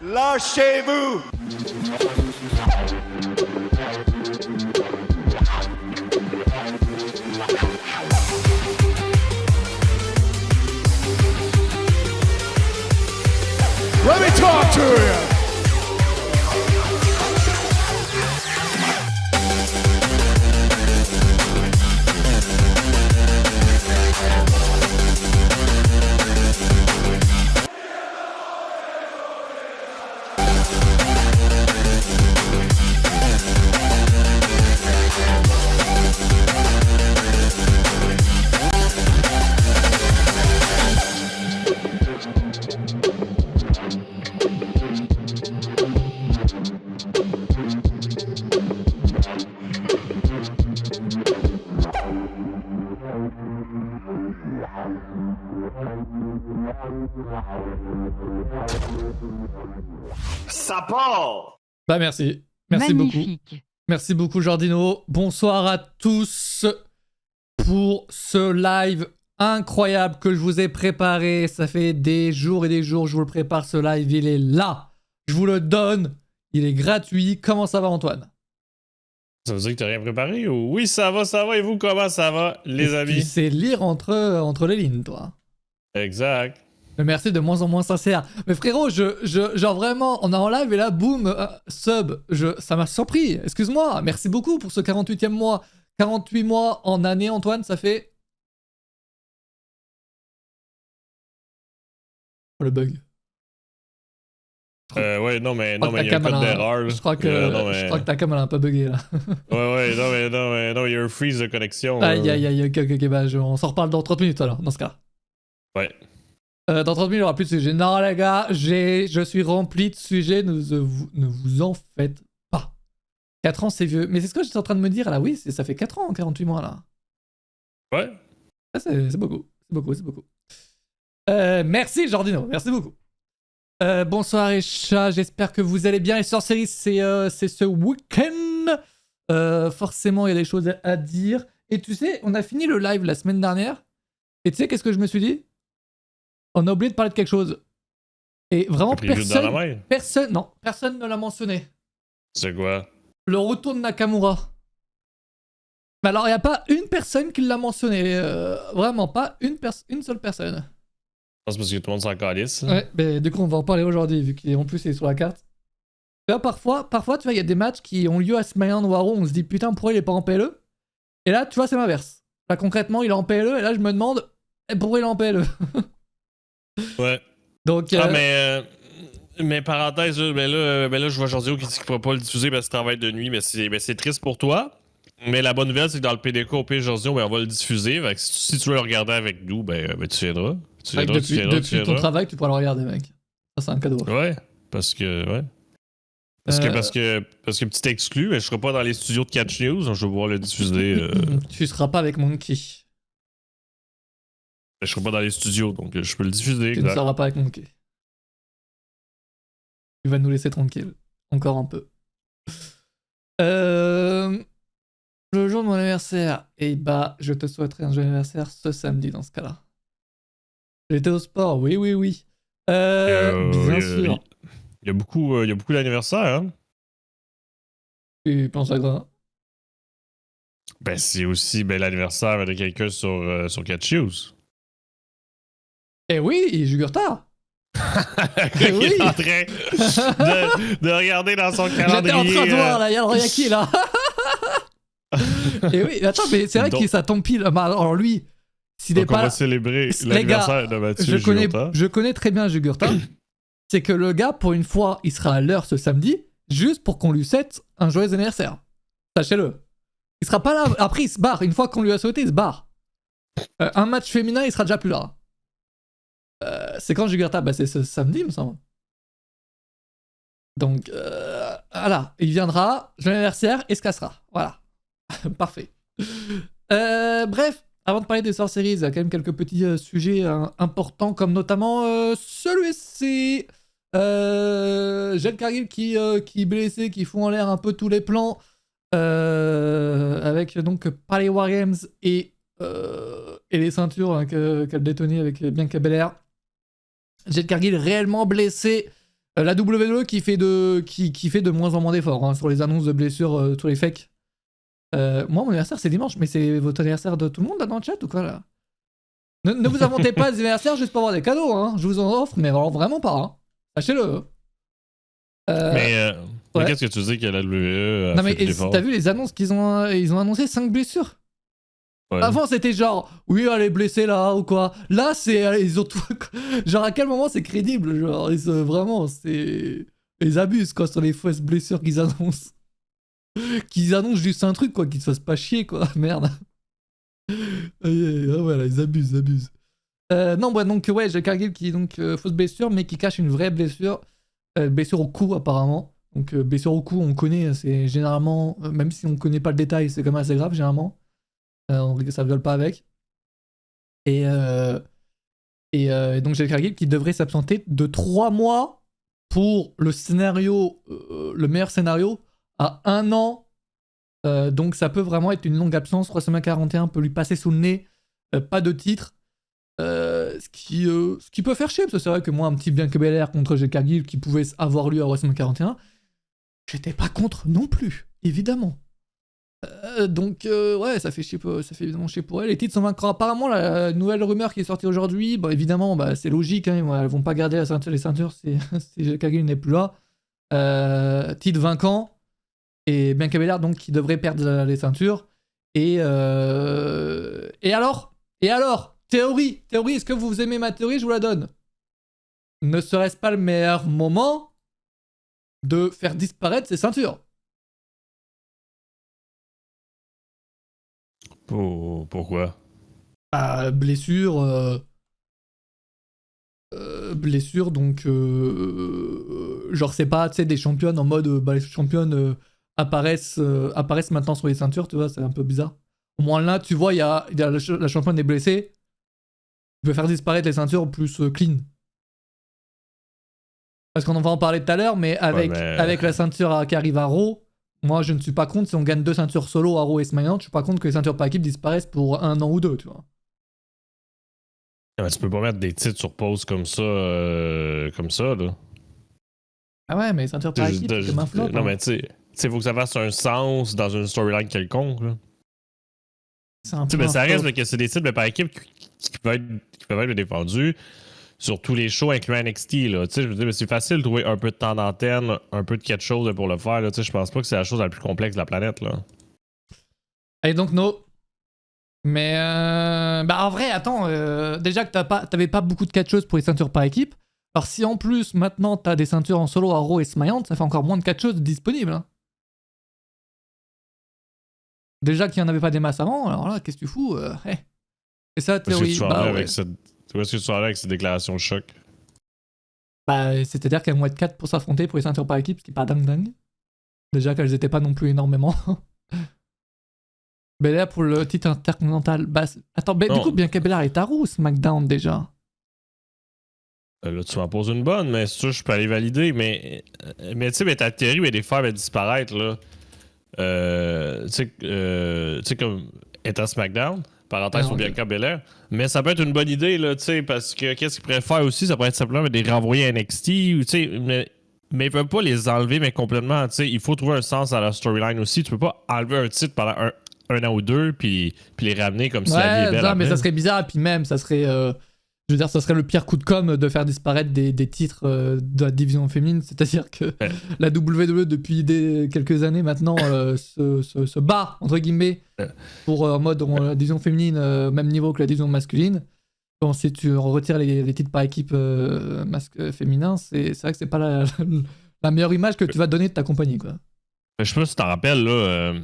Lâchez-vous! Let me talk to you! Ça part! Bah merci. Merci Magnifique. beaucoup. Merci beaucoup Jordino. Bonsoir à tous pour ce live incroyable que je vous ai préparé. Ça fait des jours et des jours que je vous le prépare, ce live. Il est là. Je vous le donne. Il est gratuit. Comment ça va Antoine? Ça veut dire que t'as rien préparé ou... Oui, ça va. Et vous, comment ça va, les amis? Tu sais lire entre les lignes, toi. Exact. Mais merci de moins en moins sincère. Mais frérot, genre vraiment, on est en live et là, boum, sub. Ça m'a surpris. Excuse-moi. Merci beaucoup pour ce 48e mois. 48 mois en année, Antoine, ça fait... Oh, le bug. Ouais, non, mais il y a un cam, code elle a- d'erreur. Là. Je crois que, je crois que ta cam elle a un peu bugué là. Ouais, non, il y a un freeze de connexion. Aïe, ok, bah, on s'en reparle dans 30 minutes alors, dans ce cas. Ouais. Dans 30 minutes, il n'y aura plus de sujets. Non, les gars, je suis rempli de sujets, ne vous en faites pas. 4 ans, c'est vieux. Mais c'est ce que j'étais en train de me dire là, oui, ça fait 4 ans, 48 mois là. Ouais. Ah, c'est beaucoup, c'est beaucoup. Merci Jordino, merci beaucoup. Bonsoir Echa, j'espère que vous allez bien. Et sur série, c'est ce week-end. Forcément, il y a des choses à dire. Et tu sais, on a fini le live la semaine dernière. Et tu sais, qu'est-ce que je me suis dit? On a oublié de parler de quelque chose. Et vraiment, personne ne l'a mentionné. C'est quoi? Le retour de Nakamura. Mais alors, il n'y a pas une personne qui l'a mentionné. Vraiment, pas une seule personne. Je pense parce que tout le monde s'en calisse. Ouais, mais du coup, on va en parler aujourd'hui, vu qu'en plus, il est sur la carte. Tu vois, parfois, tu vois, il y a des matchs qui ont lieu à SmackDown ou à Raw, on se dit, putain, pourquoi il est pas en PLE? Et là, tu vois, c'est l'inverse. Là, concrètement, il est en PLE, et là, je me demande, pourquoi il est en PLE? Ouais. Donc, mais parenthèse, là, je vois Jordino qui dit qu'il ne pourra pas le diffuser parce qu'il travaille de nuit, mais c'est triste pour toi. Mais la bonne nouvelle, c'est que dans le PDK, au pire, Jordino, on va le diffuser. Fait que si tu veux le regarder avec nous, ben tu viendras. Depuis ton travail, tu pourras le regarder, mec. Ça, c'est un cadeau. Ouais, parce que petit exclu, mais je serai pas dans les studios de Catch News, donc je vais pouvoir le diffuser. Tu seras pas avec Monkey. Je serai pas dans les studios, donc je peux le diffuser. Tu ne seras pas avec Monkey. Il va nous laisser tranquille. Encore un peu. Le jour de mon anniversaire. Et bah, je te souhaiterais un joyeux anniversaire ce samedi dans ce cas-là. J'étais au sport, oui. Bien sûr. Il y a beaucoup d'anniversaires, hein? Tu penses à quoi? Ben, c'est aussi l'anniversaire de quelqu'un sur Catch News. Eh oui, Jugurtha. Il oui. est en train de regarder dans son calendrier. J'étais en train de voir, là, il y a le Royaki, là. Et oui, attends, mais c'est vrai que ça tombe pile. Alors lui, s'il n'est pas là... On va célébrer l'anniversaire de Mathieu Jugurtha. Je connais très bien Jugurtha. C'est que le gars, pour une fois, il sera à l'heure ce samedi, juste pour qu'on lui souhaite un joyeux anniversaire. Sachez-le. Il sera pas là. Après, il se barre. Une fois qu'on lui a souhaité, il se barre. Un match féminin, il sera déjà plus là. C'est quand Jugurtha? Bah, c'est ce samedi, il me semble. Donc, voilà. Il viendra, joyeux anniversaire, et se cassera. Voilà. Parfait. Bref, avant de parler des sorceries, il y a quand même quelques petits sujets importants, comme notamment celui-ci. Jade Cargill qui est blessé, qui fout en l'air un peu tous les plans. Avec donc Palais War Games et les ceintures qu'elle détenait avec Bianca Belair. Jade Cargill réellement blessé. La WWE qui fait de moins en moins d'efforts hein, sur les annonces de blessures, tous les fakes. Moi, mon anniversaire, c'est dimanche, mais c'est votre anniversaire de tout le monde là dans le chat ou quoi là? Ne vous inventez pas des anniversaires juste pour avoir des cadeaux, hein. Je vous en offre, mais vraiment pas. Hein. Sachez-le. Mais ouais. qu'est-ce que tu dis que la WWE a non, mais fait l'effort? t'as vu les annonces qu'ils ont, ils ont annoncé 5 blessures? Ouais. Avant, c'était genre, oui, elle est blessée là ou quoi. Là, c'est. Ils ont tout. Genre, à quel moment c'est crédible? Genre, vraiment, c'est. Ils abusent quoi sur les fausses blessures qu'ils annoncent. Qu'ils annoncent juste un truc quoi, qu'ils se fassent pas chier quoi. Merde. Voilà, ils abusent. Non, ouais, donc, ouais, j'ai Cargill qui est donc fausse blessure, mais qui cache une vraie blessure. Blessure au cou, apparemment. Donc, blessure au cou, on connaît, c'est généralement. Même si on connaît pas le détail, c'est quand même assez grave, généralement. Ça ne viole pas avec. Et donc j'ai Cargill qui devrait s'absenter de 3 mois pour le scénario, le meilleur scénario, à 1 an. Donc ça peut vraiment être une longue absence. WrestleMania 41 peut lui passer sous le nez. Pas de titre. Ce qui peut faire chier, parce que c'est vrai que moi, un petit Bianca Belair contre Jade Cargill qui pouvait avoir lieu à WrestleMania 41, j'étais pas contre non plus, évidemment. Donc ouais, ça fait évidemment chier pour elle. Les titres sont vaincants. Apparemment, la nouvelle rumeur qui est sortie aujourd'hui, bon évidemment, bah, c'est logique, hein, elles vont pas garder les ceintures si Kagil n'est plus là. Titre vainquant et Bianca Belair donc qui devrait perdre les ceintures. Et alors, théorie, est-ce que vous aimez ma théorie? Je vous la donne. Ne serait-ce pas le meilleur moment de faire disparaître ces ceintures? Pourquoi? Blessure, donc genre c'est pas, tu sais, des championnes en mode, bah les championnes apparaissent maintenant sur les ceintures, tu vois, c'est un peu bizarre. Au moins là, tu vois, il y a la championne est blessée, tu peux faire disparaître les ceintures plus clean. Parce qu'on en va en parler tout à l'heure, mais avec la ceinture qui arrive à Raw, moi je ne suis pas contre si on gagne 2 ceintures solo à Raw et SmackDown, je suis pas contre que les ceintures par équipe disparaissent pour 1 an ou 2, tu vois. Ah, mais tu peux pas mettre des titres sur pause comme ça, là. Ah ouais, mais les ceintures par équipe, c'est comme un flop. Non, hein. mais tu sais, faut que ça fasse un sens dans une storyline quelconque, là. C'est un peu Mais un ça flop. reste que c'est des titres par équipe qui peuvent être défendus sur tous les shows, incluant NXT, là. Tu sais, je veux dire, mais c'est facile de trouver un peu de temps d'antenne, un peu de quelque chose pour le faire, là. Tu sais, je pense pas que c'est la chose la plus complexe de la planète, là. I don't know. Mais bah en vrai, attends, déjà que t'avais pas beaucoup de catcheuses pour les ceintures par équipe. Alors si en plus maintenant t'as des ceintures en solo à Raw et SmackDown, ça fait encore moins de catcheuses disponibles. Hein. Déjà qu'il n'y en avait pas des masses avant, alors là, qu'est-ce que tu fous C'est ça la théorie. Où est-ce que tu vas aller avec cette déclaration de choc? Bah, c'est-à-dire qu'elles vont être 4 pour s'affronter pour les ceintures par équipe, ce qui est pas dingue. Déjà qu'elles étaient pas non plus énormément. Belair pour le titre intercontinental. Bah, attends, du coup, Bianca Belair est à Raw ou SmackDown déjà? Là, tu m'en poses une bonne, mais ça, je peux aller valider. Mais tu sais, ta théorie, mais des faire disparaître, là. Tu sais, comme étant SmackDown, parenthèse sur Bianca Belair. Mais ça peut être une bonne idée, là, tu sais, parce que qu'est-ce qu'ils pourraient faire aussi? Ça pourrait être simplement de les renvoyer à NXT, ou, tu sais, mais ils peuvent pas les enlever, mais complètement, tu sais, il faut trouver un sens à la storyline aussi. Tu peux pas enlever un titre pendant un an ou deux, puis les ramener comme si la vie est belle. Non, mais ça serait bizarre, et puis même, ça serait. Je veux dire, ça serait le pire coup de com' de faire disparaître des titres de la division féminine. C'est-à-dire que la WWE, depuis quelques années maintenant, se bat, entre guillemets, pour en mode la division féminine au même niveau que la division masculine. Bon, si tu retires les titres par équipe féminin, c'est vrai que c'est pas la meilleure image que tu vas donner de ta compagnie, quoi. Je sais pas si tu t'en rappelles, là.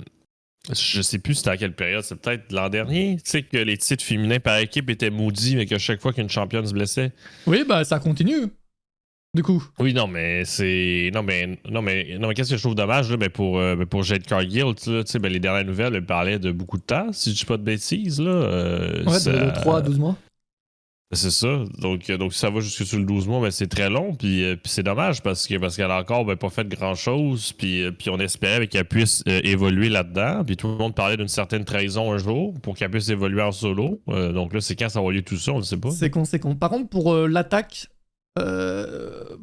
Je sais plus c'était à quelle période, c'est peut-être l'an dernier. Tu sais que les titres féminins par équipe étaient maudits, mais qu'à chaque fois qu'une championne se blessait. Oui, bah ça continue. Du coup. Oui, non, mais c'est. Non, mais qu'est-ce que je trouve dommage, là, pour Jade Cargill, tu sais, les dernières nouvelles, elles parlaient de beaucoup de temps, si je dis pas de bêtises, là. Ouais, de 3 à 12 mois. C'est ça. Donc si ça va jusque sur le 12 mois, ben, c'est très long. Puis c'est dommage parce qu'elle a encore pas fait grand-chose. Puis on espérait qu'elle puisse évoluer là-dedans. Puis tout le monde parlait d'une certaine trahison un jour pour qu'elle puisse évoluer en solo. Donc là, c'est quand ça va lieu tout ça, on ne sait pas. C'est conséquent. Par contre, pour l'attaque,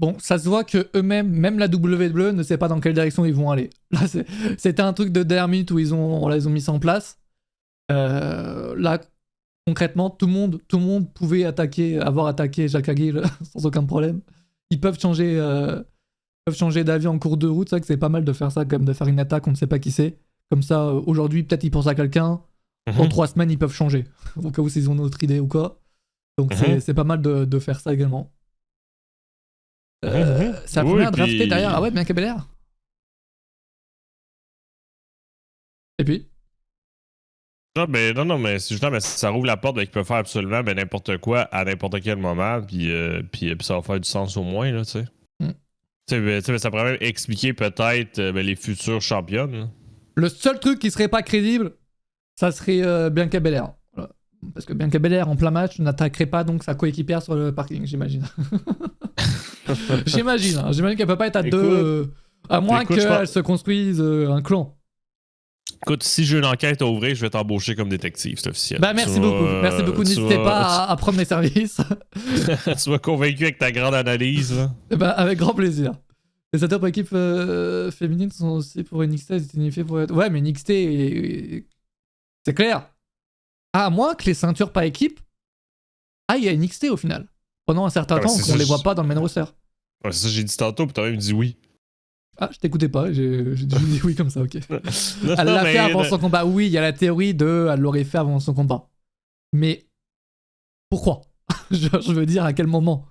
bon, ça se voit que eux-mêmes, même la WWE ne sait pas dans quelle direction ils vont aller. Là, c'était un truc de dernière minute où ils ont mis ça en place. Là, concrètement, tout le monde pouvait avoir attaqué Jacques Gill sans aucun problème. Ils peuvent changer d'avis en cours de route. C'est vrai que c'est pas mal de faire ça, comme de faire une attaque, on ne sait pas qui c'est. Comme ça, aujourd'hui, peut-être ils pensent à quelqu'un. Dans 3 semaines, ils peuvent changer. Au cas où ils ont une autre idée ou quoi. Donc c'est pas mal de faire ça également. C'est la première draftée derrière. Ah ouais, Bianca Belair. Et puis Non, mais c'est justement, ça rouvre la porte, qu'ils peuvent faire absolument n'importe quoi à n'importe quel moment, puis ça va faire du sens au moins, là, tu sais. Tu sais, ça pourrait même expliquer peut-être les futures championnes. Là. Le seul truc qui serait pas crédible, ça serait Bianca Belair. Voilà. Parce que Bianca Belair, en plein match, n'attaquerait pas donc sa coéquipière sur le parking, j'imagine. J'imagine qu'elle peut pas être à deux, à moins qu'elle se construise un clan. Écoute, si j'ai une enquête à ouvrir, je vais t'embaucher comme détective, c'est officiel. Bah merci beaucoup, n'hésitez pas à prendre mes services. Tu m'as convaincu avec ta grande analyse. Là. Bah avec grand plaisir. Les ceintures pour équipe féminines sont aussi pour NXT, elles étaient unifiées pour être... Ouais, mais NXT, c'est clair. À moins que les ceintures par équipe aillent à NXT au final. Pendant un certain temps qu'on les voit pas dans le main roster. Ouais, c'est ça, j'ai dit tantôt, puis t'as même dit oui. Ah, je t'écoutais pas, j'ai dit oui comme ça, ok. Elle l'a fait avant son combat. Oui, il y a la théorie de elle l'aurait fait avant son combat. Mais pourquoi? je veux dire, à quel moment?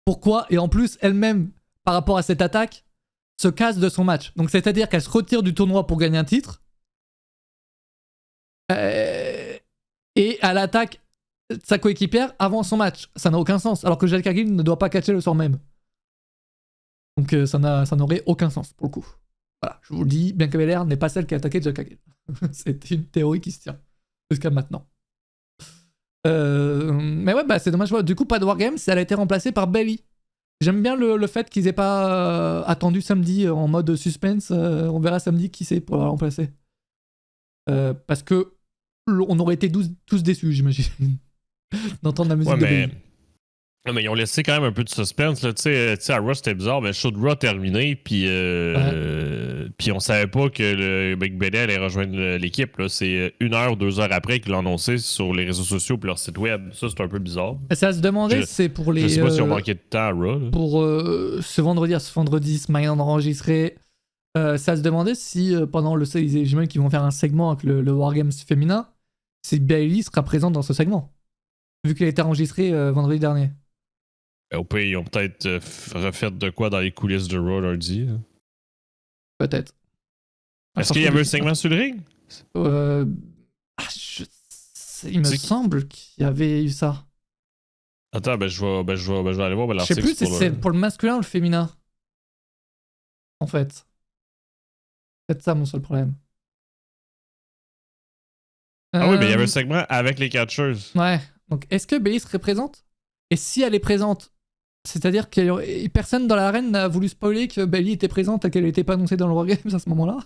Pourquoi? Et en plus, elle-même, par rapport à cette attaque, se casse de son match. Donc c'est-à-dire qu'elle se retire du tournoi pour gagner un titre. Et elle attaque sa coéquipière avant son match. Ça n'a aucun sens. Alors que Jade Cargill ne doit pas catcher le soir même. Donc ça n'aurait aucun sens pour le coup. Voilà, je vous le dis, Bianca Belair n'est pas celle qui a attaqué Jade Cargill. C'est une théorie qui se tient jusqu'à maintenant. Mais ouais, bah c'est dommage. Du coup, pas de Wargames, elle a été remplacée par Bayley. J'aime bien le fait qu'ils aient pas attendu samedi en mode suspense. On verra samedi qui c'est pour la remplacer. Parce que on aurait été tous déçus, j'imagine, d'entendre la musique de Bayley. Non, mais ils ont laissé quand même un peu de suspense. Là. Tu sais, à Raw, c'était bizarre. Mais le show de Raw terminé, puis on savait pas que le Bayley allait rejoindre l'équipe. Là. C'est 1 heure, 2 heures après qu'ils l'ont annoncé sur les réseaux sociaux et leur site web. Ça, c'est un peu bizarre. Ça se demandait, c'est pour les... Je sais pas si on manquait de temps à Raw. Là. Pour ce vendredi, SmackDown enregistré, ça se demandait si pendant le... J'imagine qu'ils vont faire un segment avec le Wargames féminin, si Bayley sera présente dans ce segment. Vu qu'elle a été enregistrée vendredi dernier. Au pire, ils ont peut-être refait de quoi dans les coulisses de Raw lundi. Hein. Peut-être. Est-ce qu'il y avait un segment sur le ring? Il me semble qu'il y avait eu ça. Attends, je vais aller voir l'article. Je sais plus si c'est pour le masculin ou le féminin. En fait. C'est peut-être ça mon seul problème. Ah oui, mais il y avait un segment avec les catcheuses. Ouais. Donc, est-ce que Bayley serait présente? Et si elle est présente, c'est-à-dire que personne dans l'arène n'a voulu spoiler que Bayley était présente et qu'elle n'était pas annoncée dans le Wargames à ce moment-là?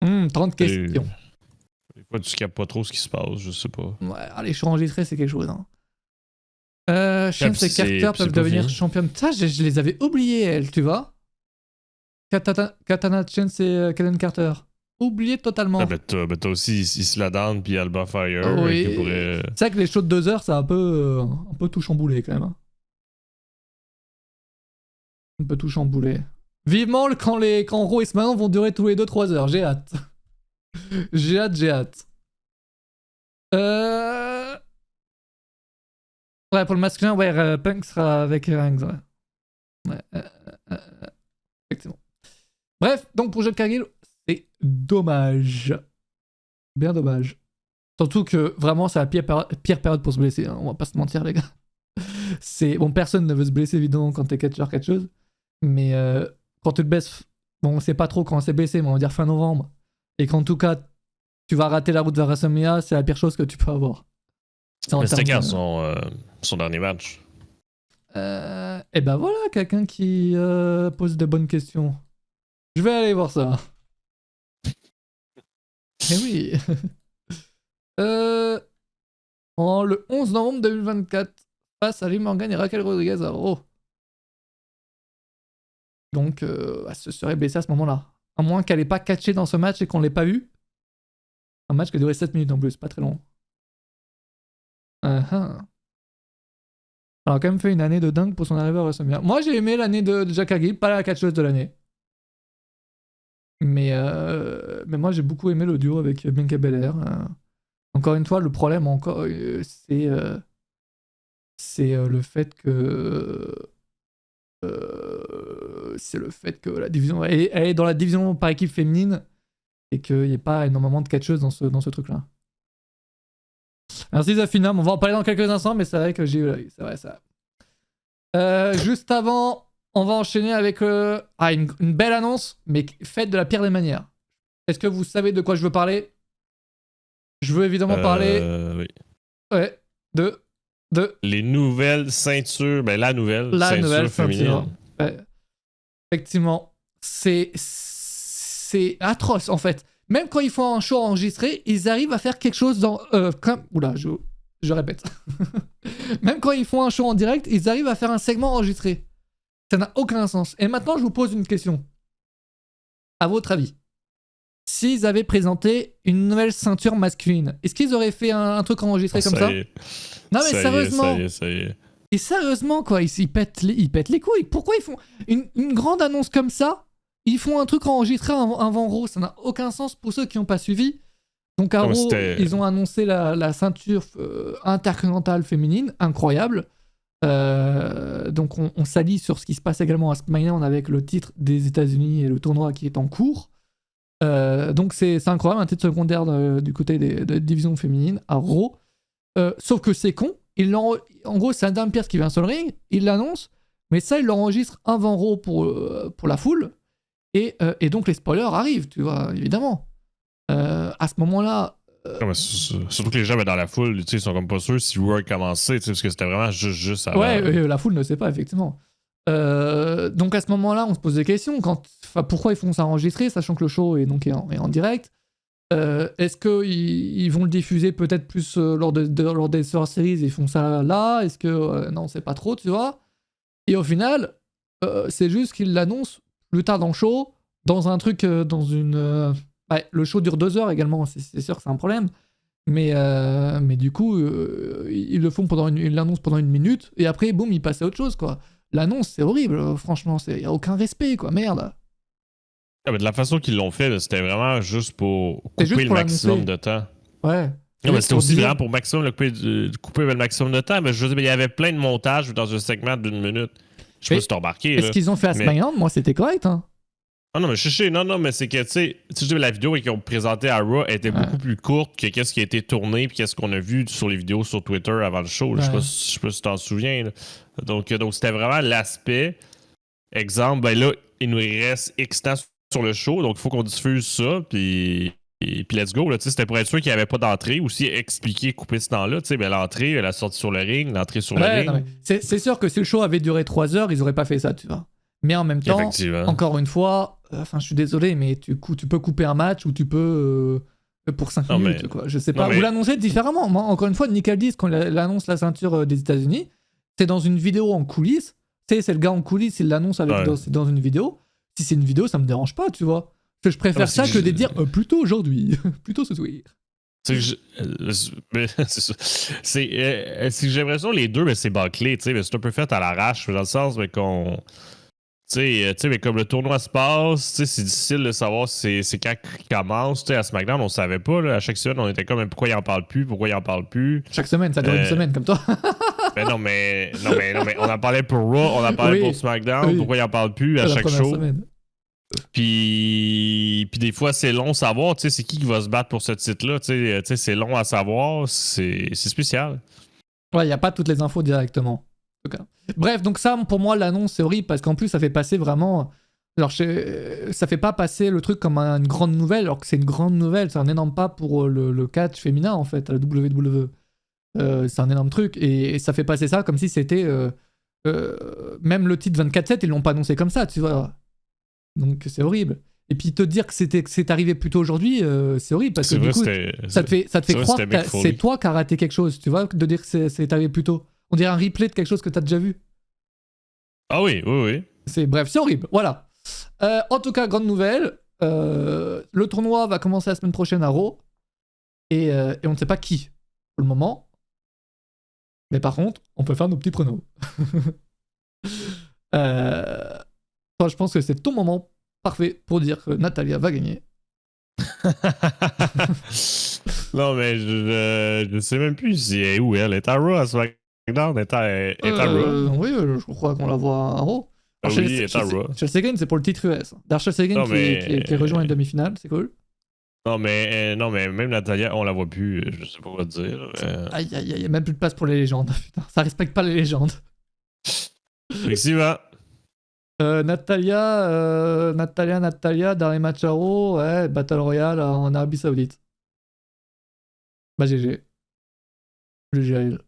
30 questions. Des fois, tu captes pas trop ce qui se passe, je sais pas. Ouais, allez, je suis enregistré, c'est quelque chose. Chance et Carter peuvent devenir championnes. Ça, je les avais oubliées, elles, tu vois. Katana Chance et Kaden Carter. Oublié totalement. Ah, t'as aussi Isla Dawn puis Alba Fire. Oui. Qui pourrait... C'est vrai que les shows de 2 heures, ça a un peu tout chamboulé quand même. Hein. Un peu tout chamboulé. Vivement quand Raw et SmackDown vont durer tous les 2-3 heures. J'ai hâte. j'ai hâte. Ouais, pour le masculin, ouais, Punk sera avec Reigns. Ouais. Effectivement. Bref, donc pour Jade Cargill, c'est dommage. Bien dommage. Surtout que vraiment, c'est la pire période pour se blesser. Hein. On va pas se mentir, les gars. Bon, personne ne veut se blesser, évidemment, quand t'es catcheur-catcheuse. Mais quand tu te blesses, bon, on sait pas trop quand on s'est blessé, mais on va dire fin novembre. Et qu'en tout cas, tu vas rater la route vers WrestleMania, c'est la pire chose que tu peux avoir. Mais c'était quand son dernier match? Et ben voilà, quelqu'un qui pose de bonnes questions. Je vais aller voir ça. Eh oui. Le 11 novembre 2024, face à Liv Morgan et Raquel Rodriguez à Raw. Donc, elle se serait blessée à ce moment-là. À moins qu'elle n'ait pas catché dans ce match et qu'on ne l'ait pas vu. Un match qui a duré 7 minutes en plus, pas très long. Elle a quand même fait une année de dingue pour son arrivée à WrestleMania. Moi, j'ai aimé l'année de Jackie Gibb, pas la catcheuse de l'année. Mais moi, j'ai beaucoup aimé le duo avec Bianca Belair. Encore une fois, le problème, c'est le fait que. C'est le fait que la division. Elle est dans la division par équipe féminine et qu'il n'y ait pas énormément de catcheuses dans ce truc-là. Merci Zafina, on va en parler dans quelques instants, mais c'est vrai que j'ai eu l'œil. C'est vrai, ça. Juste avant, on va enchaîner avec une belle annonce, mais faite de la pire des manières. Est-ce que vous savez de quoi je veux parler? Je veux évidemment parler. Oui. Ouais, de. Les nouvelles ceintures. Ben, la nouvelle ceinture féminine. Ouais. Effectivement, c'est atroce en fait. Même quand ils font un show enregistré, ils arrivent à faire quelque chose dans. Oula, je répète. Même quand ils font un show en direct, ils arrivent à faire un segment enregistré. Ça n'a aucun sens. Et maintenant, je vous pose une question. À votre avis, s'ils avaient présenté une nouvelle ceinture masculine, est-ce qu'ils auraient fait un truc enregistré comme ça? Non mais sérieusement. Ça y est. Et sérieusement, quoi, ils pètent les couilles. Pourquoi ils font une grande annonce comme ça? Ils font un truc enregistré avant Raw. Ça n'a aucun sens pour ceux qui n'ont pas suivi. Donc à Raw, ils ont annoncé la ceinture intercontinentale féminine. Incroyable. Donc on s'allie sur ce qui se passe également à SmackDown avec le titre des États-Unis et le tournoi qui est en cours. Donc c'est incroyable, un titre secondaire du côté de division féminine à Raw. Sauf que c'est con. En gros, c'est Adam Pearce qui vient sur le ring, il l'annonce, mais ça, il l'enregistre avant Raw pour la foule. Et donc les spoilers arrivent, tu vois, évidemment. À ce moment-là. Surtout que les gens dans la foule, ils sont comme pas sûrs si Raw a commencé, parce que c'était vraiment juste avant. Ouais, la foule ne sait pas, effectivement. Donc à ce moment-là, on se pose des questions. Pourquoi ils font ça enregistrer, sachant que le show est en direct? Est-ce qu'ils vont le diffuser peut-être plus lors des Survivor Series, ils font ça là? Est-ce que. Non, c'est pas trop, tu vois? Et au final, c'est juste qu'ils l'annoncent plus tard dans le show, dans un truc, dans une. Le show dure 2 heures également, c'est sûr que c'est un problème. Mais du coup, ils le font ils l'annoncent pendant 1 minute, et après, boum, ils passent à autre chose, quoi. L'annonce, c'est horrible, franchement, il n'y a aucun respect, quoi, merde. Ah, mais de la façon qu'ils l'ont fait, c'était vraiment juste pour couper le maximum de temps. Ouais. Non, mais c'était aussi vraiment pour couper le maximum de temps. Mais je veux dire, il y avait plein de montages dans un segment d'1 minute. Je sais pas si t'as remarqué. Est-ce qu'ils ont fait à SmackDown? Moi, c'était correct, hein. Non, mais non, mais c'est que, tu sais, la vidéo qu'ils ont présentée à Raw était beaucoup plus courte que qu'est-ce qui a été tourné puis qu'est-ce qu'on a vu sur les vidéos sur Twitter avant le show. Ouais. Je sais pas si tu t'en souviens. Là. Donc, c'était vraiment l'aspect. Exemple, ben là, il nous reste X temps sur le show, donc il faut qu'on diffuse ça, puis let's go. Là, c'était pour être sûr qu'il n'y avait pas d'entrée, aussi expliquer, couper ce temps-là. Ben, l'entrée, la sortie sur le ring, l'entrée sur le ring. Non, c'est sûr que si le show avait duré 3 heures, ils n'auraient pas fait ça, tu vois. Mais en même temps, encore une fois, je suis désolé, mais tu peux couper un match ou tu peux pour 5 minutes, quoi. Je sais pas. Vous l'annoncez différemment. Moi, encore une fois, Nick Aldis, quand il annonce la ceinture des États-Unis, c'est dans une vidéo en coulisses. C'est le gars en coulisses, il l'annonce dans une vidéo. Si c'est une vidéo, ça me dérange pas, tu vois. Je préfère ça que de dire plutôt aujourd'hui, plutôt ce soir. C'est j'ai l'impression les deux, mais c'est bâclé, tu sais, mais c'est un peu fait à l'arrache, dans le sens mais qu'on. Tu sais, mais comme le tournoi se passe, c'est difficile de savoir c'est quand il commence. T'sais, à SmackDown, on savait pas. Là, à chaque semaine, on était comme pourquoi il en parle plus. Chaque semaine, ça dure 1 semaine comme toi. Ben non, mais on en parlait pour Raw, on en parlait pour SmackDown. Oui. Pourquoi il en parle plus à chaque show? Puis des fois, c'est long à savoir. Tu sais, c'est qui va se battre pour ce titre-là? Tu sais, c'est long à savoir. C'est spécial. Ouais, il n'y a pas toutes les infos directement. Bref, donc ça, pour moi, l'annonce, c'est horrible parce qu'en plus, ça fait passer vraiment. Alors, ça fait pas passer le truc comme une grande nouvelle, alors que c'est une grande nouvelle. C'est un énorme pas pour le catch féminin, en fait, à la WWE. C'est un énorme truc. Et ça fait passer ça comme si c'était. Même le titre 24/7, ils l'ont pas annoncé comme ça, tu vois. Donc, c'est horrible. Et puis, te dire que c'est arrivé plus tôt aujourd'hui, c'est horrible parce que du coup, ça te fait croire que c'est toi qui as raté quelque chose, tu vois, de dire que c'est arrivé plus tôt. On dirait un replay de quelque chose que t'as déjà vu. Ah oui. Bref, c'est horrible. Voilà. En tout cas, grande nouvelle. Le tournoi va commencer la semaine prochaine à Raw. Et on ne sait pas qui pour le moment. Mais par contre, on peut faire nos petits pronos. Toi, je pense que c'est ton moment parfait pour dire que Natalia va gagner. Non, mais je sais même plus si elle est où elle est à Raw, à SmackDown, elle est à Raw. Oui, je crois qu'on la voit à Raw. Ah oui, elle est à Raw. Chelsea Green, c'est pour le titre US. Darshel Seguin qui rejoint une demi-finale, c'est cool. Non, mais même Natalia, on la voit plus, je sais pas quoi te dire. Aïe, aïe, aïe, y a même plus de place pour les légendes. Putain, ça respecte pas les légendes. Effectivement. Natalia, dans les matchs à Raw, ouais, Battle Royale en Arabie Saoudite. Bah GG. GG à elle.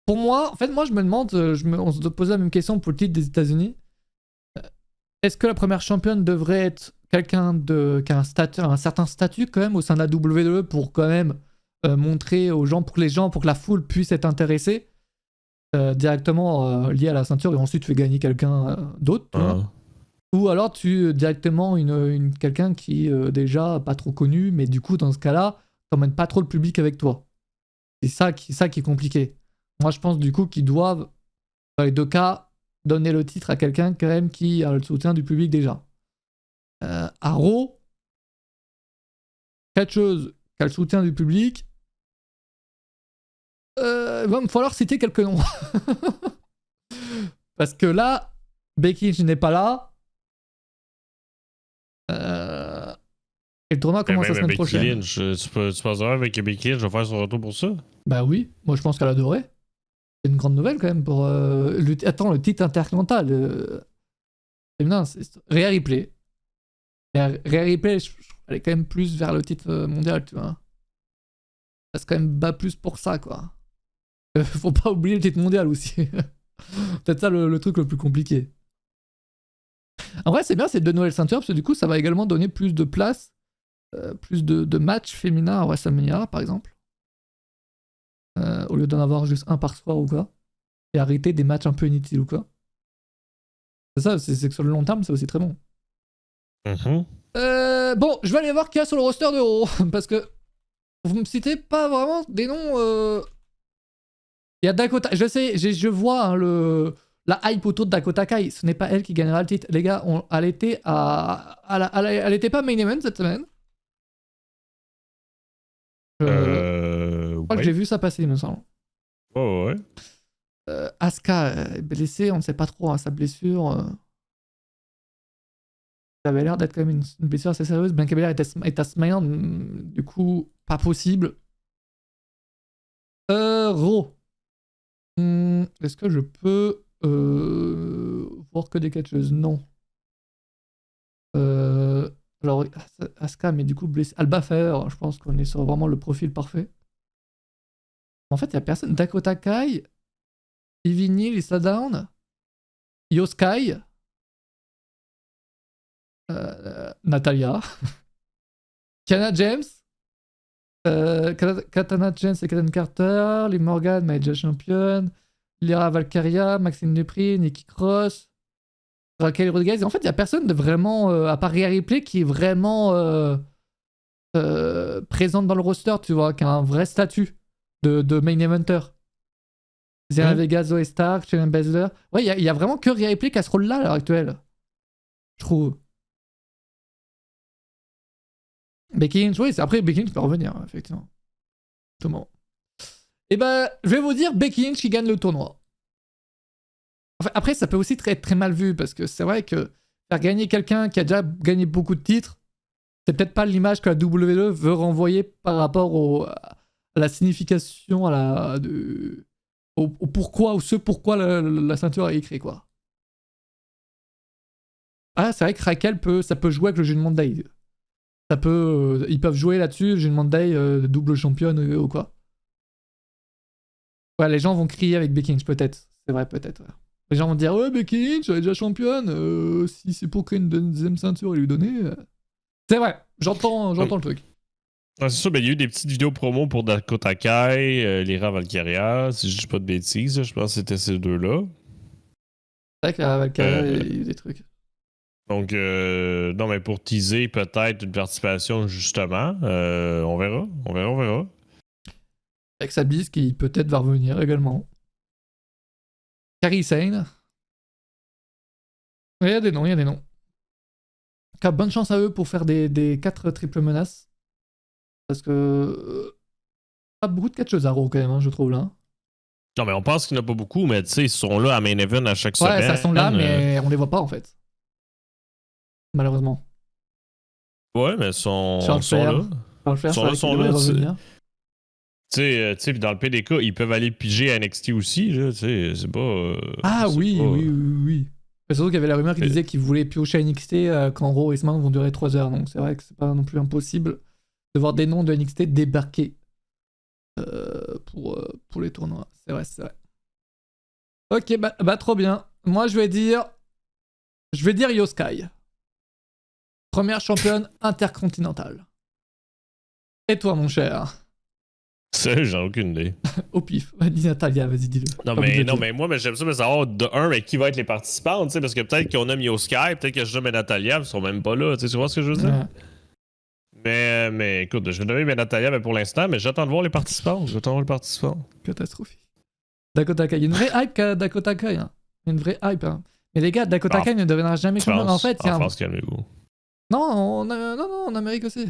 Pour moi, en fait, moi je me demande, on se posait la même question pour le titre des États-Unis. Est-ce que la première championne devrait être quelqu'un qui a un certain statut quand même au sein de la WWE pour quand même montrer aux gens, pour que la foule puisse être intéressée directement lié à la ceinture et ensuite tu fais gagner quelqu'un d'autre, tu vois. Ou alors tu directement quelqu'un qui déjà pas trop connu, mais du coup dans ce cas-là, t'emmènes pas trop le public avec toi. C'est ça qui est compliqué. Moi je pense du coup qu'ils doivent, dans les deux cas, donner le titre à quelqu'un quand même qui a le soutien du public déjà. À Raw, catcheuse qui a le soutien du public, il va me falloir citer quelques noms. Parce que là, Becky Lynch n'est pas là. Et le tournoi commence la semaine prochaine. Lynch, tu penses vraiment avec Becky Lynch va faire son retour pour ça? Bah oui, moi je pense qu'elle adorait. C'est une grande nouvelle quand même pour... le titre intercontinental. Féminin, c'est Rhea Ripley. Mais Rhea Ripley, elle est quand même plus vers le titre mondial, tu vois. Elle se quand même bat plus pour ça, quoi. Faut pas oublier le titre mondial aussi. Peut-être ça le truc le plus compliqué. En vrai, c'est bien ces deux nouvelles ceintures, parce que du coup, ça va également donner plus de place, plus de matchs féminins à WrestleMania, par exemple. Au lieu d'en avoir juste un par soir ou quoi. Et arrêter des matchs un peu inutiles ou quoi. C'est ça, c'est que sur le long terme, c'est aussi très bon. Bon, je vais aller voir qui y a sur le roster de Raw, parce que vous me citez pas vraiment des noms... Il y a Dakota... Je vois hein, la hype autour de Dakota Kai. Ce n'est pas elle qui gagnera le titre. Les gars, elle était elle était pas main event cette semaine. Je crois que j'ai vu ça passer, il me semble. Oh ouais. Asuka est blessée, on ne sait pas trop hein, sa blessure. Ça avait l'air d'être quand même une blessure assez sérieuse. Bianca Belair est à SmackDown, du coup, pas possible. Raw. Est-ce que je peux voir que des catcheuses? Non. Alors, Asuka, mais du coup, blessé. Alba Fair, je pense qu'on est sur vraiment le profil parfait. En fait, il n'y a personne. Dakota Kai, Ivy Neal, Lisa Down, Io Sky, Natalia, Kiana James, Katana James et Kaden Carter, Liv Morgan, Major Champion, Lyra Valkyria, Maxine Dupri, Nikki Cross, Raquel Rodriguez. Et en fait, il n'y a personne de vraiment, à part Rhea Ripley, qui est vraiment présente dans le roster, tu vois, qui a un vrai statut de main eventer. Zelina Vega, Zoe Stark, Shayna Baszler. Ouais, il y a vraiment que Rhea Ripley qui a ce rôle-là à l'heure actuelle. Je trouve. Becky Lynch, oui, après Becky Lynch peut revenir, effectivement. Exactement. Et ben, je vais vous dire Becky Lynch qui gagne le tournoi. Enfin, après, ça peut aussi être très mal vu, parce que c'est vrai que faire gagner quelqu'un qui a déjà gagné beaucoup de titres, c'est peut-être pas l'image que la WWE veut renvoyer par rapport à la signification, au pourquoi, ou ce pourquoi la ceinture a écrit, quoi. Ah, c'est vrai que Raquel ça peut jouer avec le Judgment Day. Ils peuvent jouer là-dessus, Judgment Day, double championne ou quoi. Ouais, les gens vont crier avec Becky Lynch, peut-être. C'est vrai, peut-être. Ouais. Les gens vont dire, ouais, Becky Lynch, elle est déjà championne, si c'est pour créer une deuxième ceinture et lui donner. C'est vrai, j'entends le truc. Ah, c'est sûr, ben, il y a eu des petites vidéos promo pour Dakota Kai, Lyra Valkyria, si je dis pas de bêtises, je pense que c'était ces deux-là. C'est vrai qu'avec il y a eu des trucs. Donc, non, mais pour teaser peut-être une participation, justement, on verra. On verra. Avec Sabis qui peut-être va revenir également. Kairi Sane. Il y a des noms. En tout cas, bonne chance à eux pour faire des 4 triples menaces. Parce que. Pas beaucoup de catcheuses à Raw quand même, hein, je trouve là. Non, mais on pense qu'il n'y en a pas beaucoup, mais tu sais, ils sont là à Main Event à chaque Ouais, semaine. ça sont là, mais on les voit pas en fait. Malheureusement. Ouais, mais ils sont là. Charles Flair, Ils sont là, sont là. Tu sais, puis dans le PDK, ils peuvent aller piger à NXT aussi, là, tu sais, c'est pas... Ah c'est oui, pas... oui. Mais surtout qu'il y avait la rumeur qui disait qu'ils voulaient piocher à NXT quand Raw et SmackDown vont durer 3 heures, donc c'est vrai que c'est pas non plus impossible de voir des noms de NXT débarquer pour les tournois. C'est vrai. Ok, bah trop bien. Moi, je vais dire Io Sky. Première championne intercontinentale. Et toi, mon cher? Ça, j'en ai aucune idée. Au pif. Dis Natalia, vas-y, dis-le. Non, mais moi, j'aime ça, mais savoir de un, mais qui va être les participants, tu sais, parce que peut-être qu'on a mis au Sky, peut-être que je nomme Natalia, ils sont même pas là, tu vois ce que je veux dire? Ouais. Mais écoute, je vais nommer Natalia pour l'instant, mais j'attends de voir les participants. Catastrophique. Dakota Kai. Il y a une vraie hype Dakota Kai. Hein. Il y a une vraie hype. Hein. Mais les gars, Dakota Kai ne deviendra jamais champion. En fait, en France, calmez-vous. Non, en Amérique aussi.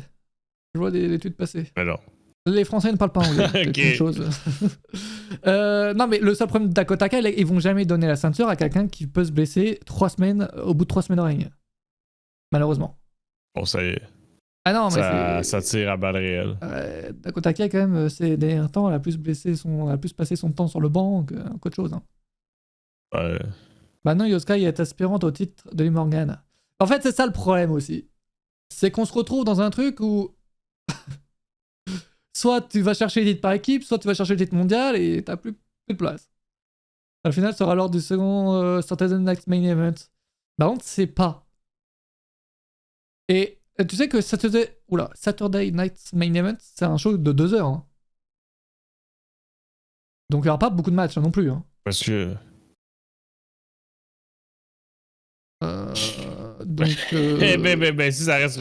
Je vois des tweets passer. Alors. Les Français ne parlent pas anglais. Ok. C'est une chose. Non, mais le seul problème de Dakota Kai, ils vont jamais donner la ceinture à quelqu'un qui peut se blesser au bout de 3 semaines de règne. Malheureusement. Bon, ça y est. Ah non, mais ça tire à balles réelles. Dakota Kai, quand même, ces derniers temps, elle a plus passé son temps sur le banc qu'autre chose. Hein. Ouais. Maintenant, Io Sky est aspirante au titre de Liv Morgan. En fait, c'est ça le problème aussi. C'est qu'on se retrouve dans un truc où soit tu vas chercher les titres par équipe, soit tu vas chercher le titre mondial et t'as plus de place. Au final, ça sera lors du second Saturday Night Main Event. Bah, on ne sait pas. Et tu sais que Saturday Night Main Event, c'est un show de 2 heures. Hein. Donc il n'y aura pas beaucoup de matchs hein, non plus. Hein. Parce que... Ben, si ça reste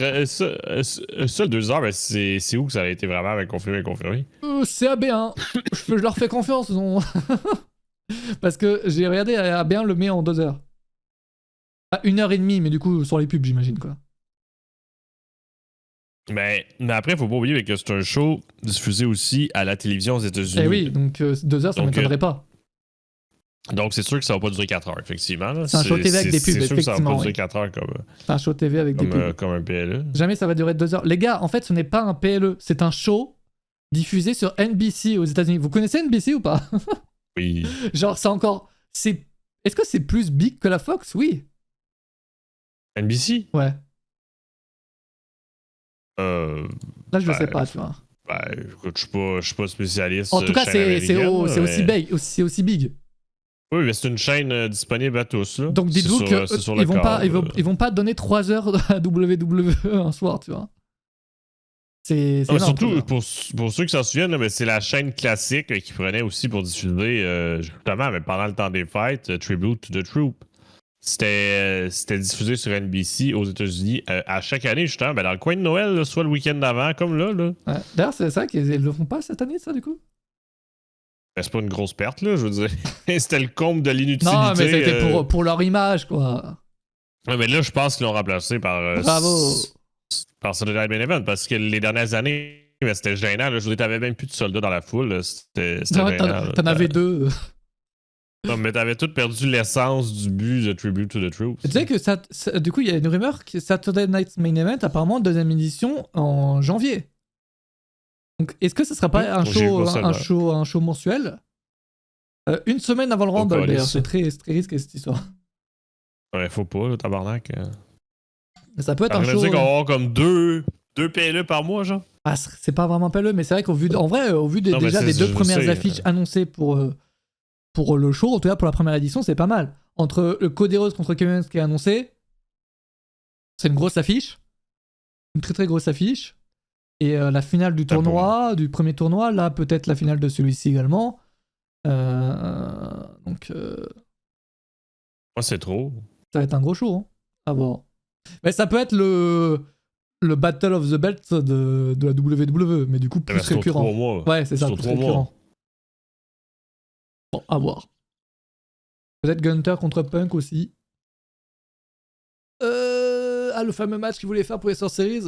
ça 2 heures, ben c'est où que ça a été vraiment confirmé? C'est AB1. je leur fais confiance. Parce que j'ai regardé AB1 le met en 2 heures. À 1h30, mais du coup sur les pubs, j'imagine quoi. Mais après, faut pas oublier que c'est un show diffusé aussi à la télévision aux États-Unis. Eh oui, donc 2 heures, ça m'étonnerait pas. Donc c'est sûr que ça va pas durer 4 heures, effectivement. Là. C'est un show TV avec des pubs, c'est sûr effectivement. Que ça va pas durer 4 heures comme. C'est un show TV avec des pubs. Comme un PLE. Jamais ça va durer 2 heures. Les gars, en fait, ce n'est pas un PLE, c'est un show diffusé sur NBC aux États-Unis. Vous connaissez NBC ou pas? Oui. Genre, c'est encore. Est-ce que c'est plus big que la Fox? Oui. NBC? Ouais. Là, je ben, sais pas, tu vois. Ben, écoute, je suis pas spécialiste. En tout cas, c'est aussi big. Oui, mais c'est une chaîne disponible à tous. Là. Donc dites-vous qu'ils vont pas donner 3 heures à WWE un soir, tu vois. C'est énorme, surtout pour ceux qui s'en souviennent, là, c'est la chaîne classique qui prenait aussi pour diffuser, justement, mais pendant le temps des fêtes, Tribute to the Troop. C'était diffusé sur NBC aux États-Unis à chaque année, justement, dans le coin de Noël, là, soit le week-end d'avant, comme là. Ouais. D'ailleurs, c'est ça qu'ils le font pas cette année, ça, du coup? Ben, c'est pas une grosse perte, là, je veux dire. C'était le comble de l'inutilité. Non, mais c'était pour leur image, quoi. Ouais, mais là, je pense qu'ils l'ont remplacé par... Bravo! Par Saturday Night Main Event, parce que les dernières années, c'était gênant. Là, je veux dire, t'avais même plus de soldats dans la foule. C'était gênant. T'en avais 2. Non, mais t'avais tout perdu l'essence du but de Tribute to the Troops. Tu sais que du coup, il y a une rumeur que Saturday Night Main Event, apparemment, deuxième édition en janvier. Donc, est-ce que ce sera pas un show mensuel? Une semaine avant le Rumble, d'ailleurs. C'est très risqué, cette histoire. Ouais, faut pas, le tabarnak. Ça peut être un show... On va avoir comme deux PLE par mois, genre? Ah, c'est pas vraiment PLE, mais c'est vrai qu'au vu des 2 premières affiches annoncées pour le show, en tout cas pour la première édition, c'est pas mal. Entre le Cody Rhodes contre Kevin Owens qui est annoncé, c'est une grosse affiche. Une très très grosse affiche. Et la finale du tournoi, du premier tournoi, là peut-être la finale de celui-ci également. Donc Moi, c'est trop. Ça va être un gros show, hein. À voir. Mais ça peut être le Battle of the Belt de la WWE, mais du coup plus C'est récurrent. 3 mois. Ouais, c'est ça, Sur plus 3 mois. récurrent. Bon, à voir. Peut-être Gunter contre Punk aussi. Le fameux match qu'ils voulaient faire pour les Series.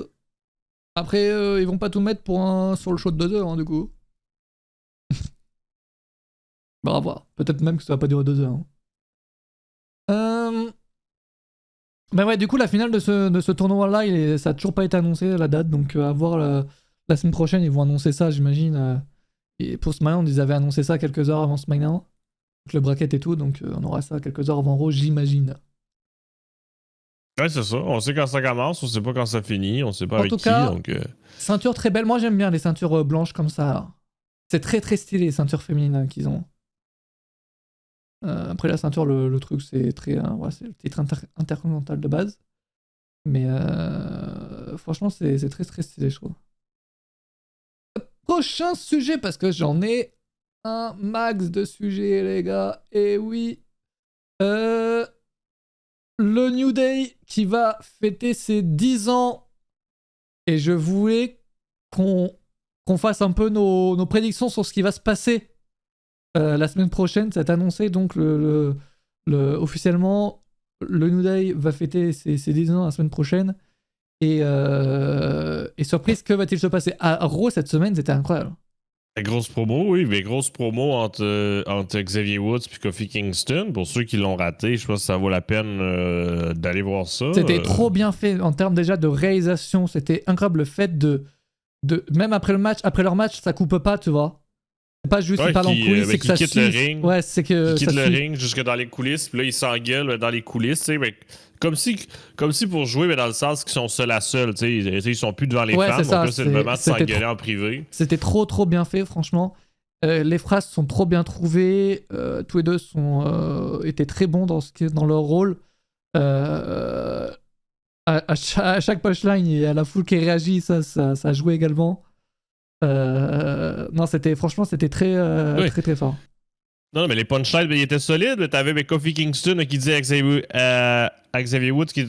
Après, ils vont pas tout mettre sur le show de 2 heures, hein, du coup. Bon, à voir. Peut-être même que ça va pas durer 2 heures. Hein. Ben ouais, du coup, la finale de ce tournoi-là, ça a toujours pas été annoncé, la date. Donc, à voir la semaine prochaine, ils vont annoncer ça, j'imagine. Et pour SmackDown, ils avaient annoncé ça quelques heures avant SmackDown. Donc, le bracket et tout. Donc, on aura ça quelques heures avant Raw, j'imagine. Ouais, c'est ça. On sait quand ça commence, on sait pas quand ça finit, on sait pas En avec tout qui. cas, Donc, ceinture très belle. Moi, j'aime bien les ceintures blanches comme ça. C'est très très stylé, les ceintures féminines qu'ils ont. Après la ceinture, le truc, c'est très. Ouais, c'est le titre intercontinental de base. Mais franchement, c'est très très stylé, je trouve. Prochain sujet, parce que j'en ai un max de sujets, les gars. Et oui. Le New Day qui va fêter ses 10 ans. Et je voulais qu'on fasse un peu nos prédictions sur ce qui va se passer la semaine prochaine. C'est annoncé, donc officiellement, le New Day va fêter ses 10 ans la semaine prochaine. Et surprise, que va-t-il se passer à Raw cette semaine? C'était incroyable. la grosse promo, oui, mais grosse promo entre Xavier Woods et Kofi Kingston. Pour ceux qui l'ont raté, je pense que ça vaut la peine d'aller voir ça. C'était trop bien fait en termes déjà de réalisation. C'était incroyable le fait de même après leur match, ça coupe pas, tu vois. C'est pas juste qu'ils parlent en coulisses, c'est que ça quitte suit. le ring. Ouais, c'est que Ils quittent ça le suit. ring jusque dans les coulisses, puis là, ils s'engueulent dans les coulisses, tu sais, mais comme si pour jouer, mais dans le sens qu'ils sont seuls à seul, tu sais, ils sont plus devant les Ouais, fans, c'est donc ça, là, c'est le moment de c'était s'engueuler en privé. C'était trop bien fait, franchement. Les phrases sont trop bien trouvées. Tous les deux étaient très bons dans leur rôle. À chaque punchline, il y a la foule qui réagit, ça jouait également. Non, franchement, c'était très, Oui. très très fort. Non, mais les punchlines, ils étaient solides, mais t'avais Kofi Kingston qui disait à Xavier Woods qui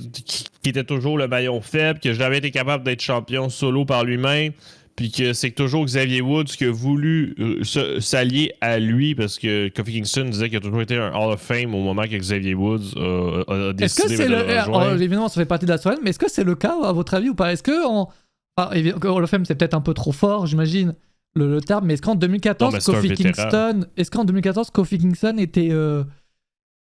était toujours le maillon faible, que je n'avais été capable d'être champion solo par lui-même, puis que c'est toujours Xavier Woods qui a voulu s'allier à lui, parce que Kofi Kingston disait qu'il a toujours été un Hall of Fame au moment que Xavier Woods a Est-ce que décidé c'est de le rejoindre. évidemment, ça fait partie de la soirée, mais est-ce que c'est le cas, à votre avis, ou pas? Est-ce que Hall of Fame, c'est peut-être un peu trop fort, j'imagine, le terme, mais est-ce qu'en 2014, Non, mais c'est un vétéran. Kofi Kingston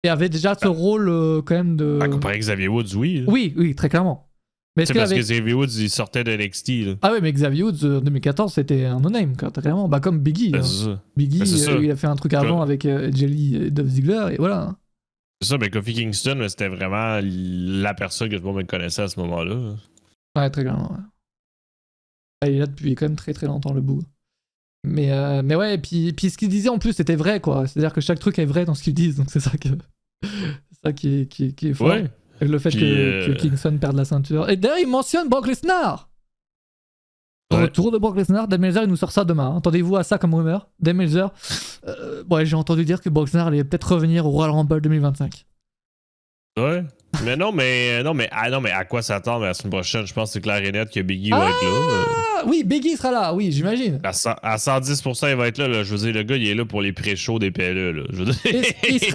avait déjà ce rôle quand même de. Comparé à Xavier Woods, oui. Oui, très clairement. Mais est-ce C'est parce que Xavier Woods, il sortait de NXT. Là. Ah ouais, mais Xavier Woods, en 2014, c'était un no-name, carrément. Bah, comme Biggie. Ben, Hein. c'est ça. Biggie, Ben, c'est ça. il a fait un truc avant avec Jelly et Dolph Ziggler, et voilà. C'est ça, mais Kofi Kingston, c'était vraiment la personne que tout le monde connaissait à ce moment-là. Ouais, très clairement. Ouais. Ah, il est là depuis quand même très très longtemps, le bout. Mais ouais, et puis ce qu'il disait en plus, c'était vrai, quoi. C'est-à-dire que chaque truc est vrai dans ce qu'ils disent, donc c'est ça qui est fort. Ouais. Et le fait Puis, que Kingston perde la ceinture. Et d'ailleurs, il mentionne Brock Lesnar. Ouais. Retour de Brock Lesnar. Dan Meltzer, il nous sort ça demain. Attendez-vous à ça comme rumeur. Dan Meltzer. Ouais, j'ai entendu dire que Brock Lesnar allait peut-être revenir au Royal Rumble 2025. Ouais. mais à quoi s'attendre la semaine prochaine? Je pense que c'est clair et net que Biggie va être là. Ah oui, Biggie sera là, oui, j'imagine. À 110%, il va être là, là. Je veux dire, le gars, il est là pour les pré-shows des PLE. Là. Je veux dire,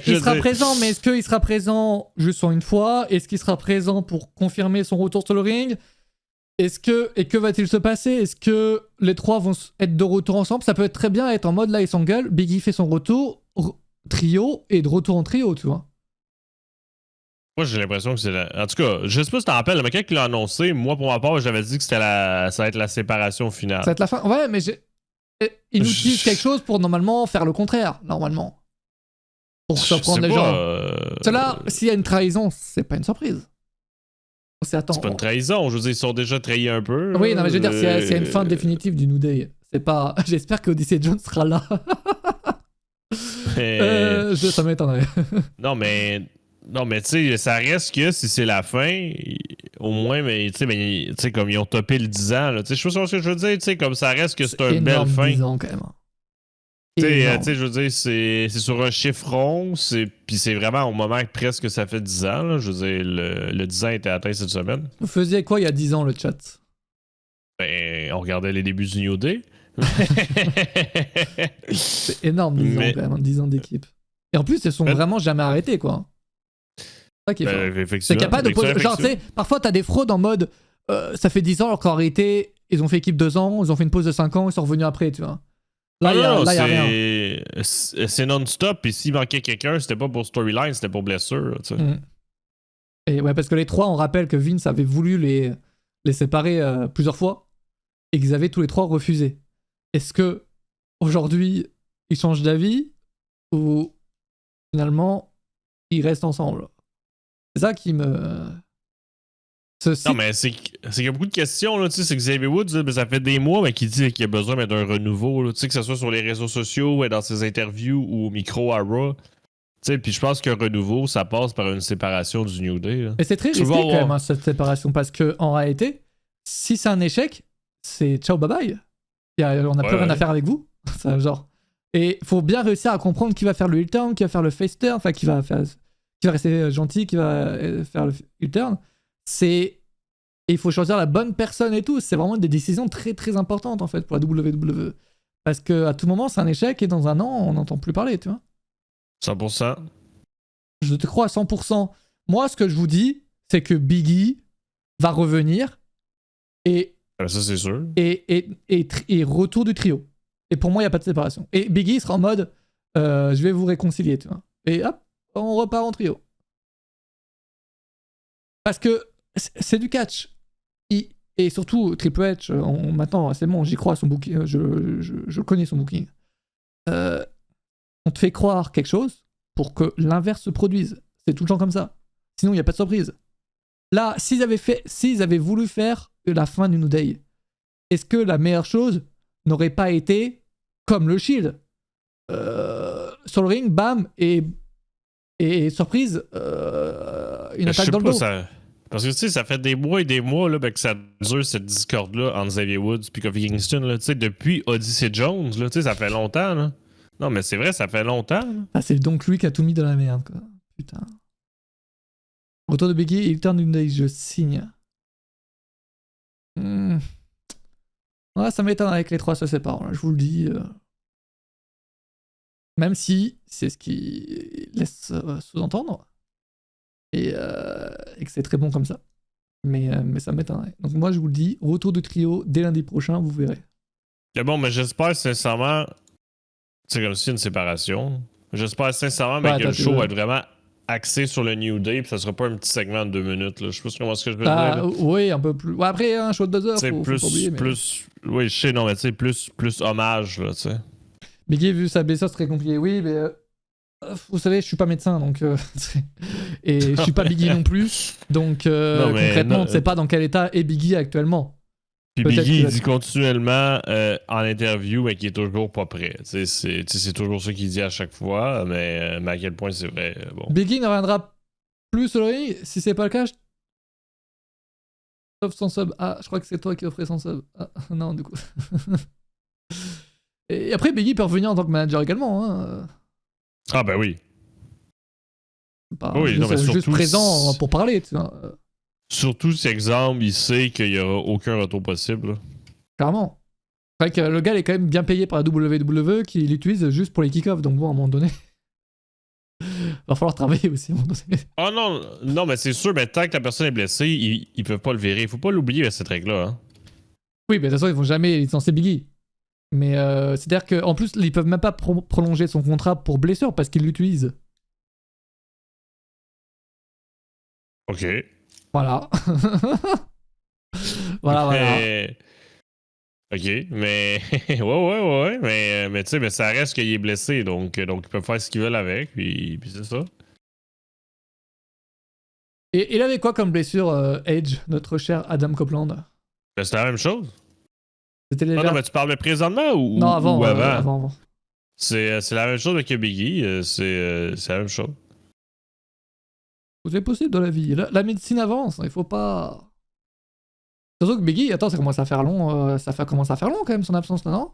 Il sera présent, mais est-ce qu'il sera présent juste en une fois? Est-ce qu'il sera présent pour confirmer son retour sur le ring? Et que va-t-il se passer? Est-ce que les trois vont être de retour ensemble? Ça peut être très bien être en mode là, ils s'engueulent, Biggie fait son retour, trio, et de retour en trio, tu vois. Moi, j'ai l'impression que c'est En tout cas, je sais pas si t'en rappelles, mais quand il l'a annoncé, moi, pour ma part, j'avais dit que ça va être la séparation finale. Ça va être la fin. Ouais, mais ils nous disent quelque chose pour normalement faire le contraire, normalement. Pour surprendre les gens. Cela, s'il y a une trahison, c'est pas une surprise. C'est pas une trahison, je veux dire, ils sont déjà trahis un peu. Oui, non, mais je veux dire, s'il y a une fin définitive du New Day, c'est pas. J'espère qu'Odyssey Jones sera là. Ça m'étonnerait. Non, mais tu sais, ça reste que si c'est la fin, au moins, mais tu sais, comme ils ont topé le 10 ans, tu sais, je sais pas ce que je veux dire, tu sais, comme ça reste que c'est une belle fin. 10 ans, quand même. énorme. Tu sais, je veux dire, c'est sur un chiffre rond, puis c'est vraiment au moment que presque ça fait 10 ans. Là, je veux dire, le 10 ans était atteint cette semaine. Vous faisiez quoi il y a 10 ans, le chat? Ben, on regardait les débuts du New Day. C'est énorme, 10 ans, Mais- quand même, 10 ans d'équipe. Et en plus, ils sont Ben- vraiment jamais arrêtés, quoi. C'est ça qui est fort. C'est Effectivement. qu'il y a pas de. effectivement. Genre, tu sais, parfois, t'as des fraudes en mode. Ça fait 10 ans, alors qu'en réalité, ils ont fait équipe 2 ans, ils ont fait une pause de 5 ans, ils sont revenus après, tu vois. Là, il y a rien. C'est non-stop, et s'il manquait quelqu'un, c'était pas pour storyline, c'était pour blessure. Tu sais. Mm. Et ouais, parce que les trois, on rappelle que Vince avait voulu les séparer plusieurs fois et qu'ils avaient tous les trois refusé. Est-ce que aujourd'hui ils changent d'avis ou finalement ils restent ensemble? C'est ça qui me. Non, mais c'est qu'il y a beaucoup de questions. Là, tu sais, c'est que Xavier Woods, là, ben, ça fait des mois mais, qu'il dit qu'il a besoin d'un renouveau. Là, tu sais, que ce soit sur les réseaux sociaux, dans ses interviews ou au micro à Raw. Tu sais, puis je pense qu'un renouveau, ça passe par une séparation du New Day. Là. Et c'est très Tu risqué vas quand voir. même, hein, cette séparation, parce que en réalité, si c'est un échec, c'est ciao bye bye. On n'a plus rien à faire avec vous. Ça, genre. Et faut bien réussir à comprendre qui va faire le heel turn, qui va faire le face turn, enfin qui va rester gentil, qui va faire le heel turn. Et il faut choisir la bonne personne et tout. C'est vraiment des décisions très très importantes en fait pour la WWE. Parce que à tout moment, c'est un échec et dans un an, on n'entend plus parler, tu vois. 100%. Je te crois à 100%. Moi, ce que je vous dis, c'est que Biggie va revenir et Ça, c'est sûr. et retour du trio. Et pour moi, il n'y a pas de séparation. Et Biggie sera en mode je vais vous réconcilier, tu vois. Et hop, on repart en trio. Parce que c'est du catch. Et surtout, Triple H, maintenant, c'est bon, j'y crois à son booking. Je connais son booking. On te fait croire quelque chose pour que l'inverse se produise. C'est tout le temps comme ça. Sinon, il n'y a pas de surprise. Là, s'ils avaient voulu faire la fin du New Day, est-ce que la meilleure chose n'aurait pas été comme le Shield sur le ring, bam, et surprise, une attaque Je dans sais le pas, dos. parce que tu sais, ça fait des mois et des mois là, ben, que ça dure cette discorde-là entre Xavier Woods et Kofi Kingston. Là, tu sais, depuis Odyssey Jones, là, tu sais, ça fait longtemps. Là. Non, mais c'est vrai, ça fait longtemps. Là. Ah, c'est donc lui qui a tout mis dans la merde, quoi. Putain. Retour de Biggie, il turn une day, je signe. Ouais, ça m'étonnerait que les trois se séparent, là, je vous le dis. Même si c'est ce qui laisse sous-entendre. Et que c'est très bon comme ça. Mais ça m'étonnerait. Donc moi, je vous le dis, retour du trio dès lundi prochain, vous verrez. Mais bon, mais j'espère sincèrement. C'est comme si une séparation. J'espère sincèrement mais Ouais, que toi, le tu show veux. va être vraiment axé sur le New Day, puis ça sera pas un petit segment de 2 minutes. Là. Je sais pas comment ce que je veux dire. Ah, là. oui, un peu plus. Ouais, après, un show de 2 heures, Tu sais, faut pas oublier. Mais... oui, je sais, non, mais tu sais, plus hommage, là, tu sais. Biggie, vu sa blessure, c'est très compliqué. Oui, mais vous savez, je suis pas médecin, donc et je suis pas Biggie non plus, donc Non, mais concrètement, non, on ne sait pas dans quel état est Biggie actuellement. Puis Peut-être Biggie, qu'il il va- dit continuellement en interview mais qu'il est toujours pas prêt. Tu sais, c'est toujours ça qu'il dit à chaque fois, mais à quel point c'est vrai. Bon. Biggie ne reviendra plus sur le ring. Si c'est pas le cas, sauf son sub. Ah, je crois que c'est toi qui offrais son sub. Ah, non, du coup. Et après, Biggie peut revenir en tant que manager également. Hein. Ah ben oui. C'est pas Oui, juste, non, mais juste surtout présent pour parler, tu vois. Surtout si, exemple, il sait qu'il y aura aucun retour possible. là. Clairement. C'est vrai que le gars il est quand même bien payé par la WWE qui l'utilise juste pour les kick-offs. Donc bon, à un moment donné, va falloir travailler aussi à un moment donné. Ah non, mais c'est sûr, mais tant que la personne est blessée, ils peuvent pas le virer. Il faut pas l'oublier, cette règle-là. Hein. Oui, mais de toute façon, ils vont jamais licencier Biggie. Mais c'est-à-dire qu'en plus, ils peuvent même pas prolonger son contrat pour blessure parce qu'ils l'utilisent. OK. Voilà. voilà. Mais- OK, mais... ouais, mais tu sais, mais ça reste qu'il est blessé, donc ils peuvent faire ce qu'ils veulent avec, puis c'est ça. Et il avait quoi comme blessure, Edge, notre cher Adam Copeland? Ben, c'est la même chose. C'était Ah légère. non, mais tu parles de présentement ou, Non, avant. ou avant? Avant. C'est la même chose avec Biggie, c'est la même chose. Tout est possible dans la vie. La médecine avance, il faut pas... Surtout que Biggie, attends, ça commence à faire long, commence à faire long quand même son absence, non?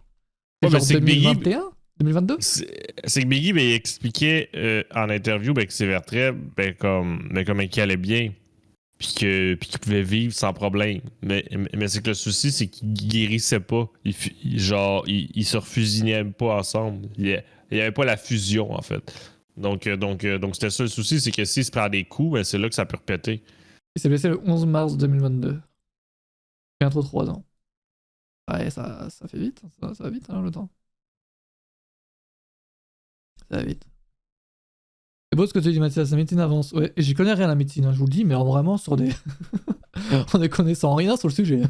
Ouais, C'est mais genre c'est que Biggie- 2021? 2022? C'est que Biggie, ben, il expliquait en interview ben, que c'est Vertret, comme il allait bien. Puis qu'il pouvait vivre sans problème. Mais c'est que le souci, c'est qu'il guérissait pas. Il se refusionnait pas ensemble. Il y avait pas la fusion, en fait. Donc c'était ça le souci, c'est que s'il se prend des coups, ben, c'est là que ça peut répéter. Il s'est blessé le 11 mars 2022. Bientôt 3 ans. Ouais, ça fait vite. Ça va vite, hein, le temps. Ça va vite. C'est beau ce que tu dis, Mathias. La médecine avance. Ouais, j'y connais rien, la médecine, hein, je vous le dis, mais vraiment sur des. On est connaissant rien sur le sujet.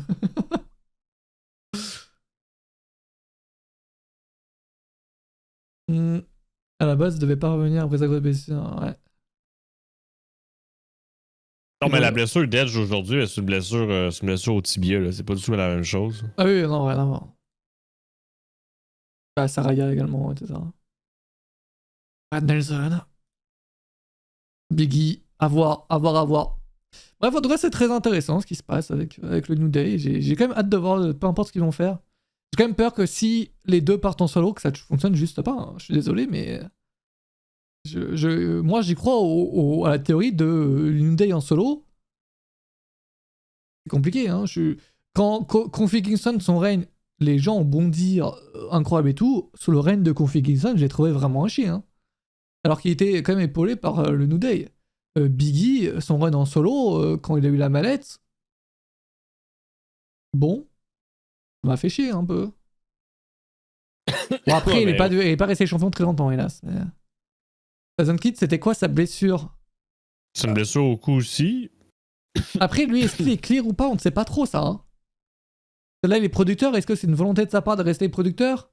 À la base, il devait pas revenir après sa grosse blessure. Ouais. Non, mais la blessure d'Edge aujourd'hui, c'est une blessure au tibia. Là. C'est pas du tout la même chose. Ah oui, non, rien à voir. Bah, Saraya également, etc. Brad Nelson. Biggie, à voir. Bref, en tout cas, c'est très intéressant ce qui se passe avec le New Day. J'ai quand même hâte de voir, peu importe ce qu'ils vont faire. J'ai quand même peur que si les deux partent en solo, que ça fonctionne juste pas. Hein. Je suis désolé, mais. Moi, j'y crois à la théorie de New Day en solo. C'est compliqué, hein. Quand Kofi Kingston, son règne, les gens ont bondi incroyable et tout. Sous le règne de Kofi Kingston, j'ai trouvé vraiment un chien. Hein. Alors qu'il était quand même épaulé par le New Day. Biggie, son run en solo, quand il a eu la mallette, bon, ça m'a fait chier un peu. Bon, après, il est pas resté champion très longtemps, hélas. Tyson Kidd, c'était quoi sa blessure? C'est une blessure au cou aussi. Après, lui, est-ce qu'il est clear ou pas? On ne sait pas trop ça. Hein. Là, les producteurs, est-ce que c'est une volonté de sa part de rester producteur?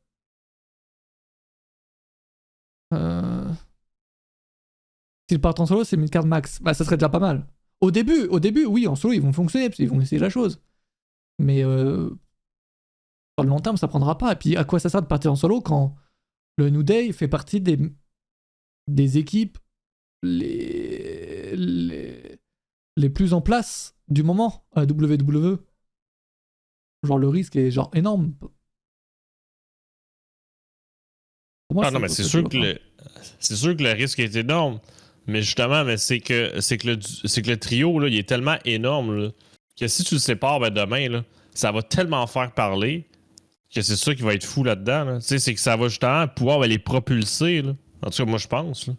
S'ils partent en solo, c'est mid-card max. Bah, ça serait déjà pas mal. Au début, oui, en solo, ils vont fonctionner, parce qu'ils vont essayer la chose. Mais sur le long terme, ça prendra pas. Et puis, à quoi ça sert de partir en solo quand le New Day fait partie des équipes les plus en place du moment à la WWE? Genre, le risque est genre énorme. Pour moi, Ah non, mais c'est sûr que le risque est énorme. Mais justement, c'est que le trio, là, il est tellement énorme là, que si tu le sépares demain, là, ça va tellement faire parler que c'est ça qui va être fou là-dedans. Là. C'est que ça va justement pouvoir les propulser. Là. En tout cas, moi, je pense. Là.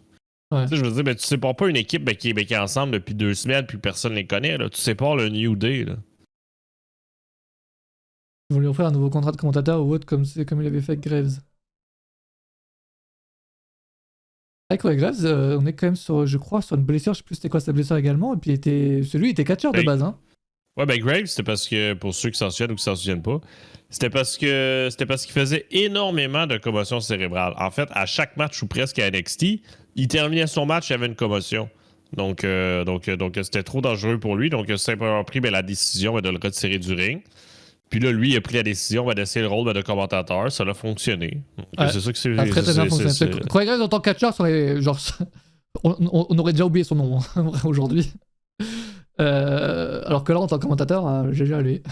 Ouais. Je veux dire, tu sépares pas une équipe qui est ensemble depuis 2 semaines puis personne ne les connaît. Là. Tu sépares le New Day. Là. Ils vont lui offrir un nouveau contrat de commentateur ou autre comme il avait fait avec Graves. Avec Graves, on est quand même sur, je crois, sur une blessure, je sais plus c'était quoi sa blessure également, et puis celui était catcheur de base. Hein. Ouais, Graves, c'était parce que, pour ceux qui s'en souviennent ou qui s'en souviennent pas, c'était parce qu'il faisait énormément de commotions cérébrales. En fait, à chaque match ou presque à NXT, il terminait son match, il avait une commotion. Donc c'était trop dangereux pour lui. Donc, il a simplement pris la décision de le retirer du ring. Puis là, lui, il a pris la décision d'essayer le rôle de commentateur. Ça a fonctionné. Donc, c'est ça que c'est. Très bien fonctionné. Corey Graves en tant que catcheur, genre, on aurait déjà oublié son nom hein, aujourd'hui. Alors que là, en tant que commentateur, GG à lui.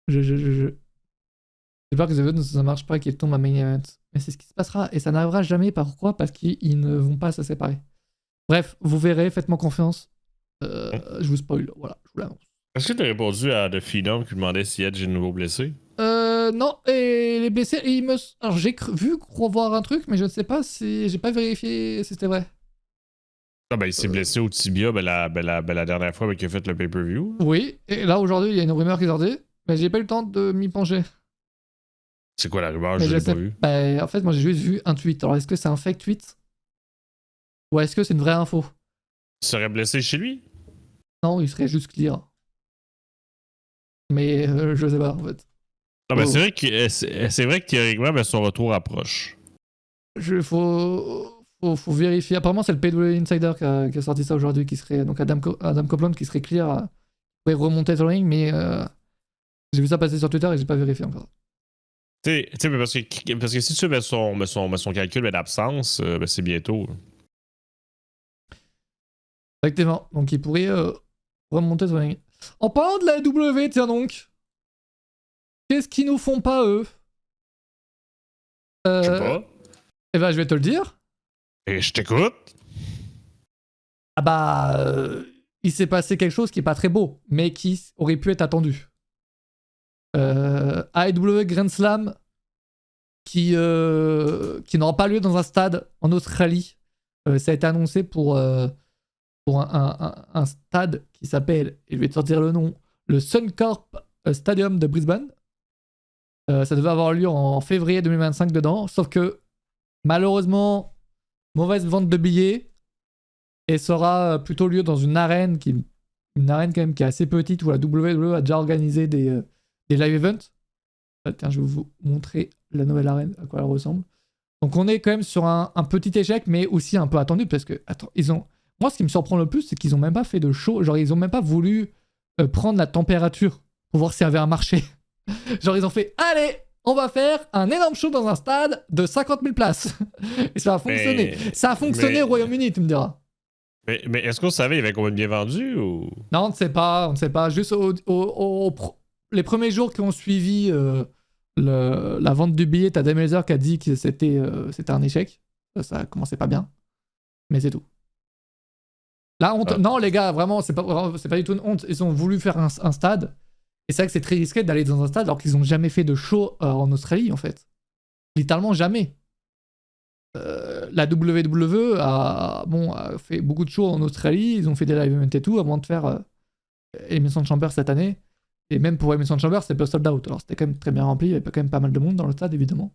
J'espère que ça marche pas qu'il tombe à main event. Mais c'est ce qui se passera. Et ça n'arrivera jamais. Pourquoi? Parce qu'ils ne vont pas se séparer. Bref, vous verrez, faites-moi confiance. Je vous spoil. Voilà, je vous l'annonce. Est-ce que tu as répondu à The Phenom qui demandait si Edge est de nouveau blessé? Non, et les blessés, alors j'ai vu revoir un truc, mais je ne sais pas si. J'ai pas vérifié si c'était vrai. Ah il s'est blessé au tibia la dernière fois qu'il a fait le pay-per-view. Oui, et là aujourd'hui, il y a une rumeur qui sortait, mais j'ai pas eu le temps de m'y pencher. C'est quoi la rumeur? Je l'ai pas vu. En fait, moi j'ai juste vu un tweet. Alors est-ce que c'est un fake tweet? Ou est-ce que c'est une vraie info? Il serait blessé chez lui? Non, il serait juste clear. Mais je sais pas en fait. Non, c'est vrai que théoriquement, son retour approche. Faut vérifier. Apparemment, c'est le PW Insider qui a sorti ça aujourd'hui, qui serait donc Adam Copeland qui serait clear, pourrait remonter sur le ring, mais j'ai vu ça passer sur Twitter et j'ai pas vérifié encore. Tu sais, parce que si tu mets son calcul d'absence, c'est bientôt. Exactement. Donc il pourrait remonter sur le ring. En parlant de la W, tiens donc. Qu'est-ce qu'ils nous font pas eux? Je sais pas. Eh ben, je vais te le dire. Et je t'écoute. Ah bah, il s'est passé quelque chose qui est pas très beau, mais qui aurait pu être attendu. AEW Grand Slam qui n'aura pas lieu dans un stade en Australie. Ça a été annoncé pour un stade qui s'appelle, et je vais te sortir le nom, le Suncorp Stadium de Brisbane. Ça devait avoir lieu en février 2025 dedans, sauf que malheureusement, mauvaise vente de billets, et ça aura plutôt lieu dans une arène quand même qui est assez petite, où la WWE a déjà organisé des live events. Tiens, je vais vous montrer la nouvelle arène, à quoi elle ressemble. Donc on est quand même sur un petit échec, mais aussi un peu attendu, parce que, attends, moi ce qui me surprend le plus, c'est qu'ils ont même pas fait de show, genre ils ont même pas voulu prendre la température pour voir s'il y avait un marché. Genre ils ont fait, allez, on va faire un énorme show dans un stade de 50 000 places. Et ça a fonctionné. Ça a fonctionné au Royaume-Uni, tu me diras. Mais est-ce qu'on savait il y avait combien de billets vendus ou... Non, on ne sait pas. Juste les premiers jours qui ont suivi la vente du billet, t'as Demizer qui a dit que c'était un échec. Ça commençait pas bien. Mais c'est tout. La honte. Non, les gars, vraiment, c'est pas du tout une honte. Ils ont voulu faire un stade. Et c'est vrai que c'est très risqué d'aller dans un stade alors qu'ils n'ont jamais fait de show en Australie, en fait. Littéralement jamais. La WWE a fait beaucoup de shows en Australie, ils ont fait des live events et tout avant de faire Elimination Chamber cette année. Et même pour Elimination Chamber, c'était pas sold out. Alors c'était quand même très bien rempli, il y avait quand même pas mal de monde dans le stade, évidemment.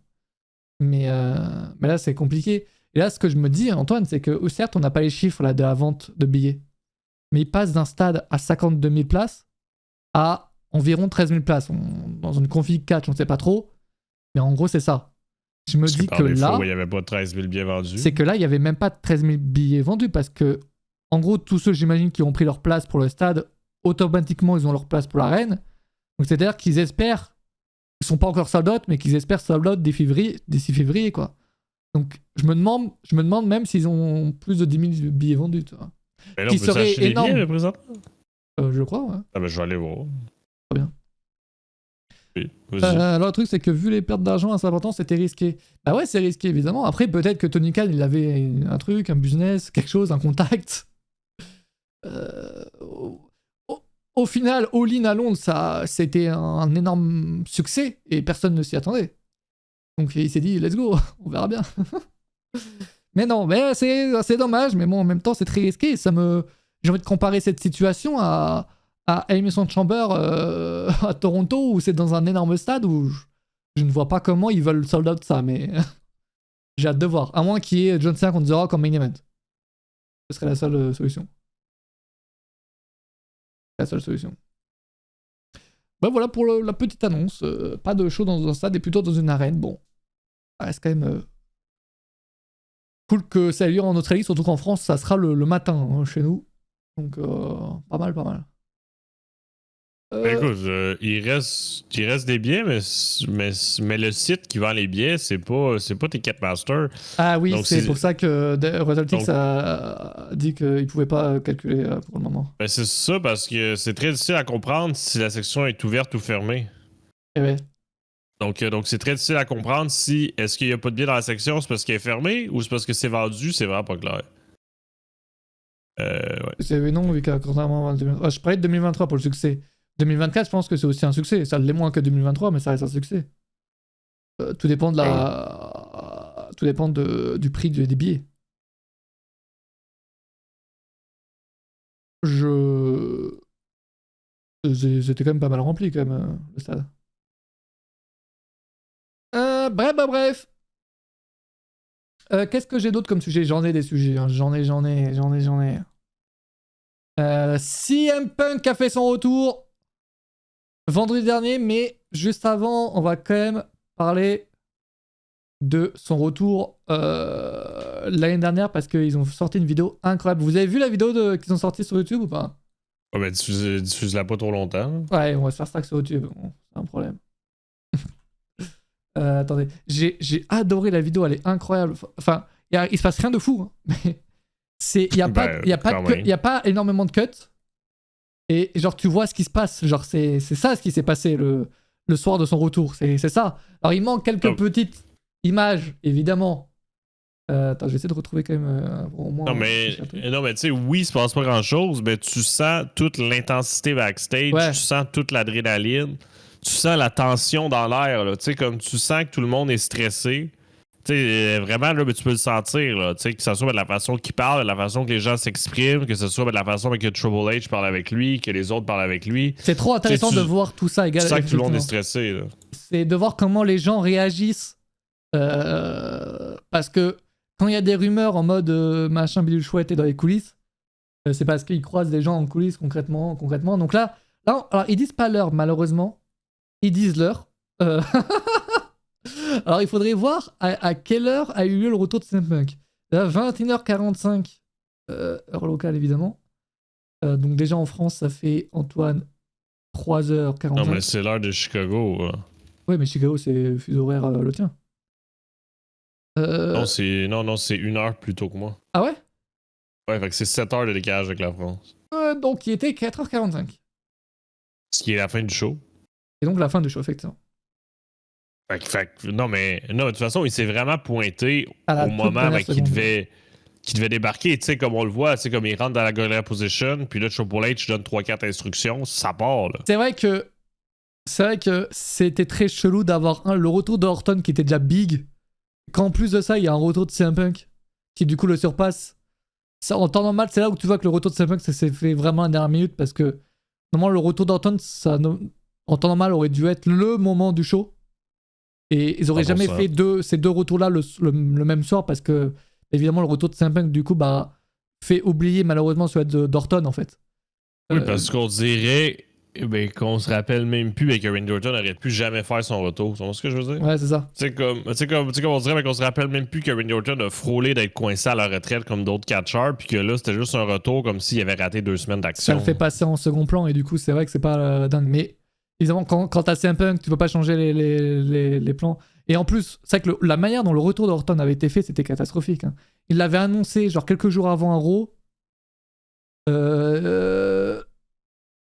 Mais là, c'est compliqué. Et là, ce que je me dis, Antoine, c'est que certes, on n'a pas les chiffres là, de la vente de billets, mais ils passent d'un stade à 52 000 places à environ 13 000 places. Dans une config catch, on ne sait pas trop, mais en gros, c'est ça. Je me dis que là, il n'y avait pas 13 000 billets vendus. C'est que là, il n'y avait même pas 13 000 billets vendus parce que, en gros, tous ceux, j'imagine, qui ont pris leur place pour le stade, automatiquement, ils ont leur place pour l'arène. Donc, c'est-à-dire qu'ils espèrent, ils sont pas encore sold out, mais qu'ils espèrent sold out d'ici février, quoi. Donc, je me demande même s'ils ont plus de 10 000 billets vendus, tu vois. Mais là, Qui on peut serait s'acheter des énorme. billets, présentement? Je crois, ouais. Ah ben, je vais aller voir. Très bien. Oui, vas-y. Alors le truc c'est que vu les pertes d'argent à 50 c'était risqué. Bah ouais, c'est risqué évidemment. Après peut-être que Tony Khan il avait un truc, un business, quelque chose, un contact. Au final, All In à Londres, c'était un énorme succès et personne ne s'y attendait. Donc il s'est dit let's go, on verra bien. Mais non, mais c'est dommage, mais bon en même temps c'est très risqué. J'ai envie de comparer cette situation à Elimination Chamber à Toronto où c'est dans un énorme stade où je ne vois pas comment ils veulent sold out ça, mais j'ai hâte de voir. À moins qu'il y ait John Cena contre The Rock en main event. Ce serait la seule solution. La seule solution. Bah voilà pour la petite annonce. Pas de show dans un stade et plutôt dans une arène. Bon, ça reste quand même cool que ça ait lieu en Australie, surtout qu'en France ça sera le matin hein, chez nous. Donc pas mal. Écoute, il reste des billets, mais le site qui vend les billets, c'est pas Ticketmaster. Ah oui, donc c'est pour ça que Resultix a dit qu'il ne pouvait pas calculer pour le moment. Ben c'est ça, parce que c'est très difficile à comprendre si la section est ouverte ou fermée. Eh ouais. Donc c'est très difficile à comprendre si est-ce qu'il n'y a pas de billets dans la section, c'est parce qu'elle est fermée ou c'est parce que c'est vendu, c'est vraiment pas clair. Ouais. C'est non, vu qu'à contrairement à 2023. Je parlais de 2023 pour le succès. 2024, je pense que c'est aussi un succès. Ça l'est moins que 2023, mais ça reste un succès. Tout dépend tout dépend du prix des billets. C'était quand même pas mal rempli, quand même, le stade. Bref. Qu'est-ce que j'ai d'autre comme sujet? J'en ai des sujets. Hein. J'en ai. CM Punk a fait son retour vendredi dernier, mais juste avant, on va quand même parler de son retour l'année dernière parce qu'ils ont sorti une vidéo incroyable. Vous avez vu la vidéo qu'ils ont sortie sur YouTube ou pas? Ouais, ben diffuse-la pas trop longtemps. Ouais, on va se faire ça sur YouTube. Bon, c'est un problème. Attendez, j'ai adoré la vidéo, elle est incroyable. Enfin, il se passe rien de fou, hein, mais il y a pas énormément de cuts. Et genre, tu vois ce qui se passe. Genre, c'est ça ce qui s'est passé le soir de son retour. C'est ça. Alors, il manque quelques petites Image, évidemment. Attends, je vais essayer de retrouver quand même au moins. Non, mais tu sais, oui, il se passe pas grand-chose, mais tu sens toute l'intensité backstage, Ouais. tu sens toute l'adrénaline, tu sens la tension dans l'air, là. Tu sais, comme tu sens que tout le monde est stressé. Tu sais, vraiment, là, ben, tu peux le sentir, là. Tu sais, que ce soit de la façon qu'il parle, de la façon que les gens s'expriment, que ce soit de la façon que Triple H parle avec lui, que les autres parlent avec lui. C'est trop intéressant Tu- de voir tout ça Tu également. sens que tout le monde est stressé, là. C'est de voir comment les gens réagissent. Parce que quand il y a des rumeurs en mode machin bidule chouette et dans les coulisses, c'est parce qu'ils croisent des gens en coulisses concrètement. Donc là, alors ils disent pas l'heure malheureusement, ils disent l'heure. Alors il faudrait voir à quelle heure a eu lieu le retour de CM Punk. Là, 21h45, heure locale évidemment. Donc déjà en France, ça fait Antoine 3h45. Non, mais c'est l'heure de Chicago. Ouais, mais Chicago, c'est fuseau horaire le tien. Non, c'est 1 heure plus tôt que moi. Ah ouais? Ouais, fait que c'est 7 heures de décalage avec la France. Donc il était 4h45. Ce qui est la fin du show. Et donc la fin du show, effectivement. Non, mais de toute façon, il s'est vraiment pointé À la au toute moment dernière qu'il seconde. devait débarquer. Tu sais, comme on le voit, tu sais, comme il rentre dans la gorilla position, puis là, Triple H donne 3-4 instructions, ça part, là. C'est vrai que c'était très chelou d'avoir le retour de Orton qui était déjà big. Qu'en plus de ça, il y a un retour de CM Punk qui du coup le surpasse. Ça, en temps normal, c'est là où tu vois que le retour de CM Punk, ça s'est fait vraiment à la dernière minute parce que normalement, le retour d'Orton, en temps normal, aurait dû être le moment du show. Et ils auraient jamais fait ces deux retours-là le même soir parce que, évidemment, le retour de CM Punk, du coup, fait oublier malheureusement celui d'Orton, en fait. Oui, parce qu'on dirait qu'on se rappelle même plus que Randy Orton n'aurait pu jamais faire son retour. C'est ce que je veux dire? Ouais, c'est ça. Tu sais, comme on dirait qu'on se rappelle même plus que Randy Orton a frôlé d'être coincé à la retraite comme d'autres catcheurs, puis que là, c'était juste un retour comme s'il avait raté 2 semaines d'action. Ça le fait passer en second plan et du coup, c'est vrai que c'est pas dingue. Mais évidemment, quand t'as CM Punk, tu peux pas changer les plans. Et en plus, c'est vrai que la manière dont le retour d'Orton avait été fait, c'était catastrophique. Hein. Il l'avait annoncé genre quelques jours avant un Raw.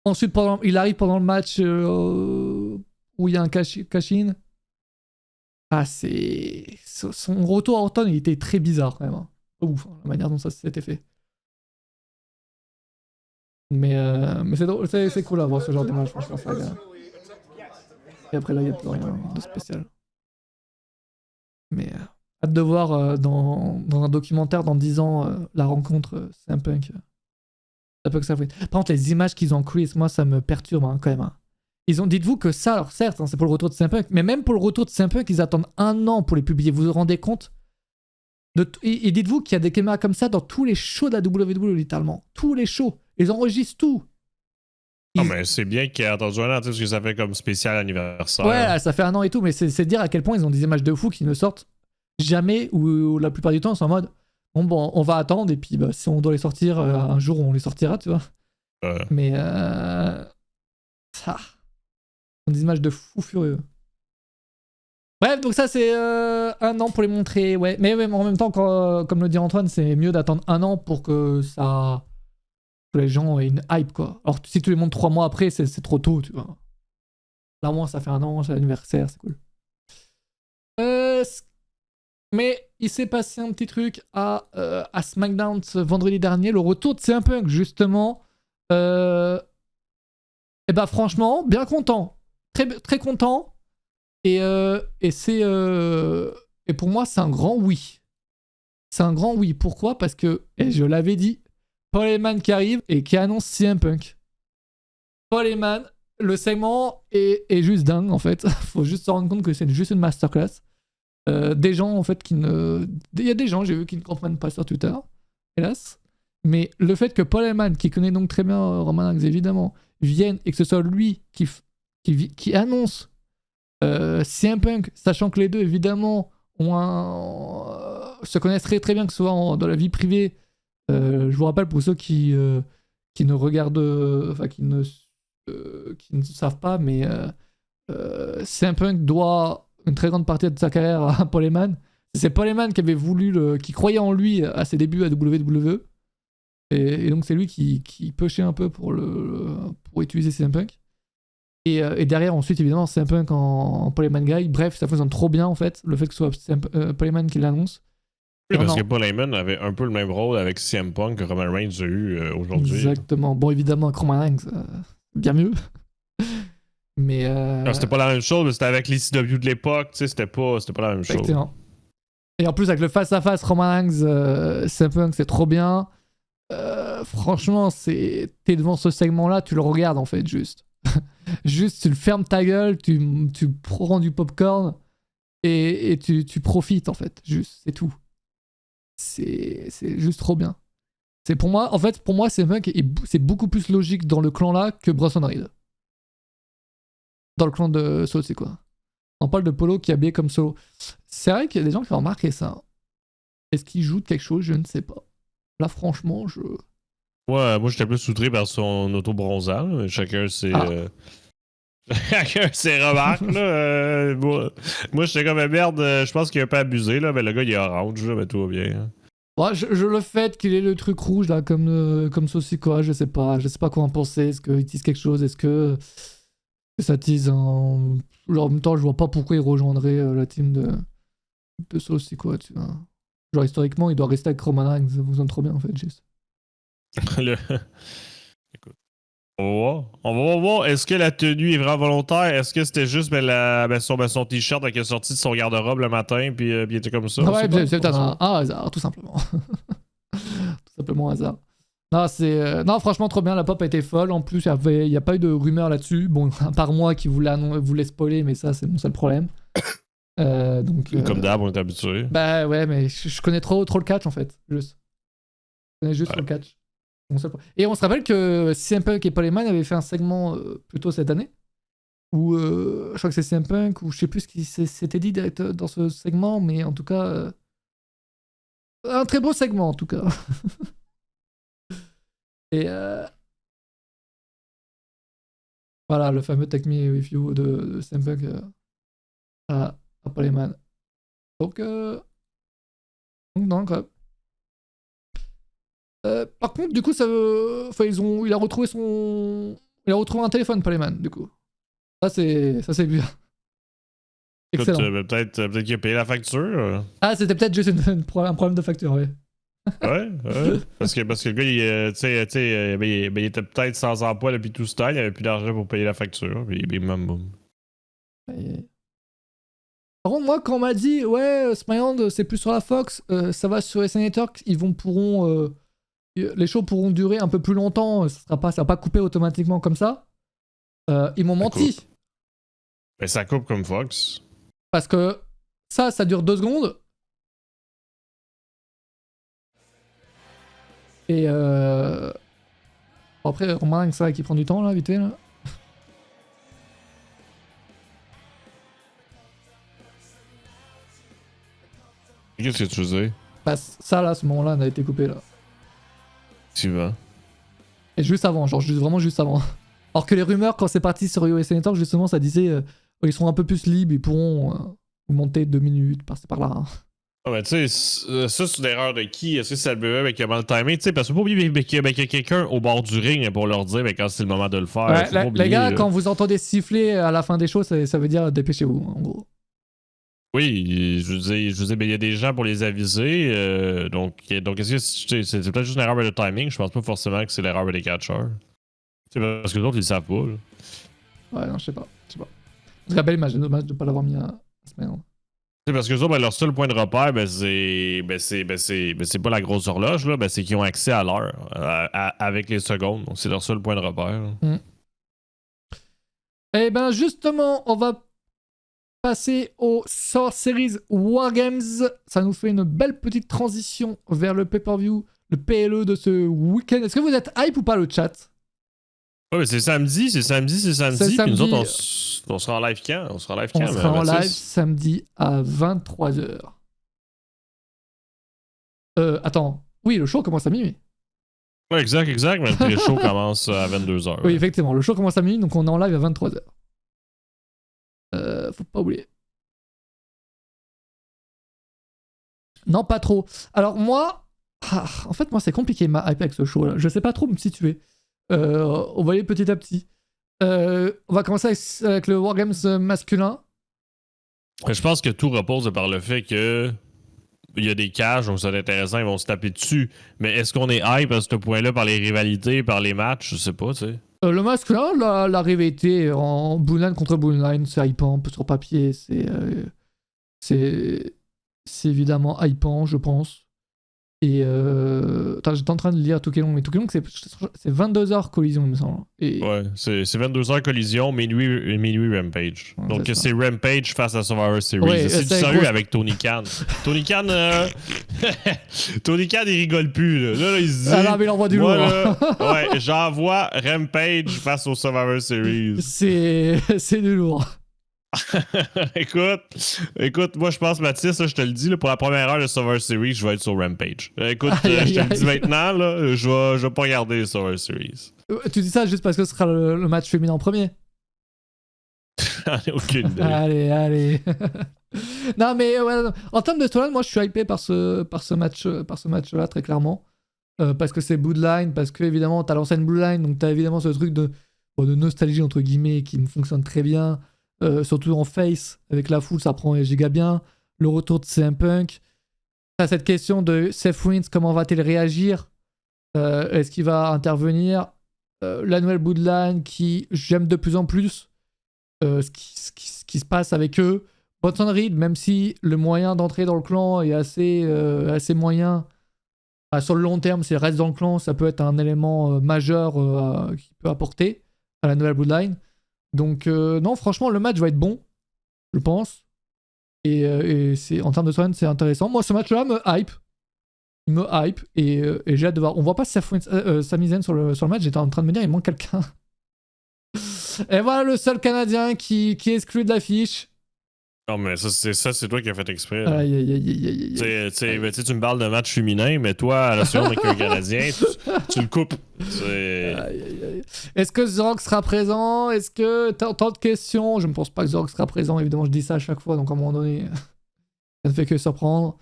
Ensuite, il arrive pendant le match où il y a un cash-in. Ah, son retour à Orton, il était très bizarre quand même. Hein. Ouf, la manière dont ça s'était fait. Mais c'est drôle, c'est cool à voir ce genre d'image, franchement. Ça, et après là, il n'y a plus rien de spécial. Mais hâte de voir dans un documentaire dans 10 ans la rencontre CM Punk. Ça peut que ça fait. Par contre, les images qu'ils ont Chris, moi, ça me perturbe hein, quand même. Hein. Dites-vous que ça, alors certes, hein, c'est pour le retour de CM Punk, mais même pour le retour de CM Punk, ils attendent 1 an pour les publier. Vous vous rendez compte et dites-vous qu'il y a des caméras comme ça dans tous les shows de la WWE, littéralement. Tous les shows. Ils enregistrent tout. Non, mais c'est bien qu'il ait attendu 1 an, parce que ça fait comme spécial anniversaire. Ouais, ça fait 1 an et tout, mais c'est dire à quel point ils ont des images de fous qui ne sortent jamais, ou la plupart du temps, c'est en mode bon, on va attendre, et puis si on doit les sortir un jour, on les sortira, tu vois. Mais ça. Des images de fous furieux. Bref, donc ça, c'est 1 an pour les montrer, ouais. Mais en même temps, comme le dit Antoine, c'est mieux d'attendre 1 an pour que ça. Que les gens aient une hype, quoi. Alors, si tu les montres 3 mois après, c'est trop tôt, tu vois. Là, au moins, ça fait 1 an, c'est l'anniversaire, c'est cool. Mais il s'est passé un petit truc à SmackDown ce vendredi dernier, le retour de CM Punk, justement. Et franchement, bien content. Très, très content. Et c'est. Et pour moi, c'est un grand oui. C'est un grand oui. Pourquoi ? Parce que, et je l'avais dit, Paul Heyman qui arrive et qui annonce CM Punk. Paul Heyman, le segment est juste dingue, en fait. Faut juste se rendre compte que c'est juste une masterclass. Des gens, en fait, il y a des gens, j'ai vu, qui ne comprennent pas sur Twitter, hélas. Mais le fait que Paul Heyman, qui connaît donc très bien Roman Reigns, évidemment, vienne et que ce soit lui qui annonce CM Punk, sachant que les deux, évidemment, se connaissent très très bien, que ce soit dans la vie privée. Je vous rappelle, pour ceux qui ne regardent, enfin qui ne savent pas, mais CM Punk doit une très grande partie de sa carrière à Paul Heyman. C'est Paul Heyman qui avait qui croyait en lui à ses débuts à WWE. Et donc c'est lui qui pushait un peu pour utiliser CM Punk. Et derrière, ensuite, évidemment, c'est un peu en Polyman Guy. Bref, ça fonctionne trop bien en fait, le fait que ce soit Polyman qui l'annonce. Oui, parce Non. que Paul Heyman avait un peu le même rôle avec CM Punk que Roman Reigns a eu aujourd'hui. Exactement. Bon, évidemment, avec Roman Reigns, bien mieux. Mais. Non, c'était pas la même chose, mais c'était avec les CW de l'époque, tu sais, c'était pas la même chose. Exactement. Et en plus, avec le face-à-face Roman Reigns, CM Punk, c'est trop bien. Franchement, t'es devant ce segment-là, tu le regardes en fait, juste. Juste, tu le fermes ta gueule, tu prends du popcorn et tu profites en fait. Juste, c'est tout. C'est juste trop bien. C'est pour moi, en fait, c'est beaucoup plus logique dans le clan là que Bronson Reed. Dans le clan de Solo, c'est quoi? On parle de Polo qui est habillé comme Solo. C'est vrai qu'il y a des gens qui ont remarqué ça. Est-ce qu'il joue de quelque chose? Je ne sais pas. Là, franchement, Ouais, moi j'étais plus soutré par son auto-bronzant. Chacun ses. Chacun ses remarques, là. Moi j'étais comme merde, je pense qu'il a un peu abusé, là, mais le gars il est orange, là, mais tout va bien. Hein. Ouais, le fait qu'il ait le truc rouge là, comme ceci, quoi, je sais pas quoi en penser. Est-ce qu'il tease quelque chose? Est-ce que ça tease en. Genre, en même temps, je vois pas pourquoi il rejoindrait la team de Saucy, quoi, tu vois. Genre, historiquement, il doit rester avec Roman Reigns, ça fonctionne trop bien en fait, juste. Écoute. On va voir. Est-ce que la tenue est vraiment volontaire? Est-ce que c'était juste son t-shirt qui est sorti de son garde-robe le matin puis il était comme ça? Ouais, c'est peut-être un hasard, tout simplement. Tout simplement un hasard. Non, non, franchement, trop bien. La pop a été folle. En plus, il n'y a pas eu de rumeur là-dessus. Bon, à part moi qui voulait spoiler, mais ça, c'est mon seul problème. Comme d'hab, on est habitué. Bah ouais, mais je connais trop le catch en fait. Juste. Je connais juste le catch. Et on se rappelle que CM Punk et Paul Heyman avaient fait un segment plus tôt cette année où je crois que c'est CM Punk ou je sais plus ce qui s'était dit dans ce segment, mais en tout cas un très beau segment en tout cas. Et voilà le fameux Take Me With You de CM Punk à Paul Heyman. Donc non quoi. Par contre, du coup, il a retrouvé un téléphone, Polyman, du coup. Ça, c'est bien. Excellent. Écoute, peut-être qu'il a payé la facture. Ah, c'était peut-être juste un problème de facture, oui. Ouais. Parce que le gars, il était peut-être sans emploi depuis tout ce temps, il avait plus d'argent pour payer la facture. Puis bim, boum. Par contre, moi, quand on m'a dit, ouais, Smiland, c'est plus sur la Fox, ça va sur SN Network, les shows pourront durer un peu plus longtemps, ça va pas couper automatiquement comme ça. Ils m'ont menti. Mais ça coupe comme Fox. Parce que ça dure 2 secondes. Et après, Romain, c'est vrai qu'il prend du temps là, vite fait là. Qu'est-ce que tu faisais? Bah, ça là, ce moment-là, on a été coupé là. Tu vas. Et juste avant, genre vraiment juste avant. Alors que les rumeurs, quand c'est parti sur USA Network, justement, ça disait ils seront un peu plus libres, ils pourront augmenter 2 minutes par-ci par-là. Ah, mais tu sais, ça, c'est une erreur de qui? Est-ce que c'est le bébé qui a mal timé? Tu sais, parce qu'il faut pas oublier qu'il y a quelqu'un au bord du ring pour leur dire quand c'est le moment de le faire. Ouais, les gars, quand vous entendez siffler à la fin des shows, ça veut dire dépêchez-vous, en gros. Oui, je veux dire, il y a des gens pour les aviser. Donc est-ce que c'est peut-être juste une erreur de timing? Je pense pas forcément que c'est l'erreur des catcheurs. Parce que les autres, ils le savent pas. Là. Ouais, non, je sais pas. En tout cas, belle image, dommage de pas l'avoir mis à semaine. C'est parce que eux autres, leur seul point de repère, c'est pas la grosse horloge, là, c'est qu'ils ont accès à l'heure avec les secondes. Donc c'est leur seul point de repère. Et ben justement, on va passer au Series Wargames. Ça nous fait une belle petite transition vers le pay-per-view, le PLE de ce week-end. Est-ce que vous êtes hype ou pas, le chat? Ouais, mais c'est samedi. Puis nous autres, on sera en live quand? On sera en live samedi à 23h. Attends. Oui, le show commence à minuit. Ouais, exact. Mais le show commence à 22h. Oui, effectivement. Le show commence à minuit, donc on est en live à 23h. Faut pas oublier. Non, pas trop. Alors moi... en fait, moi, c'est compliqué ma hype avec ce show-là. Je sais pas trop me situer. On va aller petit à petit. On va commencer avec le Wargames masculin. Je pense que tout repose par le fait que il y a des cages, donc c'est intéressant, ils vont se taper dessus. Mais est-ce qu'on est hype à ce point-là par les rivalités, par les matchs? Je sais pas, tu sais. Le masculin, la rivalité en Boonline contre Boonline, c'est hypant, sur papier, c'est évidemment hypant, je pense. Et attends, j'étais en train de lire Tokelong, mais Tokelong, c'est 22h collision, il me semble. Et... Ouais, c'est 22h collision, minuit Rampage. Ouais, donc c'est Rampage face à Survivor Series. Ouais, c'est du c'est sérieux gros... avec Tony Khan. Tony Khan, Tony Khan, il rigole plus. Là il se dit... Ah là, mais il envoie du lourd. Ouais, j'envoie Rampage face au Survivor Series. C'est du lourd. écoute, moi je pense, Mathis, là, je te le dis, là, pour la première heure de Survivor Series, je vais être sur Rampage. Écoute, je te le dis maintenant, là, je vais pas regarder Survivor Series. Tu dis ça juste parce que ce sera le match féminin en premier? Aucune idée. Allez. Non, mais ouais, en termes de storyline, moi je suis hypé par ce match-là, très clairement. Parce que c'est Bloodline, parce que évidemment t'as l'ancienne Bloodline, donc t'as évidemment ce truc de nostalgie, entre guillemets, qui me fonctionne très bien. Surtout en face, avec la foule, ça prend giga bien. Le retour de CM Punk. T'as cette question de Seth Rollins, comment va-t-il réagir? Est-ce qu'il va intervenir? La nouvelle Bloodline qui j'aime de plus en plus. Ce qui se passe avec eux. Bronson Reed, même si le moyen d'entrer dans le clan est assez moyen, sur le long terme, s'il reste dans le clan, ça peut être un élément majeur qu'il peut apporter à la nouvelle Bloodline. Donc non, franchement, le match va être bon, je pense. Et c'est, en termes de storyline, c'est intéressant. Moi, ce match-là me hype. Il me hype. Et j'ai hâte de voir. On voit pas Sami Zayn sur le match. J'étais en train de me dire, il manque quelqu'un. Et voilà le seul Canadien qui est exclu de l'affiche. Non, mais c'est toi qui as fait exprès. Aïe. Tu me parles de match féminin, mais toi, à la seconde avec un Canadien, tu le coupes. Aïe. Est-ce que Zorg sera présent? Est-ce que t'as tant de questions? Je ne pense pas que Zorg sera présent. Évidemment, je dis ça à chaque fois, donc à un moment donné, ça ne fait que surprendre.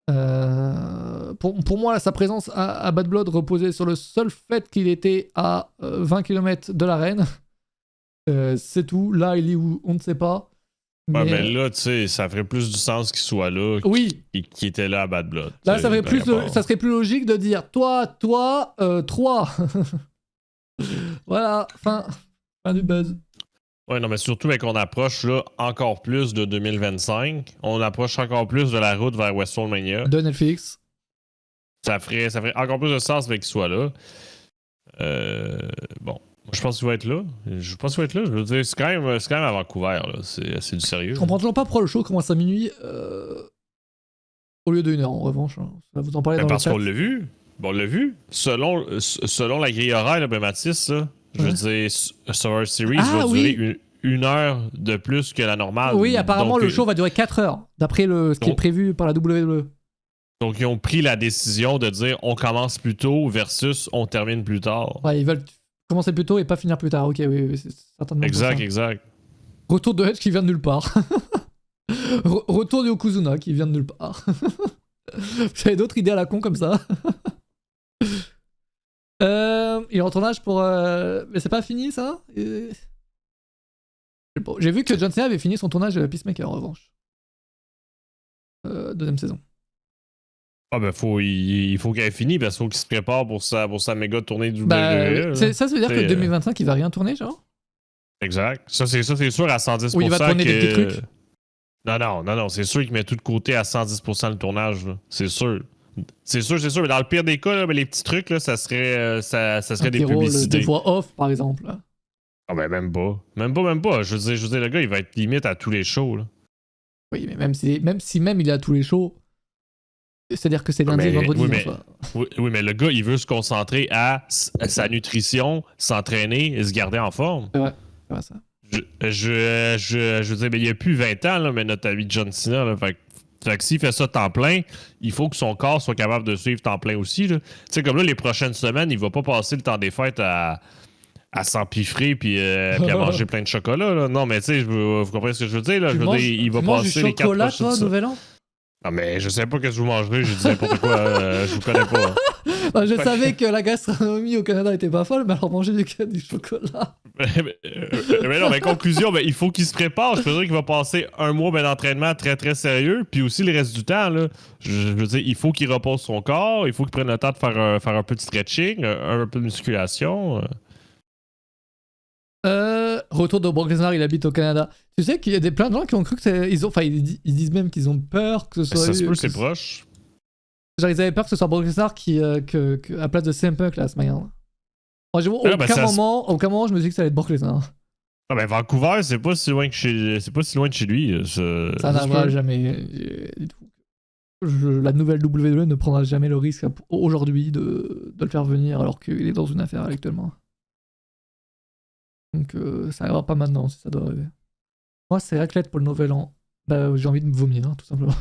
Pour moi, là, sa présence à Bad Blood reposait sur le seul fait qu'il était à 20 km de l'arène. C'est tout. Là, il est où? On ne sait pas. Mais là, tu sais, ça ferait plus du sens qu'il soit là qu'il était là à Bad Blood. Là, ça serait plus logique de dire toi, 3. Voilà, fin du buzz. Ouais, non, mais surtout qu'on approche là encore plus de 2025. On approche encore plus de la route vers WrestleMania. De Netflix. Ça ferait encore plus de sens qu'il soit là. Bon. Je pense qu'il va être là. Je veux dire, c'est quand même à Vancouver. Là. C'est du sérieux. Je comprends toujours pas pourquoi le show commence à minuit au lieu d'1h en revanche. Hein. Ça va vous en parler dans parce le chat. qu'on l'a vu. Bon, on l'a vu. Selon la grille horaire, là, ben, Mathis, là, je veux dire, Survivor Series va durer une heure de plus que la normale. Oui, apparemment, donc, le show va durer 4 heures, d'après ce qui est prévu par la WWE. Donc, ils ont pris la décision de dire on commence plus tôt versus on termine plus tard. Ouais, ils veulent commencer plus tôt et pas finir plus tard. Ok, oui, c'est certainement exact. Retour de Edge qui vient de nulle part. Retour de Yokozuna qui vient de nulle part. Vous avez d'autres idées à la con comme ça? Il est en tournage pour... Mais c'est pas fini ça? J'ai vu que John Cena avait fini son tournage de Peacemaker en revanche. Deuxième saison. Ah ben il faut qu'elle finisse parce qu'il faut qu'il se prépare pour sa méga tournée de WWE. Ça veut dire que 2025 il va rien tourner, genre? Exact. Ça c'est sûr à 110%. Ou il va tourner des petits trucs? Non, c'est sûr qu'il met tout de côté à 110% le tournage. Là. C'est sûr. C'est sûr. Mais dans le pire des cas, là, les petits trucs, là, ça serait des publicités. Des voix off, par exemple. Là. Ah ben même pas. Je veux dire, le gars, il va être limite à tous les shows. Là. Oui, mais même si il est à tous les shows, c'est-à-dire que c'est lundi et vendredi. Oui, mais le gars, il veut se concentrer à sa nutrition, s'entraîner et se garder en forme. C'est vrai ça. Je veux dire, mais il y a plus 20 ans, là, mais notre ami John Cena, là, fait que s'il fait ça temps plein, il faut que son corps soit capable de suivre temps plein aussi. Tu sais, comme là, les prochaines semaines, il va pas passer le temps des fêtes à s'empiffrer puis à manger plein de chocolat. Là. Non, mais tu sais, vous comprenez ce que je veux dire? Là? Il va passer les 4 prochaines semaines. Nouvel An? Ah, mais je sais pas que vous mangerez, j'ai dit n'importe quoi, je vous connais pas. Bah, je savais que la gastronomie au Canada était pas folle, mais alors manger du chocolat. Mais non, mais conclusion, ben, il faut qu'il se prépare. Je peux dire qu'il va passer un mois d'entraînement très très sérieux. Puis aussi le reste du temps, là, je veux dire, il faut qu'il repose son corps, il faut qu'il prenne le temps de faire un peu de stretching, un peu de musculation. Retour de Brock Lesnar, il habite au Canada. Tu sais qu'il y a plein de gens qui ont cru que ils disent même qu'ils ont peur que ce soit. Ça se peut, c'est proche. Genre, ils avaient peur que ce soit Brock Lesnar à place de CM Punk là, ce matin. Moi, aucun moment, je me suis dit que ça allait être Brock Lesnar. Ah ben Vancouver, c'est pas si loin de chez lui. Ça n'arrivera jamais. La nouvelle WWE ne prendra jamais le risque aujourd'hui de le faire venir alors qu'il est dans une affaire actuellement. Donc ça n'arrivera pas maintenant si ça doit arriver. Moi, c'est raclette pour le nouvel an. Bah, j'ai envie de me vomir, hein, tout simplement.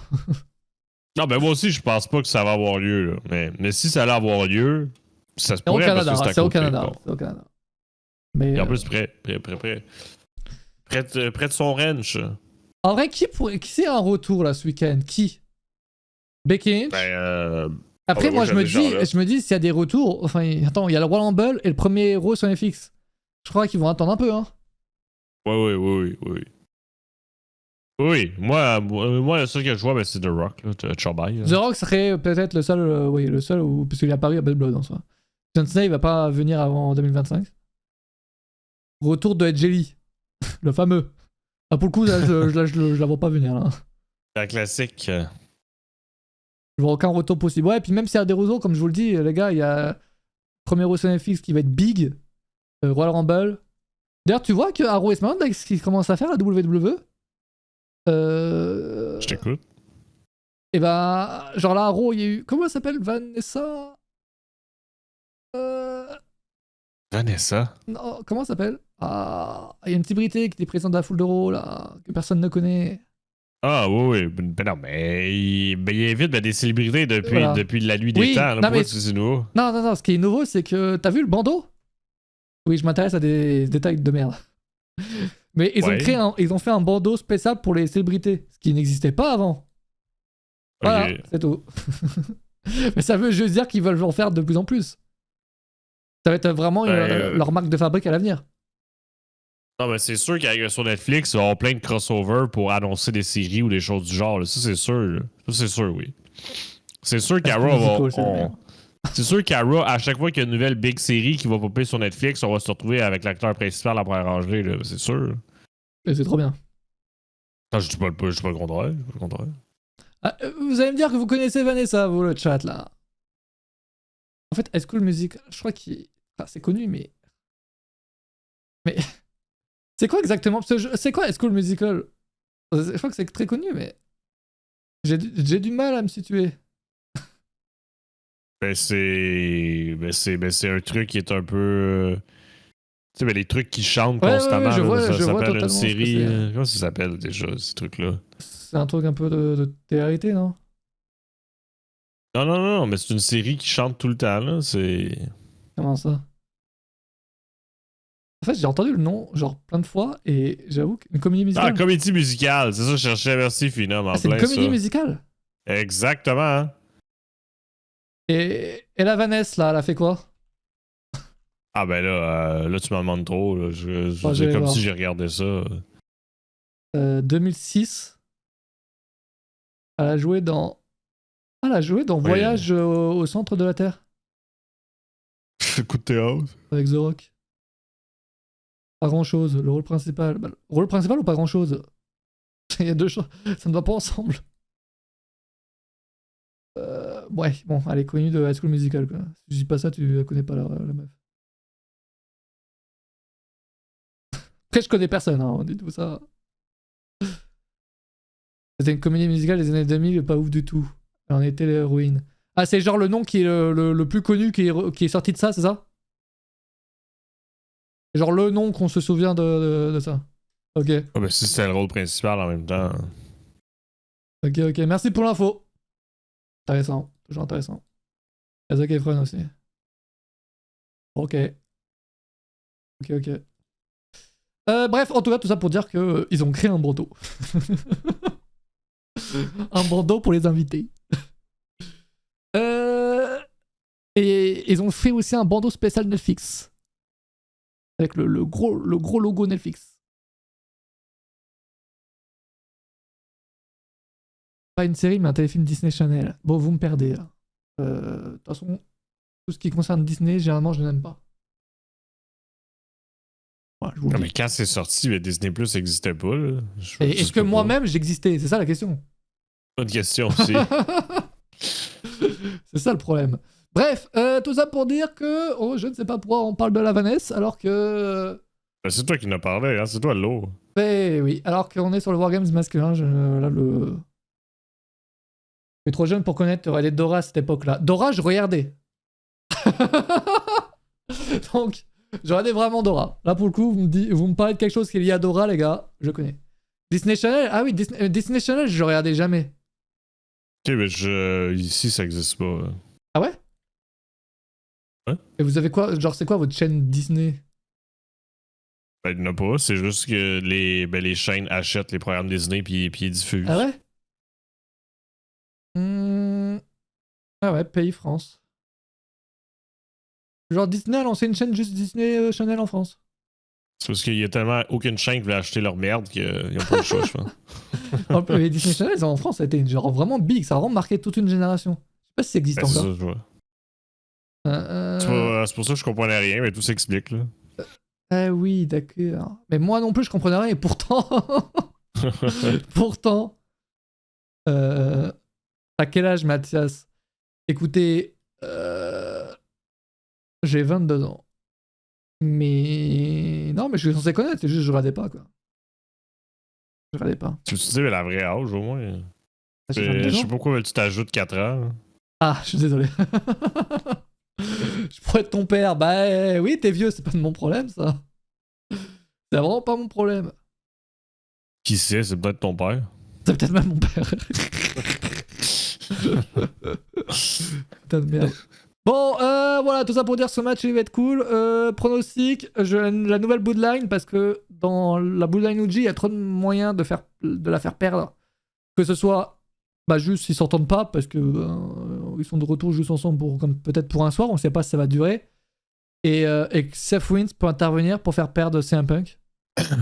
Non, ben moi aussi, je pense pas que ça va avoir lieu. Là. Mais si ça allait avoir lieu, ça se C'est au pourrait Canada, parce que c'est au à côté, Canada. bon. C'est au Canada. Mais, Et en plus, près de son ranch. en vrai, qui c'est un retour là ce week-end? Qui? Becky Lynch? Après, moi, je me dis, s'il y a des retours. Enfin, attends, il y a le Royal Rumble et le premier héros sur FX. Je crois qu'ils vont attendre un peu, hein. Oui. Oui, moi, le seul que je vois, ben, c'est The Rock, là, Chorbaille. The Rock serait peut-être le seul, parce qu'il est apparu à Bad Blood en soi. John Cena, il va pas venir avant 2025. Retour de Ed Jelly, le fameux. Ah, pour le coup, là, je la vois pas venir, là. La classique. Je vois aucun retour possible. Ouais, et puis même s'il y a des retours, comme je vous le dis, les gars, il y a premier Raw sur Netflix qui va être big, Royal Rumble. D'ailleurs, tu vois que Arrow et SmackDown, ce qu'ils commencent à faire la WWE, Je t'écoute. et bah, genre là, Arrow, il y a eu. Comment elle s'appelle? Vanessa. Vanessa. Non, comment elle s'appelle? Ah, il y a une célébrité qui était présente à la foule de Raw, là, que personne ne connaît. Ah oui. Ben non, mais il invite des célébrités depuis la nuit des Oui, temps. Là. non, Pourquoi mais- tu dis nouveau? Non, ce qui est nouveau, c'est que. T'as vu le bandeau? Oui, je m'intéresse à des détails de merde. Mais ils ont fait un bandeau spécial pour les célébrités, ce qui n'existait pas avant. Voilà, Ok. c'est tout. Mais ça veut juste dire qu'ils veulent en faire de plus en plus. Ça va être vraiment leur marque de fabrique à l'avenir. Non, mais c'est sûr qu'avec sur Netflix, il va y avoir plein de crossovers pour annoncer des séries ou des choses du genre. Là. Ça, c'est sûr. Là. Ça, c'est sûr, oui. C'est sûr qu'Ara C'est sûr qu'Ara, à chaque fois qu'il y a une nouvelle big série qui va popper sur Netflix, on va se retrouver avec l'acteur principal à première rangée, là. C'est sûr. Et c'est trop bien. Non, je dis pas le contraire. Je dis pas le contraire. Ah, vous allez me dire que vous connaissez Vanessa, vous, le chat, là. En fait, High School Musical, je crois qu'il... Ah, c'est connu, mais... C'est quoi exactement? C'est quoi High School Musical? Je crois que c'est très connu, mais... J'ai du mal à me situer. C'est un truc qui est un peu... Tu sais, les trucs qui chantent constamment. je vois ça s'appelle totalement une ce que série... c'est. comment ça s'appelle déjà, ces trucs-là? C'est un truc un peu de télé-réalité, non? Non, mais c'est une série qui chante tout le temps, là. C'est... Comment ça? En fait, j'ai entendu le nom, genre, plein de fois, et j'avoue qu'une comédie musicale... Ah, comédie musicale. C'est ça que je cherchais. Merci, Finum. Ah, c'est une comédie musicale? Exactement. Hein? Et la Vanessa, là, elle a fait quoi? Ah ben là tu m'en demandes trop. Là. j'allais comme voir. si j'ai regardé ça. 2006. Elle a joué dans... Ah, elle a joué dans Oui. Voyage au centre de la Terre, Coup de théâtre. avec The Rock. Pas grand-chose, le rôle principal. Bah, le rôle principal ou pas grand-chose? Il y a deux choses, ça ne va pas ensemble. Ouais, bon, elle est connue de High School Musical, quoi. Si je dis pas ça, tu la connais pas, la meuf. Après, je connais personne, hein, dites-vous ça. C'était une comédie musicale des années 2000, pas ouf du tout. Elle en était l'héroïne. Ah, c'est genre le nom qui est le plus connu qui est sorti de ça, c'est ça? Genre le nom qu'on se souvient de ça. Ok. Ah ben si c'était le rôle principal en même temps. Ok, merci pour l'info. Intéressant, toujours intéressant. Zac Efron aussi. Ok. Bref, en tout cas, tout ça pour dire qu'ils ont créé un bandeau. Un bandeau pour les invités. Et ils ont fait aussi un bandeau spécial Netflix. Avec le gros logo Netflix. Pas une série, mais un téléfilm Disney Channel. Bon, vous me perdez là. De toute façon, tout ce qui concerne Disney, généralement, je n'aime pas. Voilà, je vous le Non, dis. mais quand c'est sorti, mais Disney Plus n'existait pas. Là. Et est-ce que moi-même j'existais? C'est ça la question. Bonne question aussi. C'est ça le problème. Bref, tout ça pour dire que je ne sais pas pourquoi on parle de la Vanessa alors que. Ben, c'est toi qui en as parlé, hein? C'est toi l'eau. Ben oui, alors qu'on est sur le Wargames masculin, là le. Je suis trop jeune pour connaître les Dora à cette époque-là. Dora, je regardais. Donc, je regardais vraiment Dora. Là pour le coup, vous me parlez de quelque chose qui est lié à Dora, les gars, je connais. Disney Channel, ah oui, Disney Channel, je regardais jamais. Ok, mais ici, ça existe pas. Ah ouais? Ouais. Et vous avez quoi? Genre, c'est quoi votre chaîne Disney? Ben, il n'y en a pas. C'est juste que les chaînes achètent les programmes Disney puis ils diffusent. Ah ouais? Ah ouais, pays France. Genre Disney a lancé une chaîne juste Disney Channel en France. C'est parce qu'il y a tellement aucune chaîne qui voulait acheter leur merde qu'ils n'ont pas le choix, je pense. Les Disney Channel en France, ça a été genre vraiment big. Ça a vraiment marqué toute une génération. Je sais pas si ça existe Ben, c'est encore. ça, je vois. C'est pour ça que je comprenais rien, mais tout s'explique, là. Ah oui, d'accord. Mais moi non plus, je comprenais rien. Et pourtant... pourtant... À quel âge, Mathias? Écoutez... J'ai 22 ans. Mais... Non, mais je suis censé connaître. C'est juste que je regardais pas, quoi. Je regardais pas. Tu sais, la vraie âge, au moins. Ah, j'ai Je 22 sais ans. pas pourquoi tu t'ajoutes 4 ans. Ah, je suis désolé. Je pourrais être ton père. Bah oui, t'es vieux, c'est pas de mon problème, ça. C'est vraiment pas mon problème. Qui sait, c'est peut-être ton père. C'est peut-être même mon père. Putain de merde. Bon, voilà, tout ça pour dire ce match, il va être cool. Pronostic, la nouvelle Bloodline, parce que dans la Bloodline OG, il y a trop de moyens de la faire perdre. Que ce soit, bah juste, ils s'entendent pas, parce que ils sont de retour juste ensemble peut-être pour un soir, on sait pas si ça va durer. Et que Seth Wins peut intervenir pour faire perdre CM Punk.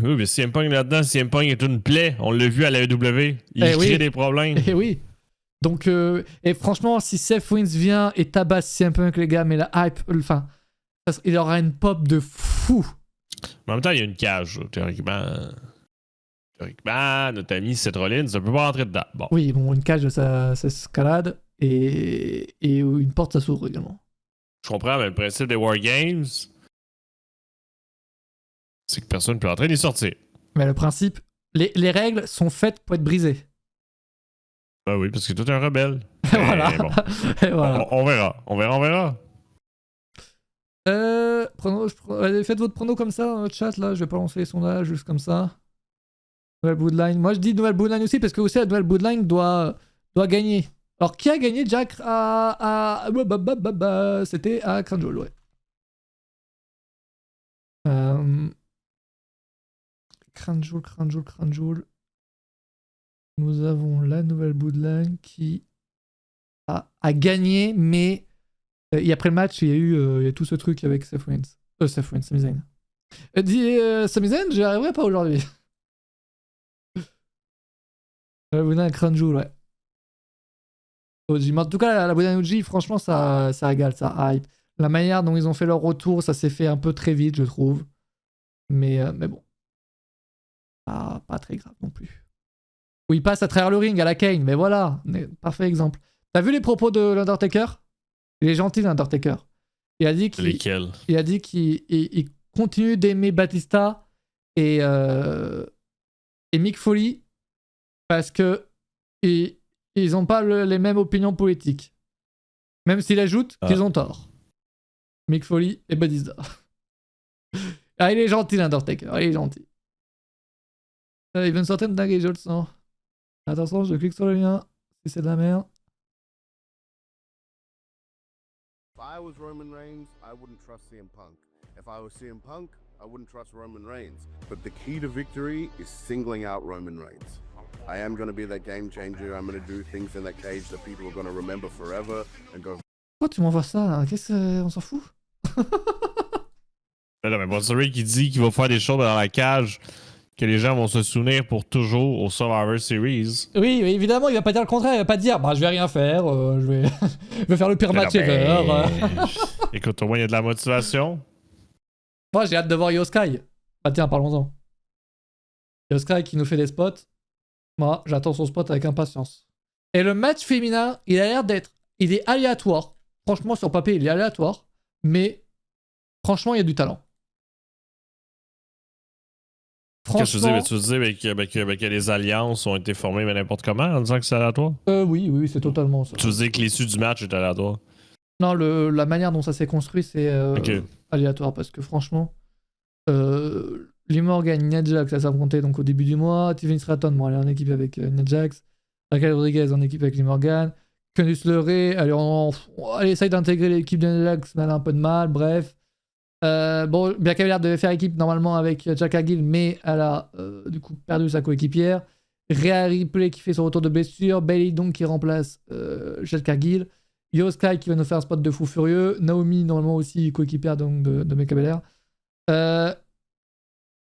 Oui, mais CM Punk là-dedans, CM Punk est une plaie. On l'a vu à la AEW. Il crée des problèmes. Et oui. Donc, et franchement, si Seth Wins vient et tabasse CM Punk, les gars, mais la hype, enfin, il aura une pop de fou. Mais en même temps, il y a une cage, théoriquement. Théoriquement, notre ami Seth Rollins ne peut pas rentrer dedans. Bon. Oui, bon, une cage, ça escalade et une porte, ça s'ouvre également. Je comprends, mais le principe des Wargames, c'est que personne ne peut entrer ni sortir. Mais le principe, les règles sont faites pour être brisées. Ah oui, parce que toi, t'es un rebelle. Voilà. Bon. Et voilà. On verra. Allez, faites votre prono comme ça dans le chat, là. Je vais pas lancer les sondages juste comme ça. Nouvelle Bloodline. Moi, je dis Nouvelle Bloodline aussi parce que aussi la Nouvelle Bloodline doit gagner. Alors, qui a gagné Jack c'était à Crown Jewel, ouais. Crown Jewel. Nous avons la Nouvelle Bloodline qui a gagné, mais après le match, il y a tout ce truc avec Seth Wins. Sami Zayn. Sami Zayn, j'y arriverai pas aujourd'hui. La Bloodline à Crown Jewel, ouais. Mais en tout cas, la Bloodline OG, franchement, ça régale, ça hype. La manière dont ils ont fait leur retour, ça s'est fait un peu très vite, je trouve. Mais bon. Pas très grave non plus. Où il passe à travers le ring à la Kane, mais voilà, parfait exemple. T'as vu les propos de l'Undertaker? Il est gentil, l'Undertaker. Il a dit qu'il continue d'aimer Batista et Mick Foley parce que ils n'ont pas les mêmes opinions politiques. Même s'il ajoute qu'ils ont tort. Mick Foley et Batista. Il est gentil, l'Undertaker. Il est gentil. Il vient de sortir une dinguerie, je le sens. Attention, je clique sur le lien. Si c'est de la merde. If I was Roman Reigns, I wouldn't trust CM Punk. If I was CM Punk, I wouldn't trust Roman Reigns. But the key to victory is singling out Roman Reigns. I am going to be that game changer. I'm going to do things in that cage that people are going to remember forever and go. Pourquoi tu m'envoies ça là? Qu'est-ce que. On s'en fout? Non, mais Bronson Reed qui dit qu'il va faire des choses dans la cage que les gens vont se souvenir pour toujours au Survivor Series. Oui, oui, évidemment, il va pas dire le contraire. Il va pas dire, bah je vais rien faire, je vais, je vais faire le pire match ever. Écoute, au moins il y a de la motivation. Moi, j'ai hâte de voir Yoskai. Bah tiens, parlons-en. Yoskai qui nous fait des spots. Moi, j'attends son spot avec impatience. Et le match féminin, il a l'air d'être... Il est aléatoire. Franchement, sur papier, il est aléatoire. Mais, franchement, il y a du talent. Qu'est-ce que tu veux dire que les alliances ont été formées mais n'importe comment en disant que c'est aléatoire? Oui, c'est totalement ça. Tu veux dire que l'issue du match est aléatoire? Non, la manière dont ça s'est construit, c'est aléatoire. Parce que franchement, Lee Morgan, Nia Jax, ça s'est affronté donc au début du mois. Tiffany Stratton, bon, elle est en équipe avec Nia Jax. Raquel Rodriguez en équipe avec Lee Morgan. Candice LeRae, elle essaye d'intégrer l'équipe de Nia Jax, mais elle a un peu de mal, bref. Bon, bien qu'elle avait l'air de faire équipe normalement avec Chaka Gill, mais elle a du coup perdu sa coéquipière. Rhea Ripley qui fait son retour de blessure. Bayley donc qui remplace Chaka Gill. Yoskai qui va nous faire un spot de fou furieux. Naomi normalement aussi coéquipière donc de Mecha Belair.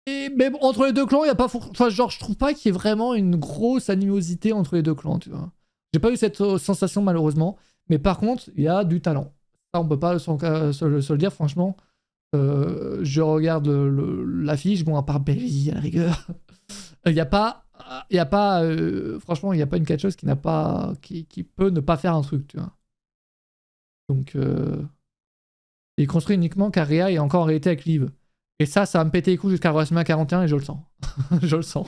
Mais bon, entre les deux clans, il y a pas enfin, genre je trouve pas qu'il y ait vraiment une grosse animosité entre les deux clans, tu vois. J'ai pas eu cette sensation malheureusement, mais par contre, il y a du talent. Ça on peut pas se le dire franchement. Je regarde l'affiche, bon, à part Bayley à la rigueur, il n'y a pas, franchement, il n'y a pas une catcheuse qui peut ne pas faire un truc, tu vois. Donc, il construit uniquement car Rhea est encore en réalité avec Liv. Et ça va me péter les couilles jusqu'à WrestleMania 41 et je le sens. Je le sens.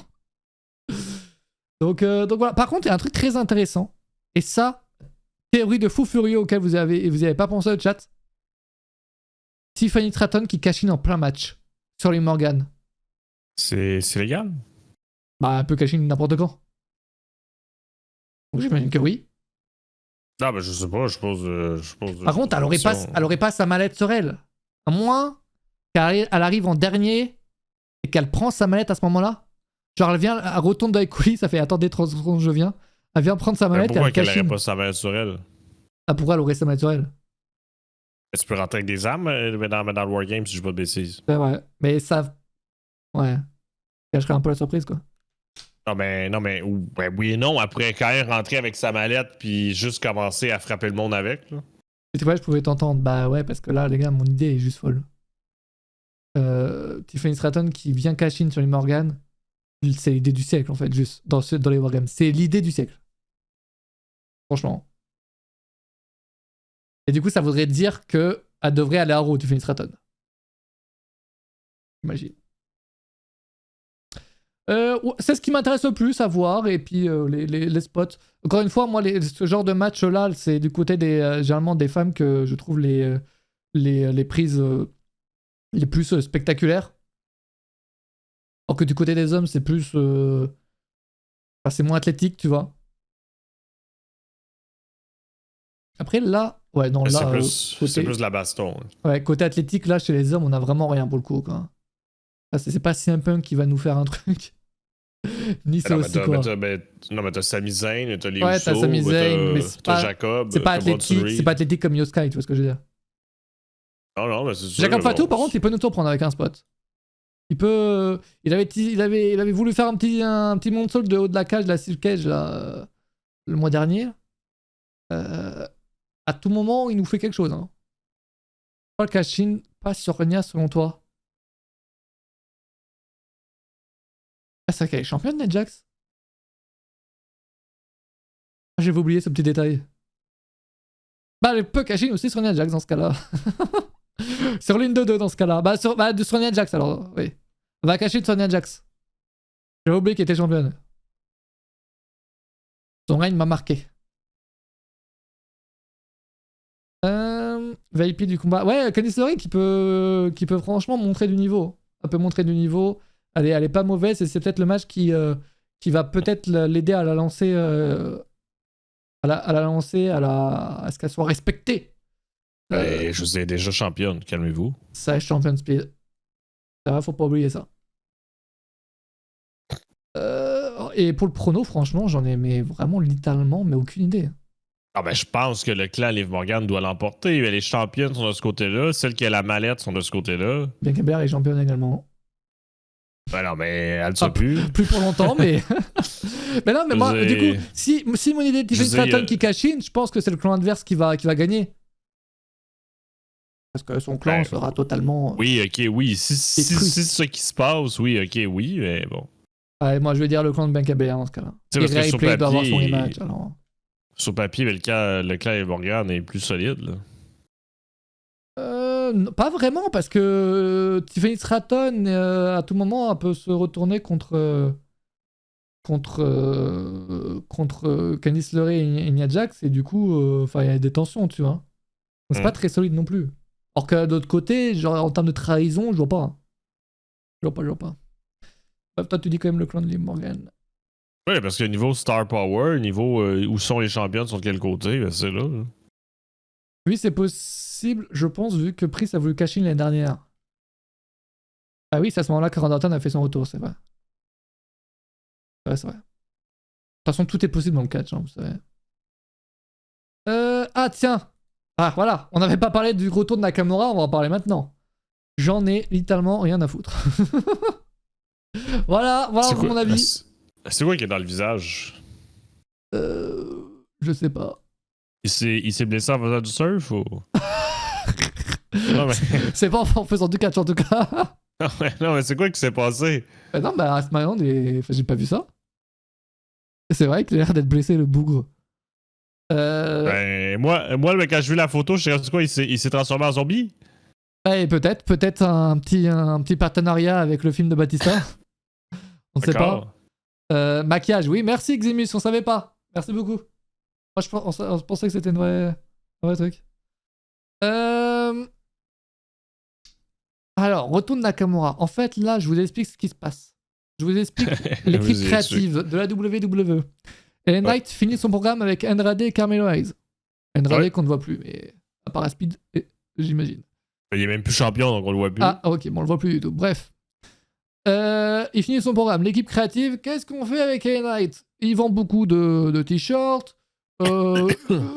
Donc voilà. Par contre, il y a un truc très intéressant. Et ça, théorie de fou furieux auquel vous avez pas pensé au chat. Tiffany Stratton qui cash in en plein match sur les Morgan. C'est légal? Bah, elle peut cash in n'importe quand. Donc j'imagine que oui. Non, mais je sais pas, je pose Par contre, elle aurait pas sa mallette sur elle. À moins qu'elle arrive en dernier et qu'elle prend sa mallette à ce moment-là. Genre, elle retourne dans les coulisses, ça fait attendez 30 secondes, je viens. Elle vient prendre sa mallette et elle cash in. Pourquoi qu'elle aurait pas sa mallette sur elle? Ah, pourquoi elle aurait sa mallette sur elle? Tu peux rentrer avec des armes dans le Wargame si je dis pas de bêtises. C'est vrai. Mais ça. Ouais. Ça cacherait un peu la surprise, quoi. Non, mais oui et non. Après, quand même, rentrer avec sa mallette puis juste commencer à frapper le monde avec. Là. Et tu vois, je pouvais t'entendre. Bah ouais, parce que là, les gars, mon idée est juste folle. Tiffany Stratton qui vient cash in sur les Morgan. C'est l'idée du siècle, en fait, juste. Dans les Wargames. C'est l'idée du siècle. Franchement. Et du coup, ça voudrait dire qu'elle devrait aller à Raw, Tiffany Stratton. J'imagine. C'est ce qui m'intéresse le plus à voir. Et puis, les spots. Encore une fois, moi, ce genre de match-là, c'est du côté généralement des femmes que je trouve les prises les plus spectaculaires. Alors que du côté des hommes, c'est plus... Enfin, c'est moins athlétique, tu vois. Après, là... Ouais, non, là... C'est plus de la baston. Ouais, côté athlétique, là, chez les hommes, on a vraiment rien pour le coup, quoi. C'est pas CM Punk qui va nous faire un truc. Ni c'est aussi, quoi. Non, mais t'as Sami Zayn, t'as les ouais, Usos, t'as Sami Zayn, mais t'as Jacob, c'est pas athlétique comme Yoskai, tu vois ce que je veux dire. Non, mais c'est sûr. Jacob Fatou, par contre, il peut nous surprendre avec un spot. Il peut... Il avait voulu faire un petit moonsault de haut de la cage, de la steel cage, là, le mois dernier. À tout moment, il nous fait quelque chose. Hein. Pas le cash-in, pas sur Nia selon toi. Ah, c'est vrai qu'elle est championne, Nia Jax. Ah, j'avais oublié ce petit détail. Bah, elle peut cash-in aussi sur Nia Jax dans ce cas-là. Sur l'une de deux dans ce cas-là. Bah, sur Nia Jax alors, oui. Elle va cash-in sur Nia Jax. J'avais oublié qu'elle était championne. Son règne m'a marqué. VIP du combat. Ouais, Candice LeRae qui peut franchement montrer du niveau. Elle peut montrer du niveau. Elle est pas mauvaise et c'est peut-être le match qui va peut-être l'aider à la lancer. À ce qu'elle soit respectée. Je vous ai déjà championne, calmez-vous. Ça, champion speed. Ça va, faut pas oublier ça. Et pour le prono, franchement, j'en ai mais vraiment littéralement mais aucune idée. Ah ben, je pense que le clan Liv Morgan doit l'emporter. Les championnes sont de ce côté-là. Celles qui a la mallette sont de ce côté-là. Bianca Belair est championne également. Ben non, mais elle ne sera plus. Plus pour longtemps, mais. Mais non, mais moi, J'ai- du coup, si mon idée de Tiffany Je sais, Stratton qui cash in, je pense que c'est le clan adverse qui va gagner. Parce que son clan Ben, sera totalement. Oui, ok, oui. Si Détruit. c'est ce qui se passe, oui, ok, oui, mais bon. Ouais, moi, je vais dire le clan de Bianca Belair dans ce cas-là. Tu sais, parce que Ray sur Ripley doit avoir son papier, rematch. Alors... Sur papier, mais le clan Liv Morgan est plus solide. Là. Pas vraiment, parce que Tiffany Stratton, à tout moment, elle peut se retourner contre Candice LeRae et Nia Jax, et du coup, il y a des tensions, tu vois. Donc, c'est pas très solide non plus. Alors que de l'autre côté, genre en termes de trahison, je vois pas. Je vois pas. Toi, tu dis quand même le clan de Liv Morgan. Oui, parce que niveau Star Power, niveau où sont les championnes, sont de quel côté, ben c'est là. Là. Oui, c'est possible, je pense, vu que Priest a voulu cacher l'année dernière. Ah oui, c'est à ce moment-là que Randy Orton a fait son retour, c'est vrai. C'est vrai. De toute façon, tout est possible dans le catch, hein, vous savez. Ah, tiens. Ah, voilà. On n'avait pas parlé du retour de Nakamura, on va en parler maintenant. J'en ai littéralement rien à foutre. voilà C'est mon quoi- avis. C'est quoi qui est dans le visage? Je sais pas. Il s'est blessé en faisant du surf ou. Non, mais, C'est pas en faisant du catch en tout cas. non, mais c'est quoi qui s'est passé? Non, bah, à ce moment, j'ai pas vu ça. C'est vrai qu'il a l'air d'être blessé, le bougre. Ben, moi, quand j'ai vu la photo, je sais pas quoi, il s'est transformé en zombie? Ouais, peut-être un petit partenariat avec le film de Batista. On ne sait pas. D'accord. Maquillage, oui, merci Ximus, on savait pas. Merci beaucoup. Moi, on pensait que c'était un vrai truc. Alors, retour de Nakamura. En fait, là, je vous explique ce qui se passe. Je vous explique l'équipe Vas-y, créative de la WWE. LA Knight finit son programme avec Andrade et Carmelo Hayes. Andrade qu'on ne voit plus, mais à part à Speed, j'imagine. Il est même plus champion, donc on le voit plus. Ah, ok, bon, on le voit plus du tout. Bref. Il finit son programme. L'équipe créative, qu'est-ce qu'on fait avec LA Knight? Il vend beaucoup de t-shirts.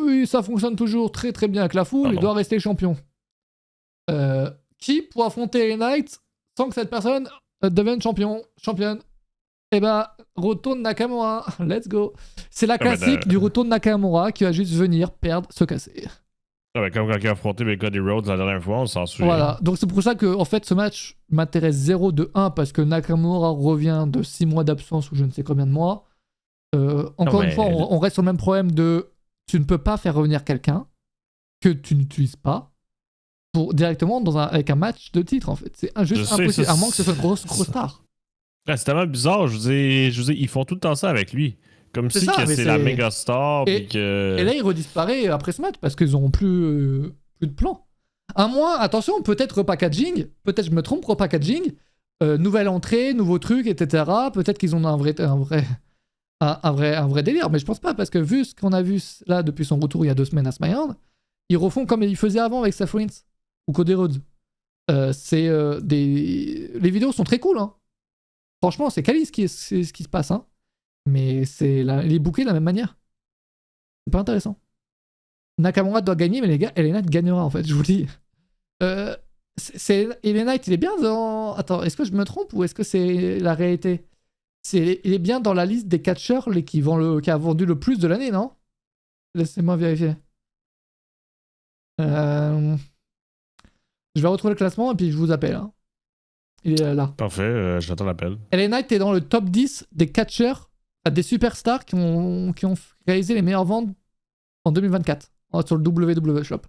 Oui, ça fonctionne toujours très très bien avec la foule. Il doit rester champion. Qui pour affronter LA Knight sans que cette personne devienne championne? Eh ben, retour de Nakamura. Let's go. C'est la classique du retour de Nakamura qui va juste venir perdre, se casser. Ouais, comme quand il a affronté Cody Rhodes la dernière fois, on s'en souvient. Voilà, donc c'est pour ça que en fait ce match m'intéresse 0 de 1 parce que Nakamura revient de 6 mois d'absence ou je ne sais combien de mois. Encore une fois, on reste sur le même problème de tu ne peux pas faire revenir quelqu'un que tu n'utilises pas directement avec un match de titre en fait. C'est juste impossible, à moins que ce soit une grosse star. Ouais, c'est tellement bizarre, je veux dire, ils font tout le temps ça avec lui. Comme si c'est la méga star. Et là, il redisparaît après ce match parce qu'ils n'auront plus de plan. À moins, attention, peut-être repackaging, peut-être je me trompe, repackaging, nouvelle entrée, nouveau truc, etc. Peut-être qu'ils ont un vrai délire, mais je pense pas parce que vu ce qu'on a vu là depuis son retour il y a 2 semaines à SmackDown, ils refont comme ils faisaient avant avec Seth Rollins ou Cody Rhodes. Les vidéos sont très cool, hein. Franchement, c'est quali ce qui se passe, hein. Mais il est booké de la même manière. C'est pas intéressant. Nakamura doit gagner, mais les gars, LA Knight gagnera en fait, je vous le dis. LA Knight, il est bien dans. Attends, est-ce que je me trompe ou est-ce que c'est la réalité? Il est bien dans la liste des catcheurs qui a vendu le plus de l'année, non? Laissez-moi vérifier. Je vais retrouver le classement et puis je vous appelle. Hein. Il est là. Parfait, j'attends l'appel. LA Knight est dans le top 10 des catcheurs, des superstars qui ont réalisé les meilleures ventes en 2024 sur le WWE Shop.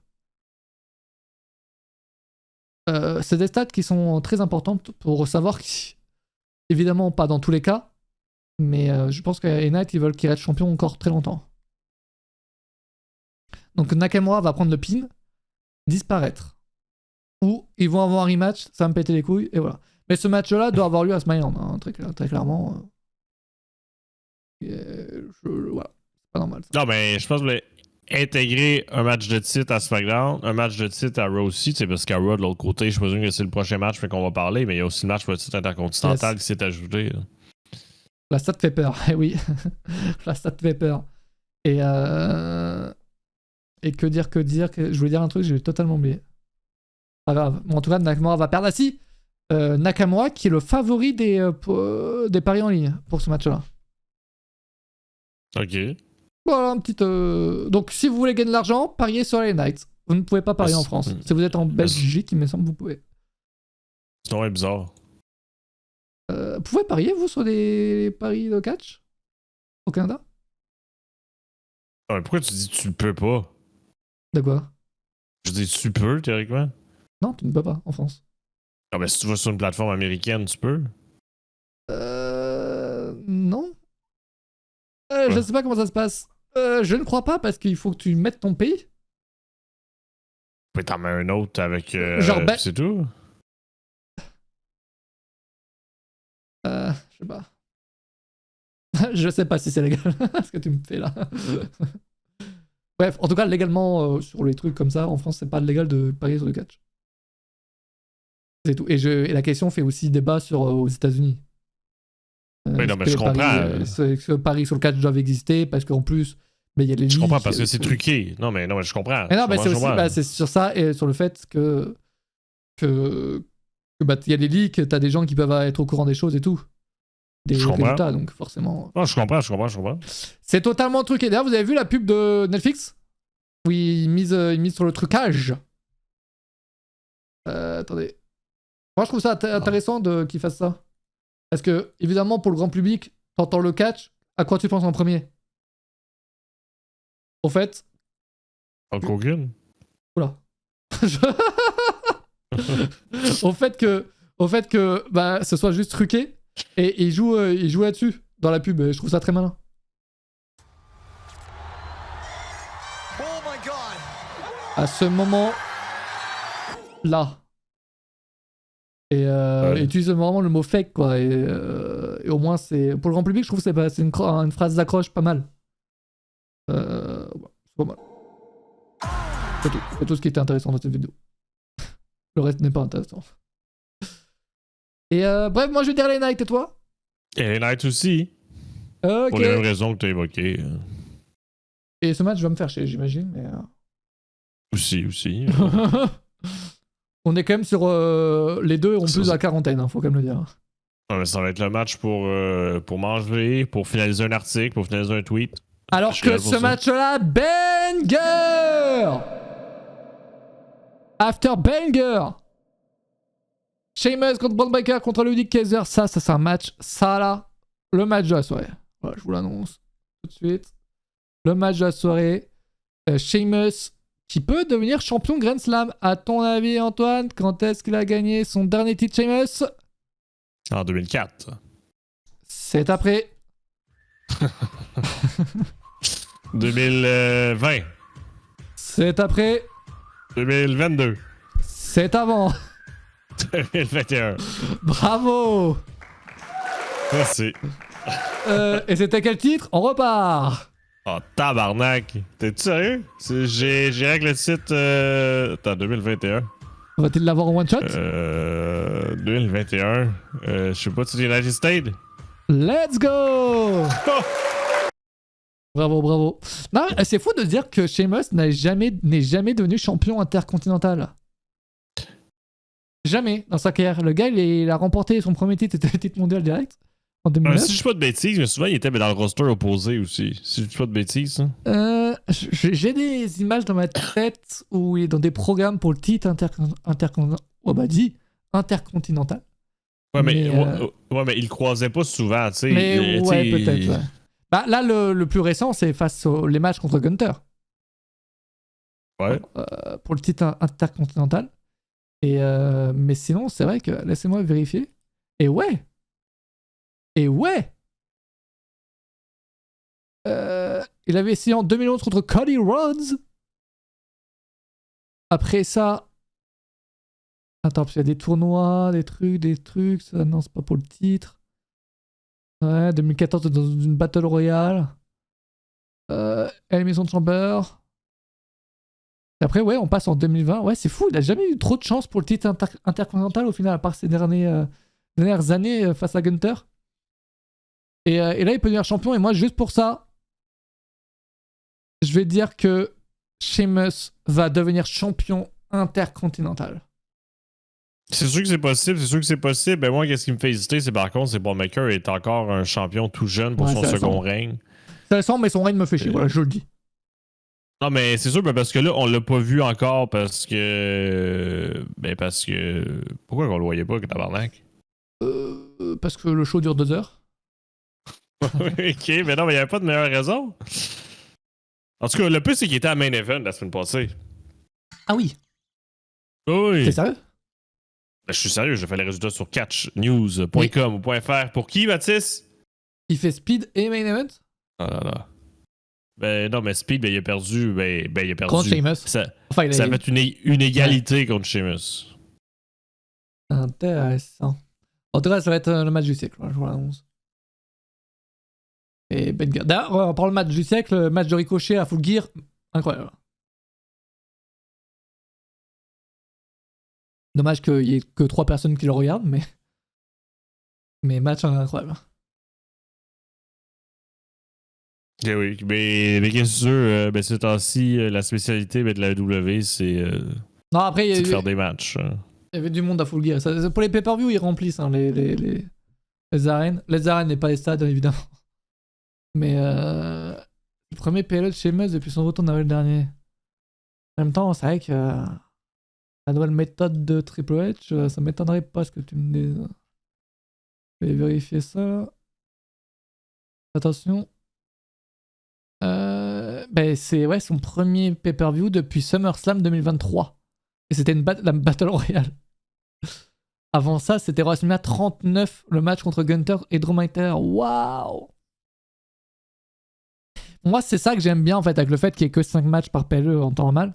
C'est des stats qui sont très importantes pour savoir évidemment pas dans tous les cas, mais je pense que LA Knight ils veulent qu'il reste champion encore très longtemps. Donc Nakamura va prendre le pin, disparaître. Ou ils vont avoir un rematch, ça va me péter les couilles, et voilà. Mais ce match-là doit avoir lieu à SmackDown, hein, très clairement. Voilà, c'est pas normal. Ça. Non, mais je pense que intégrer un match de titre à SmackDown, un match de titre à Raw aussi, parce qu'à Raw, de l'autre côté, je présume que c'est le prochain match qu'on va parler, mais il y a aussi le match pour le titre intercontinental qui s'est ajouté. Là. La stat fait peur, eh oui. La stat fait peur. Et que dire, je voulais dire un truc, j'ai totalement oublié. Pas grave. Bon, en tout cas, Nakamura va perdre. Ah si, Nakamura qui est le favori des paris en ligne pour ce match-là. Ok. Voilà, un petit... Donc, si vous voulez gagner de l'argent, pariez sur les Knights. Vous ne pouvez pas parier en France. Si vous êtes en Belgique, il me semble que vous pouvez. C'est vraiment bizarre. Vous pouvez parier, vous, sur des paris de catch au Canada? Ah, mais pourquoi tu dis tu peux pas? De quoi? Je dis tu peux, théoriquement. Non, tu ne peux pas en France. Ah, ben si tu vas sur une plateforme américaine, tu peux. Non. Je sais pas comment ça se passe. Je ne crois pas parce qu'il faut que tu mettes ton pays. Tu peux t'en mettre un autre avec. Genre, c'est tout. Je sais pas. Je sais pas si c'est légal. Ce que tu me fais là. Bref, en tout cas, légalement, sur les trucs comme ça, en France, c'est pas légal de parier sur le catch. C'est tout. Et la question fait aussi débat aux États-Unis. Oui, non, mais je comprends. Est-ce que paris sur le catch doivent exister parce qu'en plus, il y a les Je comprends leaks, parce que c'est truqué. Non, mais je comprends. Mais non, mais c'est aussi c'est sur ça et sur le fait que y a des leaks, t'as des gens qui peuvent être au courant des choses et tout. Des résultats, donc forcément. Non, je comprends. C'est totalement truqué. D'ailleurs, vous avez vu la pub de Netflix? Oui, ils misent sur le trucage. Attendez. Moi, je trouve ça intéressant qu'ils fassent ça. Parce que, évidemment, pour le grand public, t'entends le catch, à quoi tu penses en premier? Au fait. Hulk Hogan? Oula. Au fait que bah, ce soit juste truqué, et il joue là-dessus, dans la pub, et je trouve ça très malin. Oh my god! À ce moment là. Et utilise vraiment le mot fake, quoi. Et au moins, c'est pour le grand public, je trouve que c'est une phrase d'accroche pas mal. C'est pas mal. C'est tout ce qui était intéressant dans cette vidéo. Le reste n'est pas intéressant. Et bref, moi je vais dire les Knights, et toi? Et les Knights aussi. Ok. Pour les mêmes raisons que tu as évoquées. Et ce match va me faire chier, j'imagine. Mais Aussi. On est quand même sur... les deux ont plus de la quarantaine, hein, faut quand même le dire. Ouais, mais ça va être le match pour manger, pour finaliser un article, pour finaliser un tweet. Alors que ce match-là, banger! After banger! Sheamus contre Braun Breaker contre Ludwig Kaiser. Ça c'est un match. Ça là, le match de la soirée. Voilà, je vous l'annonce tout de suite. Le match de la soirée. Sheamus qui peut devenir champion Grand Slam. À ton avis, Antoine, quand est-ce qu'il a gagné son dernier titre, Sheamus? En 2004. C'est après. 2020. C'est après. 2022. C'est avant. 2021. Bravo. Merci. Et c'était quel titre? On repart. Oh, tabarnak. T'es-tu sérieux? J'ai règle le titre. Attends, 2021. Va-t-il l'avoir en one shot? 2021. Je sais pas, tu dis United States? Let's go! Bravo. Non, c'est fou de dire que Sheamus n'est jamais devenu champion intercontinental. Jamais dans sa carrière. Le gars, il a remporté son premier titre, c'était le titre mondial direct en 2009. Si je dis pas de bêtises, mais souvent il était dans le roster opposé aussi. Si je dis pas de bêtises. Hein. J'ai des images dans ma tête où il est dans des programmes pour le titre intercontinental. Ouais, mais il le croisait pas souvent, tu sais. Mais ouais, peut-être. Ouais. Bah, là, le plus récent, c'est face les matchs contre Gunter. Ouais. Pour le titre intercontinental. Mais sinon, c'est vrai que laissez-moi vérifier. Et ouais. Il avait essayé en 2011 contre Cody Rhodes. Après ça. Attends, parce qu'il y a des tournois, des trucs. Ça, non, c'est pas pour le titre. Ouais, 2014 dans une Battle Royale. Elimination Chamber. Et après, ouais, on passe en 2020. Ouais, c'est fou, il a jamais eu trop de chance pour le titre intercontinental au final, à part ces dernières années face à Gunter. Et là, il peut devenir champion. Et moi, juste pour ça, je vais dire que Sheamus va devenir champion intercontinental. C'est sûr que c'est possible, c'est sûr que c'est possible. Ben moi, qu'est-ce qui me fait hésiter, c'est par contre, c'est Paul Maker est encore un champion tout jeune pour Ouais, son c'est second récent. règne. Ça semble, mais son règne me fait chier. Voilà, je le dis. Non, mais c'est sûr, ben parce que là, on l'a pas vu encore parce que. Ben parce que. Pourquoi on le voyait pas, que tabarnak? Parce que le show dure 2 heures. Ok, mais non, mais il n'y avait pas de meilleure raison. En tout cas, le plus, c'est qu'il était à Main Event la semaine passée. Ah oui. Oui. T'es sérieux? Ben, je suis sérieux, je fais les résultats sur catchnews.com ou .fr. Pour qui, Mathis? Il fait speed et main event? Ah là là. Ben non, mais Speed, ben, il a perdu. Ben, il a perdu. Contre Sheamus. Ça, Enfin, il ça a... fait une égalité contre Sheamus. Intéressant. En tout cas, ça va être le match du siècle. Je vous l'annonce. Et Ben Gear. D'ailleurs, on parle le match du siècle, le match de Ricochet à Full Gear. Incroyable. Dommage qu'il y ait que 3 personnes qui le regardent, mais match incroyable. Eh oui, mais qu'est-ce que ben, ce temps-ci, la spécialité ben, de la AEW, c'est Non, après, de faire des matchs. il y avait du monde à Full Gear. Pour les pay-per-view, ils remplissent hein, les arènes. Les arènes n'est pas les stades, évidemment. Mais le premier PLE de Sheamus depuis son retour en avril dernier. En même temps, c'est vrai que la nouvelle méthode de Triple H, ça m'étonnerait pas ce que tu me dises. Je vais vérifier ça. Attention. Ben c'est ouais, son premier pay-per-view depuis SummerSlam 2023. Et c'était la Battle Royale. Avant ça, c'était WrestleMania 39, le match contre Gunther et Drew McIntyre. Waouh! Moi, c'est ça que j'aime bien en fait avec le fait qu'il n'y ait que 5 matchs par PLE en temps normal.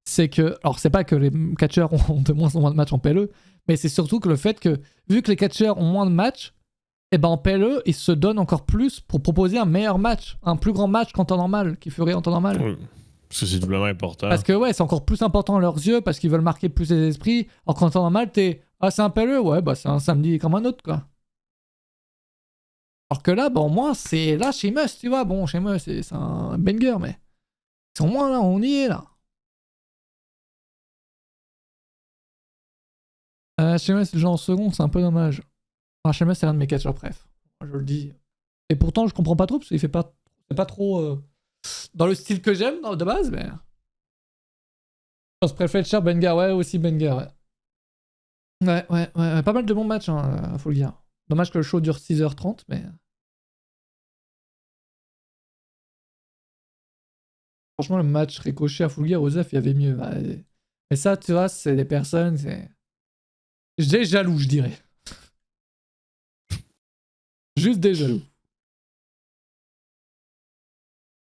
C'est que, alors c'est pas que les catcheurs ont de moins en moins de matchs en PLE, mais c'est surtout que le fait que, vu que les catcheurs ont moins de matchs, et ben en PLE, ils se donnent encore plus pour proposer un meilleur match, un plus grand match qu'en temps normal, qu'ils feraient en temps normal. Oui, parce que c'est doublement important. Parce que ouais, c'est encore plus important à leurs yeux, parce qu'ils veulent marquer plus les esprits. Alors qu'en temps normal, ah c'est un PLE, ouais, bah c'est un samedi comme un autre, quoi. Alors que là, bon, moi, c'est là, Sheamus, tu vois, bon, Sheamus, c'est un banger, mais c'est au moins là, on y est, là. Sheamus, le genre en second, c'est un peu dommage. Enfin, Sheamus, c'est l'un de mes catcheurs, bref. Je le dis. Et pourtant, je comprends pas trop, parce qu'il fait pas... C'est pas trop dans le style que j'aime, de base, mais... Ospreay Fletcher, Banger, ouais, aussi Banger, ouais. Ouais. Pas mal de bons matchs, hein, faut le dire. Dommage que le show dure 6h30, mais... Franchement, le match Ricochet à Full Gear, Osef, il y avait mieux. Mais ça, tu vois, c'est des personnes, c'est... J'ai jaloux, je dirais. Juste des jaloux.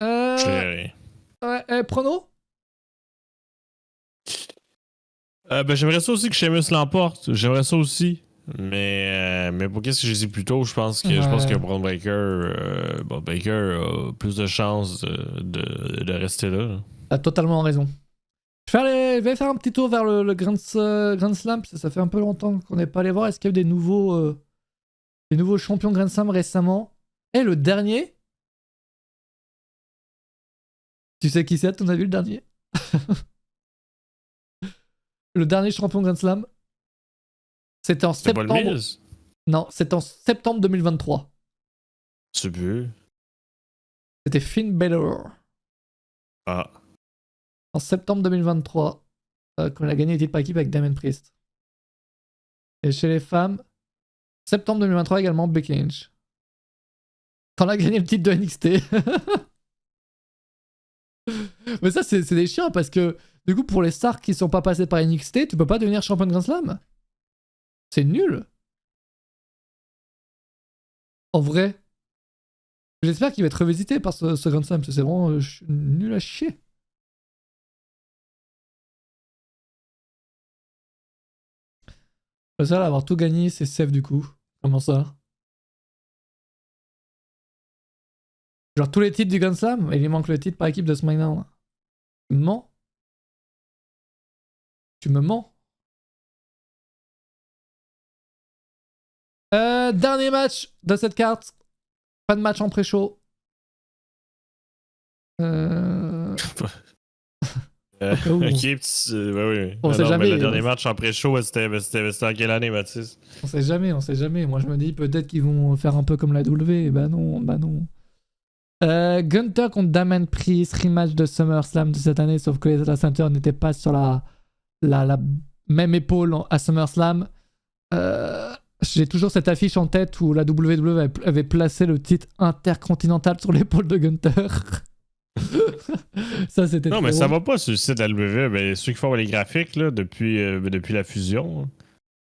Ouais, prono? Ben, j'aimerais ça aussi que Sheamus l'emporte. J'aimerais ça aussi. Mais pour qu'est-ce que j'ai dit plus tôt, je pense que Braun Breaker a plus de chances de rester là. T'as totalement raison. Je vais faire un petit tour vers le Grand Slam, parce que ça fait un peu longtemps qu'on n'est pas allé voir. Est-ce qu'il y a eu des nouveaux champions Grand Slam récemment? Et le dernier? Tu sais qui c'est, à ton avis, le dernier? Le dernier champion Grand Slam? C'était en septembre. Pas le Miz? Non, c'était en septembre 2023. Tu peux. C'était Finn Balor. Ah. En septembre 2023, quand il a gagné le titre par équipe avec Damien Priest. Et chez les femmes, septembre 2023 également, Becky Lynch. Quand elle a gagné le titre de NXT. Mais ça, c'est des chiens parce que, du coup, pour les stars qui sont pas passés par NXT, tu peux pas devenir champion de Grand Slam. C'est nul. En vrai. J'espère qu'il va être revisité par ce Grand Slam, parce que c'est vraiment nul à chier. Le seul à avoir tout gagné, c'est Seth du coup. Comment ça? Genre tous les titres du Grand Slam, et il lui manque le titre par équipe de SmackDown. Tu me mens? Tu me mens? Dernier match de cette carte. Pas de match en pré-show. Au cas où, Ok, oui. On Ah sait non, jamais, mais le dernier on- match en pré-show, c'était en quelle année, Mathis? on sait jamais, on sait jamais. Moi, je me dis peut-être qu'ils vont faire un peu comme la W. Bah non, bah non. Gunther contre Damien Priest, rematch de SummerSlam de cette année, sauf que les Atlanta Center n'étaient pas sur la même épaule à SummerSlam. J'ai toujours cette affiche en tête où la WWE avait placé le titre intercontinental sur l'épaule de Gunther. Ça, c'était Non, très mais ça drôle. va pas sur le site de la WWE. Ben, ceux qui font les graphiques là, depuis la fusion. Hein.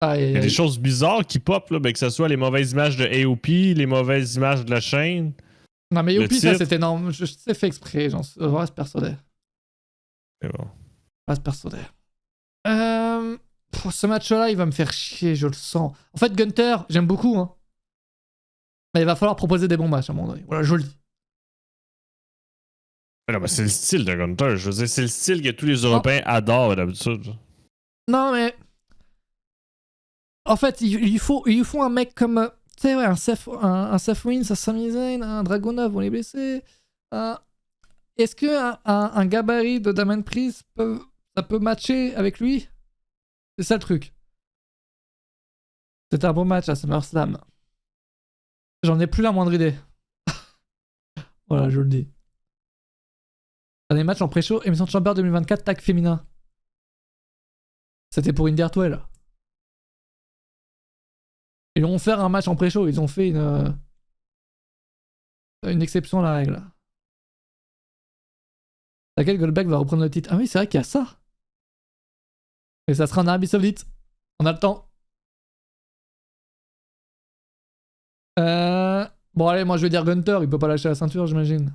Aïe, Il aïe, y a des aïe. choses bizarres qui pop, là, ben, que ce soit les mauvaises images de AOP, les mauvaises images de la chaîne. Non, mais Le Youpi, ça, titre. c'était énorme. Je sais fait exprès. Je reste persuadé. Mais bon. Je reste persuadé. Ce match-là, il va me faire chier, je le sens. En fait, Gunther, j'aime beaucoup. Hein. Mais il va falloir proposer des bons matchs à un moment donné. Voilà, je le dis. Mais non, mais c'est le style de Gunter. Je veux dire, c'est le style que tous les Européens adorent d'habitude. Non, mais. En fait, il faut un mec comme. Tu sais, ouais, un Seth Rollins, un Sami Zayn, un Dragunov, on les blessés. Est-ce que un gabarit de Damien Priest ça peut matcher avec lui? C'est ça le truc. C'était un bon match à SummerSlam. J'en ai plus la moindre idée. Voilà, je le dis. Dernier match en pré-show, émission de Chamber 2024, tag féminin. C'était pour Indy Hartwell. Ils vont faire un match en pré-show, ils ont fait une exception à la règle. Laquelle Goldberg va reprendre le titre. Ah oui, c'est vrai qu'il y a ça. Et ça sera en Arabie Saoudite. On a le temps. Bon, allez, moi je vais dire Gunter, il peut pas lâcher la ceinture, j'imagine.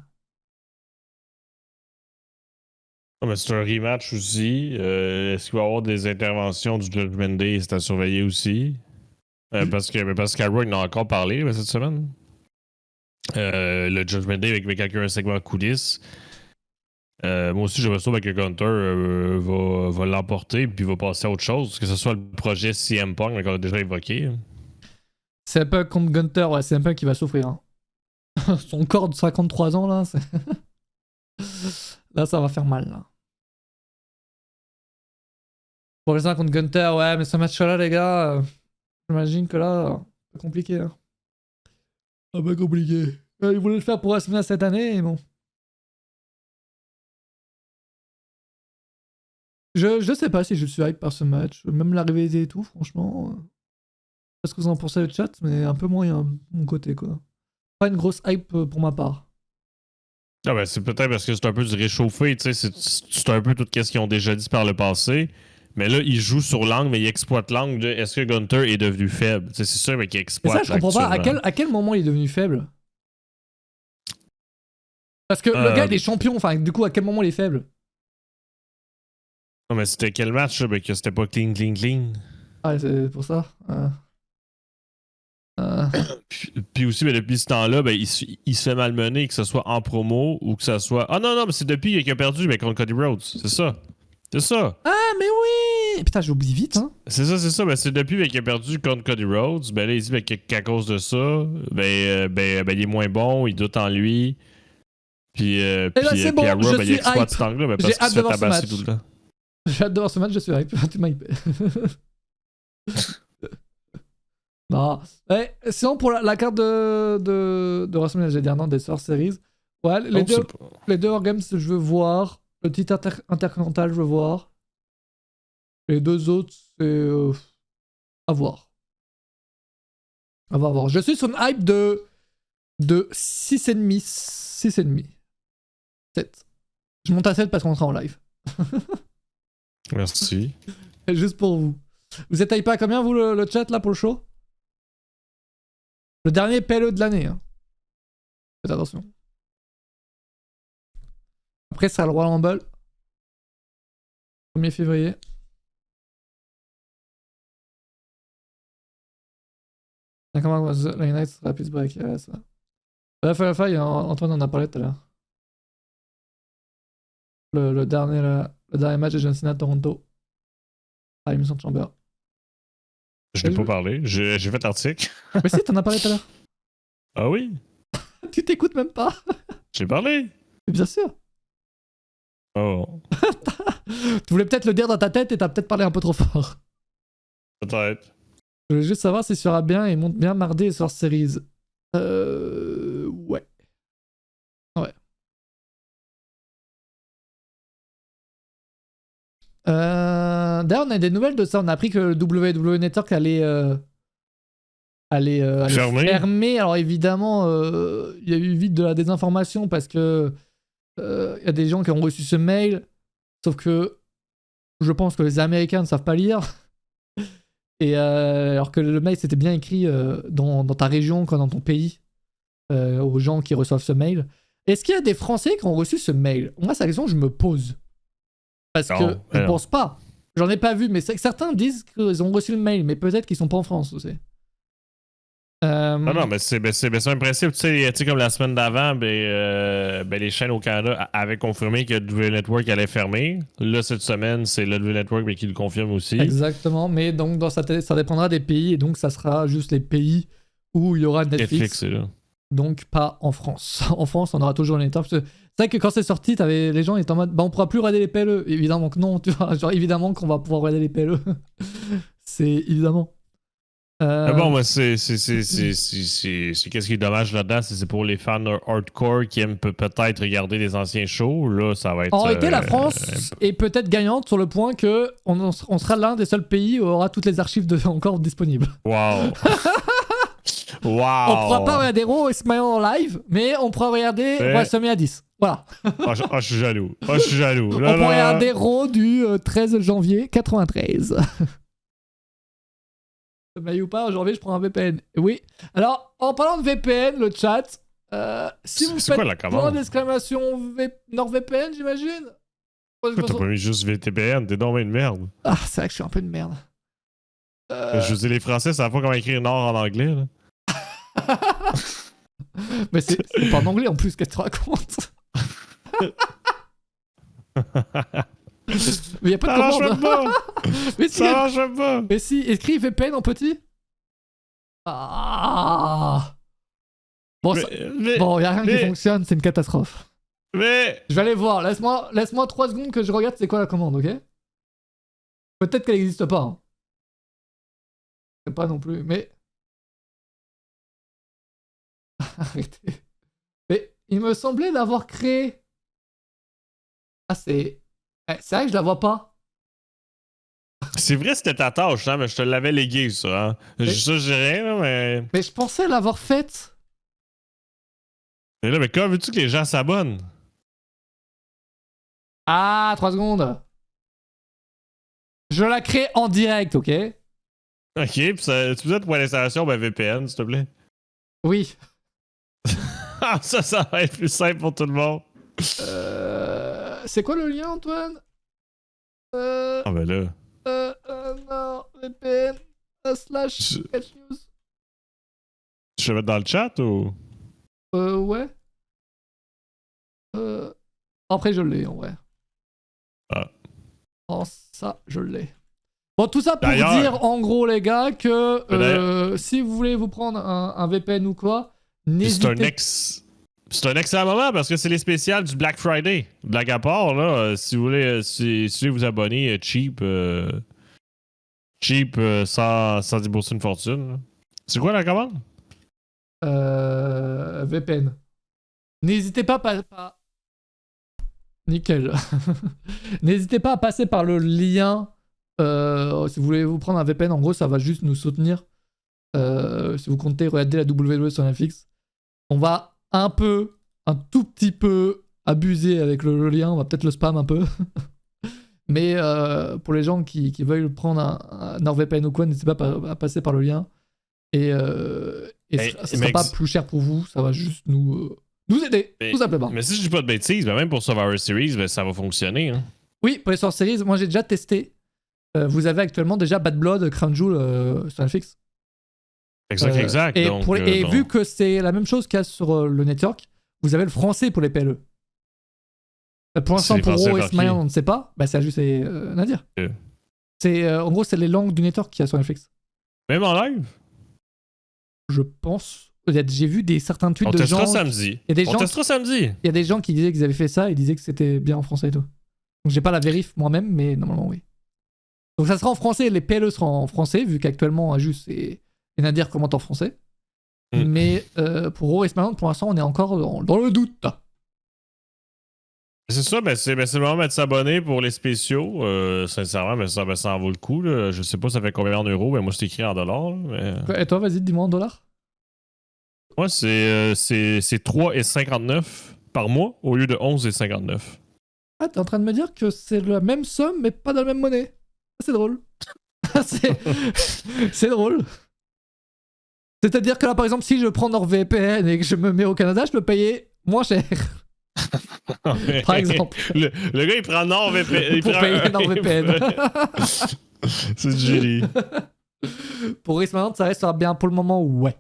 Non, mais c'est un rematch aussi. Est-ce qu'il va y avoir des interventions du Judgment Day? C'est à surveiller aussi. Parce qu'Arrow, il en a encore parlé cette semaine. Le Judgment Day avec quelqu'un un segment coulisses. Moi aussi, j'aimerais ça que Gunter va l'emporter puis va passer à autre chose. Que ce soit le projet CM Punk qu'on a déjà évoqué. C'est un peu contre Gunter, ouais, c'est un peu qui va souffrir. Hein. Son corps de 53 ans, là, là, ça va faire mal. Là. Pour l'instant, contre Gunter, ouais, mais ce match-là, les gars, j'imagine que là, c'est compliqué. Hein. Un peu compliqué. Ils voulaient le faire pour WrestleMania cette année, mais bon. Je sais pas si je suis hype par ce match. Même l'arrivée et tout, franchement. Je sais pas ce que vous en pensez le chat, mais un peu moyen de mon côté, quoi. Pas une grosse hype pour ma part. Ah ben, c'est peut-être parce que c'est un peu du réchauffé, tu sais, c'est un peu tout ce qu'ils ont déjà dit par le passé. Mais là, il joue sur l'angle, mais il exploite l'angle de est-ce que Gunter est devenu faible? Tu sais, c'est ça, mais qu'il Et exploite. ça, je comprends pas. actuellement. À quel moment il est devenu faible? Parce que le gars, il est champion. Enfin, du coup, à quel moment il est faible? Non, mais c'était quel match, là? Ben, que c'était pas clean. Ah, c'est pour ça. Puis aussi, ben, depuis ce temps-là, ben, il se fait malmener, que ce soit en promo ou que ce soit. Ah non, mais c'est depuis qu'il a perdu ben, contre Cody Rhodes. C'est ça. C'est ça. Ah, mais oui! Putain, j'oublie vite, hein. C'est ça. Ben, c'est depuis ben, qu'il a perdu contre Cody Rhodes. Ben là, il dit ben, qu'à cause de ça, il est moins bon, il doute en lui. Puis, c'est bon, puis Arrow, je ben, il suis exploite hype. cet angle-là ben, J'ai parce qu'il hâte se de fait voir ce tabasser match. tout le temps. J'ai hâte de voir ce match, je suis hype. Tu m'as hypé. Non. Ouais, sinon, pour la carte de WrestleMania, j'ai dit non, des Survivor Series. Ouais, les deux Wargames, je veux voir. Le titre intercontinental, je veux voir. Les deux autres, c'est. À voir. À voir. Je suis sur une hype de 6,5. 6,5. 7. Je monte à 7 parce qu'on sera en live. Merci. Juste pour vous. Vous êtes hypé à combien, vous, le chat, là, pour le show? Le dernier PLE de l'année. Hein. Faites attention. Après, ça sera le Royal Rumble. 1er février. Comment la United sera Pittsburgh. Ouais, ça. Bref, Antoine en a parlé tout à l'heure. Le dernier match de John Cena à Toronto. À l'émission de Chamber. Je n'ai pas parlé. J'ai fait l'article. Mais si, t'en as parlé tout à l'heure. Ah oui? Tu t'écoutes même pas. J'ai parlé. Bien sûr. Oh, Tu voulais peut-être le dire dans ta tête et t'as peut-être parlé un peu trop fort. peut-être. Je voulais juste savoir si sera bien et monte bien Mardi et Sorceries. Ouais. Ouais. D'ailleurs, on a des nouvelles de ça. On a appris que le WWE Network allait fermer. Alors évidemment, il y a eu vite de la désinformation parce que il y a des gens qui ont reçu ce mail. Sauf que je pense que les Américains ne savent pas lire. Et alors que le mail c'était bien écrit dans ta région, quoi, dans ton pays, aux gens qui reçoivent ce mail. Est-ce qu'il y a des Français qui ont reçu ce mail? Moi, c'est la question que je me pose. Parce que je ne pense pas. J'en ai pas vu, mais certains disent qu'ils ont reçu le mail, mais peut-être qu'ils sont pas en France aussi. Non, mais c'est un principe. Tu sais, comme la semaine d'avant, les chaînes au Canada avaient confirmé que le W Network allait fermer. Là, cette semaine, c'est le W Network mais qui le confirme aussi. Exactement, mais donc ça dépendra des pays, et donc ça sera juste les pays où il y aura Netflix. C'est là. Donc pas en France. En France, on aura toujours le Network. C'est vrai que quand c'est sorti, les gens étaient en mode, bah on pourra plus regarder les PLE. Évidemment que non, tu vois. Genre évidemment qu'on va pouvoir regarder les PLE. C'est évidemment. Mais bon, moi, qu'est-ce qui est dommage là-dedans, c'est pour les fans hardcore qui aiment peut-être regarder les anciens shows. Là, ça va être. En réalité, la France est peut-être gagnante sur le point que on sera l'un des seuls pays où on aura toutes les archives encore disponibles. Wow. Wow. On pourra pas regarder Raw et SmackDown en live, mais on pourra regarder WrestleMania 10. Voilà. Je suis jaloux. Je suis jaloux. On pourra regarder Raw du 13 janvier 93. Mais ou pas, aujourd'hui je prends un VPN. Oui. Alors, en parlant de VPN, le chat, si vous faites point d'exclamation NordVPN, j'imagine. Pourquoi t'as pas mis juste VPN? T'es donc une merde. Ah, c'est vrai que je suis un peu une merde. Je dis, les Français savent pas comment écrire Nord en anglais, là. Mais c'est pas en anglais en plus, qu'est-ce que tu racontes? Mais y a pas de commande. Mais si, ça marche pas. Mais si, écris VPN en petit. Ah. Bon, bon, y a rien qui fonctionne, c'est une catastrophe. Mais je vais aller voir. Laisse-moi 3 secondes que je regarde c'est quoi la commande, ok? Peut-être qu'elle n'existe pas. Hein. Je sais pas non plus, mais arrêtez. Mais il me semblait l'avoir créé. Ah, c'est vrai que je la vois pas. C'est vrai, c'était ta tâche, hein, mais je te l'avais légué, ça. Hein. Ça, j'ai rien, là, mais. Mais je pensais l'avoir faite. Mais là, mais comment veux-tu que les gens s'abonnent? Ah, 3 secondes. Je la crée en direct, ok? Ok, puis tu veux pour l'installation, ben VPN, s'il te plaît. Oui. ça va être plus simple pour tout le monde. C'est quoi le lien, Antoine? Ah, ben là. Non, VPN slash catch news. Je vais mettre dans le chat ou? Ouais. Après, je l'ai en vrai. Ah. Oh, ça, je l'ai. Bon, tout ça pour dire, en gros, les gars, que si vous voulez vous prendre un VPN ou quoi, n'hésitez pas. C'est un excellent moment parce que c'est les spéciales du Black Friday. Blague à part, là, si vous voulez, si vous vous abonner cheap, sans débourser une fortune. Là. C'est quoi la commande? VPN. N'hésitez pas à... Nickel. N'hésitez pas à passer par le lien. Si vous voulez vous prendre un VPN, en gros, ça va juste nous soutenir. Si vous comptez regarder la WWE sur Netflix. On va un tout petit peu abuser avec le lien. On va peut-être le spam un peu. Mais pour les gens qui veulent prendre un NordVPN ou quoi, n'hésitez pas à passer par le lien. Et ce sera pas plus cher pour vous. Ça va juste nous aider, tout simplement. Mais si je dis pas de bêtises, même pour Survivor Series, ça va fonctionner. Hein. Oui, pour les Survivor Series, moi j'ai déjà testé. Vous avez actuellement déjà Bad Blood, Crown Jewel sur Netflix. Exact. Et vu que c'est la même chose qu'il y a sur le network, vous avez le français pour les PLE. Pour l'instant, pour Raw et SmackDown, on ne sait pas. Bah, c'est juste Nadir. En gros, c'est les langues du network qu'il y a sur Netflix. Même en live? Je pense. J'ai vu certains tweets On de gens. testera samedi. Il y a des On gens testera samedi. Il y a des gens qui disaient qu'ils avaient fait ça et disaient que c'était bien en français et tout. Donc j'ai pas la vérif moi-même, mais normalement oui. Donc ça sera en français, les PLE seront en français, vu qu'actuellement Ajus et Nadir commentent en français. Mais pour Horus Malone, pour l'instant, on est encore dans le doute. C'est ça, c'est vraiment de s'abonner pour les spéciaux. Sincèrement, ça en vaut le coup. Là. Je sais pas ça fait combien en euros, mais moi c'est écrit en dollars. Mais... Et toi, vas-y, dis-moi en dollars. Moi, c'est 3,59 par mois au lieu de 11,59. Ah, t'es en train de me dire que c'est la même somme, mais pas dans la même monnaie. C'est drôle. c'est drôle. C'est-à-dire que là, par exemple, si je prends NordVPN et que je me mets au Canada, je peux payer moins cher. Par exemple. Le gars, il prend NordVPN. Pour payer NordVPN. C'est du génie. Pour Risman, ça reste bien pour le moment, ouais.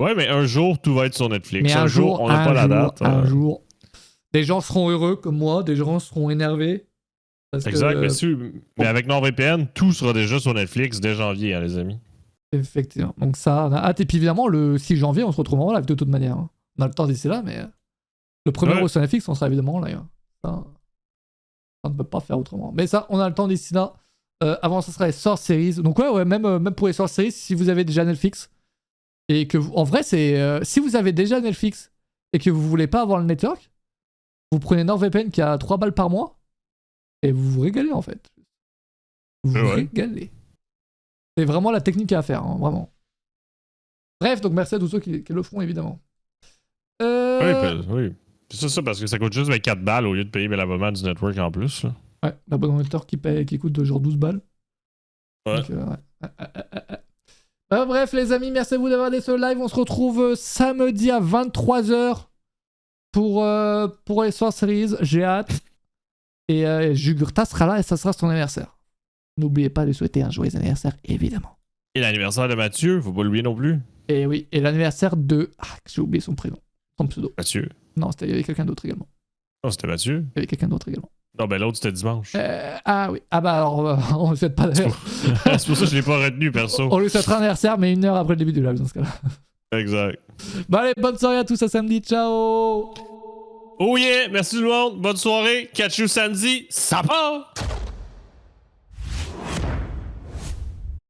Ouais, mais un jour, tout va être sur Netflix. Mais un jour, on n'a pas la date. Un jour. Des gens seront heureux comme moi, des gens seront énervés. Exact, mais avec NordVPN, tout sera déjà sur Netflix dès janvier, hein, les amis. Effectivement. Donc ça, on a hâte. Et puis évidemment, le 6 janvier, on se retrouve en live de toute manière. Hein. On a le temps d'ici là, mais le premier au sur Netflix, on sera évidemment en live. Ça, on ne peut pas faire autrement. Mais ça, on a le temps d'ici là. Avant, ça sera les Source Series. Donc ouais, même pour les Source Series, si vous avez déjà Netflix, et que en vrai, c'est si vous avez déjà Netflix et que vous voulez pas avoir le network, vous prenez NordVPN qui a 3 balles par mois et vous vous régalez en fait. Vous vous régalez. C'est vraiment la technique à faire, hein, vraiment. Bref, donc merci à tous ceux qui le feront évidemment. Oui. C'est ça, parce que ça coûte juste 24 balles au lieu de payer l'abonnement du network en plus. Là. Ouais, l'abonnement network qui coûte genre 12 balles. Ouais. Donc, ouais. Bref, les amis, merci à vous d'avoir regardé ce live. On se retrouve samedi à 23h pour les Soir Series. J'ai hâte. Et Jugurtha sera là et ça sera son anniversaire. N'oubliez pas de souhaiter un joyeux anniversaire, évidemment. Et l'anniversaire de Mathieu, faut pas l'oublier non plus. Et oui, et l'anniversaire de... Ah, j'ai oublié son prénom. Son pseudo. Mathieu. Non, il y avait quelqu'un d'autre également. Non, c'était Mathieu. Il y avait quelqu'un d'autre également. Non, ben l'autre, c'était dimanche. Ah oui. Ah bah alors, on ne souhaite pas... C'est pour ça que je l'ai pas retenu, perso. On lui souhaitera un anniversaire, mais 1 heure après le début du live, dans ce cas-là. Exact. Bon allez, bonne soirée à tous, à samedi, ciao. Oh yeah, merci tout le monde, bonne soirée, catch you samedi, ça part!